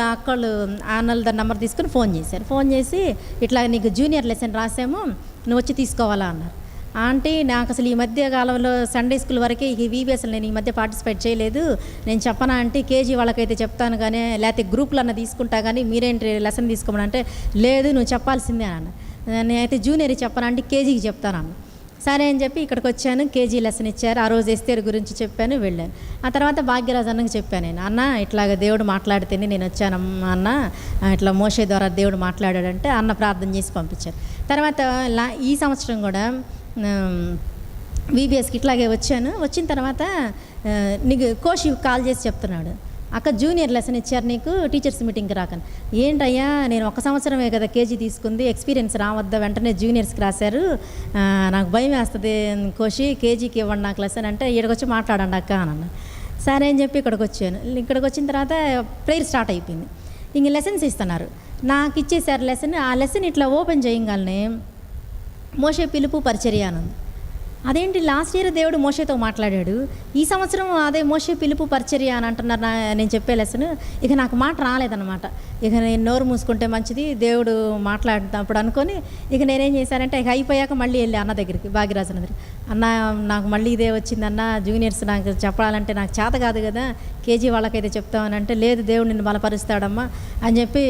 నెంబర్ తీసుకొని ఫోన్ చేశారు. ఫోన్ చేసి ఇట్లా నీకు జూనియర్ లెసన్ రాసాము, నువ్వు వచ్చి తీసుకోవాలా అన్నారు. ఆంటీ నాకు అసలు ఈ మధ్య కాలంలో సండే స్కూల్ వరకే ఈ VBSలో నేను ఈ మధ్య పార్టిసిపేట్ చేయలేదు, నేను చెప్పనా అంటే కేజీ వాళ్ళకైతే చెప్తాను కానీ లేకపోతే గ్రూపులు అన్న తీసుకుంటా కానీ మీరేంటి లెసన్ తీసుకోమని అంటే, లేదు నువ్వు చెప్పాల్సిందే అన్న. నేనైతే జూనియర్ చెప్పనా అంటే కేజీకి చెప్తాను అన్న. సరే అని చెప్పి ఇక్కడికి వచ్చాను, కేజీ లెసన్ ఇచ్చారు. ఆ రోజు ఎస్తేరు గురించి చెప్పాను, వెళ్ళాను. ఆ తర్వాత భాగ్యరాజ్ అన్నకి చెప్పాను, నేను అన్న ఇట్లాగ దేవుడు మాట్లాడితేనే నేను వచ్చాను అన్న, ఇట్లా మోషే ద్వారా దేవుడు మాట్లాడాడంటే అన్న ప్రార్థన చేసి పంపించారు. తర్వాత ఈ సంవత్సరం కూడా VBSకి ఇట్లాగే వచ్చాను. వచ్చిన తర్వాత నీకు కోష్ కాల్ చేసి చెప్తున్నాడు, అక్క జూనియర్ లెసన్ ఇచ్చారు నీకు, టీచర్స్ మీటింగ్కి రాకని. ఏంటయ్యా నేను 1 సంవత్సరమే కదా కేజీ తీసుకుంది, ఎక్స్పీరియన్స్ రావద్దా, వెంటనే జూనియర్స్కి రాశారు, నాకు భయం వేస్తుంది కోషి, కేజీకి ఇవ్వండి నాకు లెసన్ అంటే, ఇక్కడికి వచ్చి మాట్లాడండి అక్క అని అన్న. సరే అని చెప్పి ఇక్కడికి వచ్చాను. ఇక్కడికి వచ్చిన తర్వాత ప్రేయర్ స్టార్ట్ అయిపోయింది. ఇంక లెసన్స్ ఇస్తున్నారు, నాకు ఇచ్చేసారు లెసన్. ఆ లెసన్ ఇట్లా ఓపెన్ చేయగానే మోషే పిలుపు పరిచర్య అని ఉంది. అదేంటి లాస్ట్ ఇయర్ దేవుడు మోషేతో మాట్లాడాడు, ఈ సంవత్సరం అదే మోషే పిలుపు పరిచర్య అని అంటున్నారు నేను చెప్పే లెసన్. ఇక నాకు మాట రాలేదన్నమాట. ఇక నేను నోరు మూసుకుంటే మంచిది, దేవుడు మాట్లాడినప్పుడు అనుకొని ఇక నేనేం చేశానంటే ఇక అయిపోయాక మళ్ళీ వెళ్ళి అన్న దగ్గరికి, భాగ్యరాజు అన్న దగ్గర, అన్న నాకు మళ్ళీ ఇదే వచ్చిందన్న, జూనియర్స్ నాకు చెప్పాలంటే నాకు చేత కాదు కదా, కేజీ వాళ్ళకైతే చెప్తామని అంటే, లేదు దేవుడు నిన్ను బలపరుస్తాడమ్మా అని చెప్పి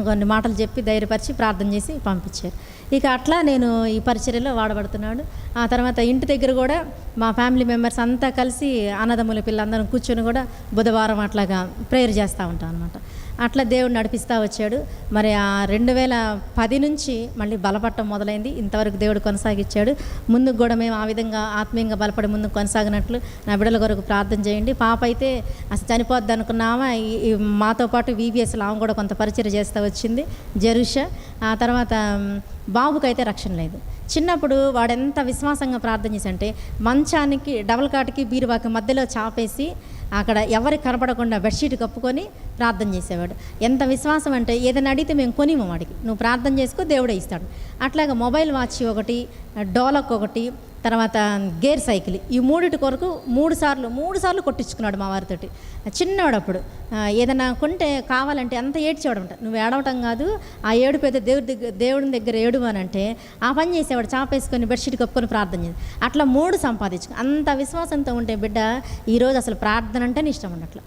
కొన్ని మాటలు చెప్పి ధైర్యపరిచి ప్రార్థన చేసి పంపించారు. ఇక అట్లా నేను ఈ పరిచర్యలో వాడబడుతున్నాడు. ఆ తర్వాత ఇంటి దగ్గర కూడా మా ఫ్యామిలీ మెంబర్స్ అంతా కలిసి అన్నదమ్ముల పిల్లలందరం కూర్చొని కూడా బుధవారం అట్లాగా ప్రేయర్ చేస్తూ ఉంటాం అనమాట. అట్లా దేవుడు నడిపిస్తూ వచ్చాడు. మరి ఆ 2010 నుంచి మళ్ళీ బలపడటం మొదలైంది. ఇంతవరకు దేవుడు కొనసాగించాడు. ముందుకు కూడా మేము ఆ విధంగా ఆత్మీయంగా బలపడి ముందుకు కొనసాగినట్లు నా బిడ్డల కొరకు ప్రార్థన చేయండి. పాప అయితే అసలు చనిపోద్ది అనుకున్నామా, మాతో పాటు VBSలో ఆమె కూడా కొంత పరిచయం చేస్తూ వచ్చింది, జరుష. ఆ తర్వాత బాబుకైతే రక్షణ లేదు. చిన్నప్పుడు వాడు ఎంత విశ్వాసంగా ప్రార్థన చేసి అంటే, మంచానికి డబల్ కాట్కి బీరువాకి మధ్యలో చాపేసి అక్కడ ఎవరికి కనపడకుండా బెడ్షీట్ కప్పుకొని ప్రార్థన చేసేవాడు. ఎంత విశ్వాసం అంటే, ఏదైనా అడిగితే మేము కొనిము వాడికి, నువ్వు ప్రార్థన చేసుకో దేవుడే ఇస్తాడు. అట్లాగా మొబైల్ వాచ్ ఒకటి, డోలక్ ఒకటి, తర్వాత గేర్ సైకిల్, ఈ మూడిటి కొరకు మూడు సార్లు కొట్టించుకున్నాడు మా వారితోటి. చిన్నవాడు అప్పుడు. ఏదైనా కొంటే కావాలంటే అంత ఏడ్చేవాడంట. నువ్వు ఏడవటం కాదు, ఆ ఏడుపు అయితే దేవుడి దగ్గర ఏడు అని అంటే ఆ పని చేసేవాడు. చాపేసుకొని బెడ్షీట్ కప్పుకొని ప్రార్థన చేసి అట్లా 3 సంపాదించుకు. అంత విశ్వాసంతో ఉంటే బిడ్డ ఈరోజు అసలు ప్రార్థన అంటేనే ఇష్టం ఉన్నట్లు.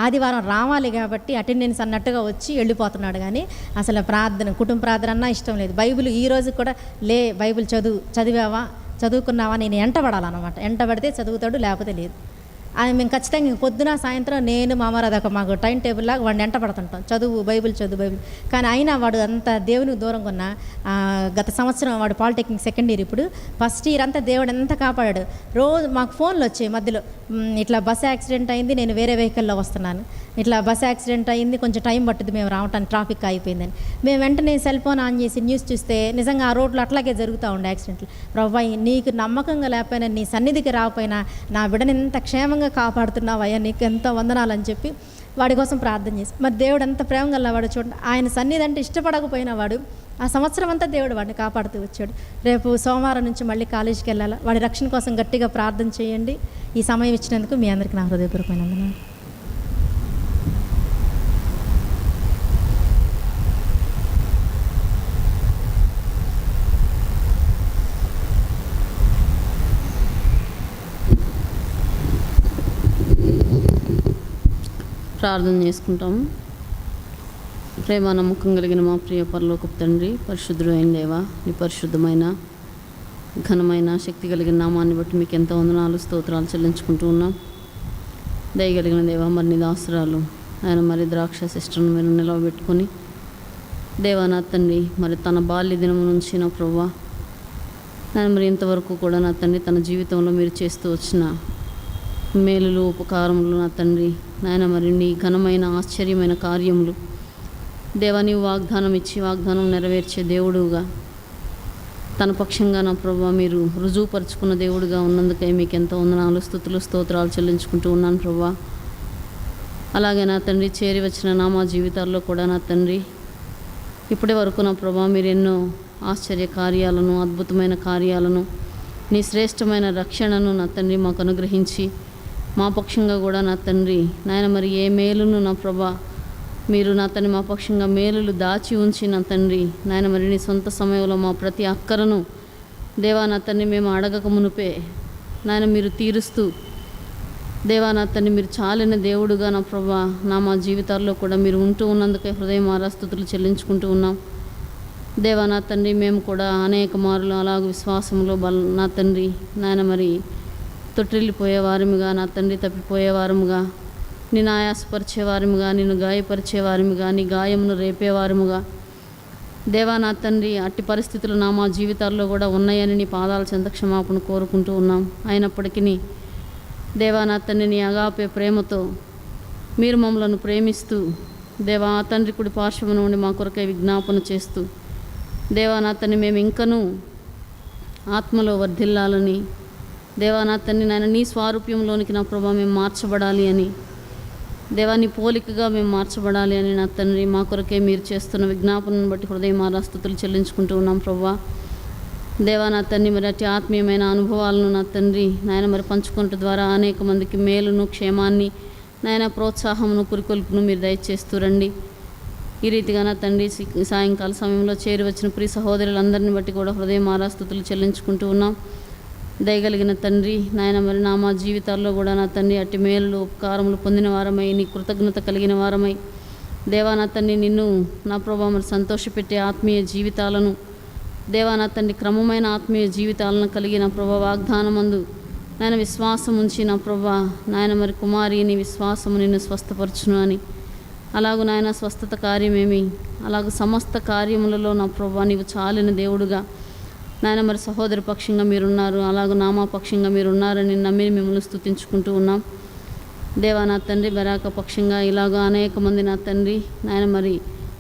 ఆదివారం రావాలి కాబట్టి అటెండెన్స్ అన్నట్టుగా వచ్చి వెళ్ళిపోతున్నాడు, కానీ అసలు ప్రార్థన, కుటుంబ ప్రార్థన అన్నా ఇష్టం లేదు. బైబిల్ ఈ రోజు కూడా బైబిల్ చదువుకున్నావా నేను ఎంటబడాలన్నమాట. ఎంటబడితే చదువుతాడు, లేకపోతే లేదు. అది మేము ఖచ్చితంగా పొద్దున సాయంత్రం నేను మామారు అదొక మాకు టైం టేబుల్ లాగా వాడిని ఎంటబడుతుంటాం. బైబిల్. కానీ అయినా వాడు అంత దేవునికి దూరంగా ఉన్న గత సంవత్సరం వాడు పాలిటెక్నిక్ సెకండ్ ఇయర్, ఇప్పుడు ఫస్ట్ ఇయర్ అంతా దేవుడు ఎంత కాపాడాడు. రోజు మాకు ఫోన్లు వచ్చాయి మధ్యలో, ఇట్లా బస్సు యాక్సిడెంట్ అయింది, నేను వేరే వెహికల్లో వస్తున్నాను, ఇట్లా బస్సు యాక్సిడెంట్ అయింది, కొంచెం టైం పట్టుద్ది మేము రావటానికి, ట్రాఫిక్ అయిపోయిందని. మేము వెంటనే సెల్ ఫోన్ ఆన్ చేసి న్యూస్ చూస్తే నిజంగా ఆ రోడ్లో అట్లాగే జరుగుతూ ఉండే యాక్సిడెంట్లు. ప్రభువా, నీకు నమ్మకంగా లేకపోయినా, నీ సన్నిధికి రాకపోయినా నా బిడ్డని ఎంత క్షేమంగా కాపాడుతున్నావయ్యా, నీకు ఎంతో వందనాలని చెప్పి వాడి కోసం ప్రార్థన చేసి, మరి దేవుడు ఎంత ప్రేమ గలవాడు చూడండి. ఆయన సన్నిధి అంటే ఇష్టపడకపోయినా వాడు ఆ సంవత్సరం అంతా దేవుడు వాడిని కాపాడుతూ వచ్చాడు. రేపు సోమవారం నుంచి మళ్ళీ కాలేజీకి వెళ్ళాలా. వాడి రక్షణ కోసం గట్టిగా ప్రార్థన చేయండి. ఈ సమయం ఇచ్చినందుకు మీ అందరికీ నా హృదయపూర్వకమైన వందనాలు. ప్రార్థన చేసుకుంటాము. ప్రేమ నమ్మకం కలిగిన మా ప్రియ పరలోకపు తండ్రి, పరిశుద్ధుడు అయిన దేవా, నీ పరిశుద్ధమైన ఘనమైన శక్తి కలిగిన నామాన్ని బట్టి మీకు ఎంతో వందనాలు, స్తోత్రాలు చెల్లించుకుంటూ ఉన్నాం. దయగలిగిన దేవా, మరి నీ దాసురాలు ఆయన మరి ద్రాక్ష సిస్టర్ను మీరు నిలవబెట్టుకొని దేవా నా తండ్రి, మరి తన బాల్య దినము నుంచి నా ప్రభువా ఆయన మరి ఇంతవరకు కూడా నా తండ్రి తన జీవితంలో మీరు చేస్తూ వచ్చిన మేలులు ఉపకారములు నా తండ్రి నాయన, మరి నీ ఘనమైన ఆశ్చర్యమైన కార్యములు దేవా, నీవు వాగ్దానం ఇచ్చి వాగ్దానం నెరవేర్చే దేవుడుగా తన పక్షంగా నా ప్రభువా మీరు రుజువుపరుచుకున్న దేవుడుగా ఉన్నందుకై మీకు ఎంతో వందనాలు, స్తుతులు, స్తోత్రాలు చెల్లించుకుంటూ ఉన్నాను ప్రభువా. అలాగే నా తండ్రి చేరి వచ్చిన మా జీవితాల్లో కూడా నా తండ్రి ఇప్పటి వరకు నా ప్రభువా మీరు ఎన్నో ఆశ్చర్య కార్యాలను, అద్భుతమైన కార్యాలను, నీ శ్రేష్టమైన రక్షణను నా తండ్రి మాకు అనుగ్రహించి మా పక్షంగా కూడా నా తండ్రి నాయన మరి ఏ మేలును నా ప్రభా మీరు నా తండ్రి మా పక్షంగా మేలులు దాచి ఉంచి నా తండ్రి నాయన మరి నీ సొంత సమయంలో మా ప్రతి అక్కరను దేవా నా తండ్రి మేము అడగక మునుపే నాయన మీరు తీరుస్తూ దేవా నా తండ్రి మీరు చాలిన దేవుడుగా నా ప్రభా మా జీవితాల్లో కూడా మీరు ఉంటూ ఉన్నందుకే హృదయం ఆరాస్తుతులు చెల్లించుకుంటూ ఉన్నాం. దేవా నా తండ్రి మేము కూడా అనేక మారులు అలాగ విశ్వాసంలో నా తండ్రి నాయన మరి తొట్టిల్లిపోయేవారముగా నా తండ్రి తప్పిపోయేవారముగా, నిన్ను ఆయాసపరిచేవారముగా, నిన్ను గాయపరిచేవారముగా, నీ గాయమును రేపేవారముగా దేవా నా తండ్రి అట్టి పరిస్థితులు మా జీవితాల్లో కూడా ఉన్నాయని నీ పాదాల చెంత క్షమాపణ కోరుకుంటూ ఉన్నాం. అయినప్పటికీ దేవా నా తండ్రి నీ అగాపే ప్రేమతో మీరు మమ్మలను ప్రేమిస్తూ దేవా ఆ తండ్రి కుడి పార్శ్వము నుండి మా కొరకై విజ్ఞాపన చేస్తూ దేవా నా తండ్రి మేము ఇంకనూ ఆత్మలో వర్ధిల్లాలని దేవా నా తండ్రి నాయన నీ స్వారూప్యంలోనికి నా ప్రభా మేము మార్చబడాలి అని దేవా నీ పోలికగా మేము మార్చబడాలి అని నా తండ్రి మా కొరకే మీరు చేస్తున్న విజ్ఞాపనను బట్టి హృదయం ఆరాస్తుతులు చెల్లించుకుంటూ ఉన్నాం ప్రభా. దేవా నా తండ్రి మరి అట్టి ఆత్మీయమైన అనుభవాలను నా తండ్రి నాయన మరి పంచుకుంట ద్వారా అనేక మందికి మేలును, క్షేమాన్ని నాయన ప్రోత్సాహమును, కురికొల్పును మీరు దయచేస్తూ రండి. ఈ రీతిగా నా తండ్రి సాయంకాల సమయంలో చేరి వచ్చిన ప్రియ సహోదరులందరిని బట్టి కూడా హృదయం ఆరాస్తుతులు చెల్లించుకుంటూ ఉన్నాం. దయగలిగిన తండ్రి నాయన మరి మా జీవితాల్లో కూడా నా తండ్రి అట్టి మేలు ఉపకారములు పొందిన వారమై నీ కృతజ్ఞత కలిగిన వారమై దేవా నా తండ్రి నిన్ను నా ప్రభా మరి సంతోషపెట్టే ఆత్మీయ జీవితాలను దేవా నా తండ్రి క్రమమైన ఆత్మీయ జీవితాలను కలిగి నా ప్రభా వాగ్దానమందు నాయన విశ్వాసం ఉంచి నా ప్రభా నాయన మరి కుమారి నీ విశ్వాసము నిన్ను స్వస్థపరచును అని, అలాగూ నాయన స్వస్థత కార్యమేమి అలాగూ సమస్త కార్యములలో నా ప్రభా నీవు చాలిన దేవుడుగా నాయన మరి సహోదరి పక్షంగా మీరున్నారు, అలాగూ నామా పక్షంగా మీరున్నారని నమ్మి మిమ్మల్ని స్తుతించుకుంటూ ఉన్నాం. దేవా నా తండ్రి బరాక పక్షంగా ఇలాగ అనేక మంది నా తండ్రి నాయన మరి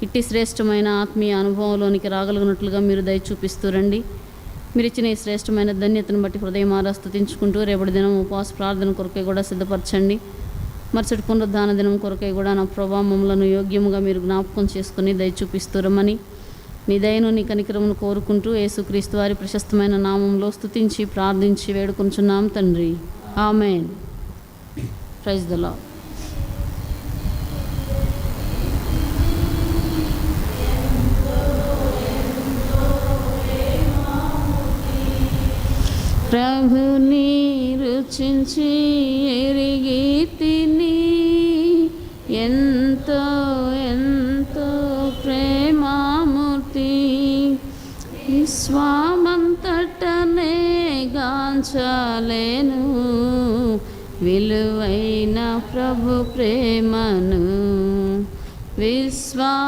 ఇట్టి శ్రేష్టమైన ఆత్మీయ అనుభవంలోనికి రాగలిగినట్లుగా మీరు దయ చూపిస్తూ రండి. మీరు ఇచ్చిన ఈ శ్రేష్టమైన ధన్యతను బట్టి హృదయం స్తుతించుకుంటూ రేపటి దినం ఉపవాస ప్రార్థన కొరకై కూడా సిద్ధపరచండి. మరుసటి పునరుద్ధాన దినం కొరకై కూడా నా ప్రభా మమ్మలను యోగ్యముగా మీరు జ్ఞాపకం చేసుకుని దయ చూపిస్తూ రమ్మని నీ దయను నీ కనికరమును కోరుకుంటూ యేసుక్రీస్తు వారి ప్రశస్తమైన నామంలో స్తుతించి ప్రార్థించి వేడుకొంచున్నాం తండ్రి. ఆమేన్. Praise the Lord. ప్రభుని రుచించి ఎరిగి తిని ఎంతో ఎంతో ప్రేమామూర్తి విశ్వమంతటనే గాంచలేను విలువైన ప్రభు ప్రేమను విశ్వమంతటనే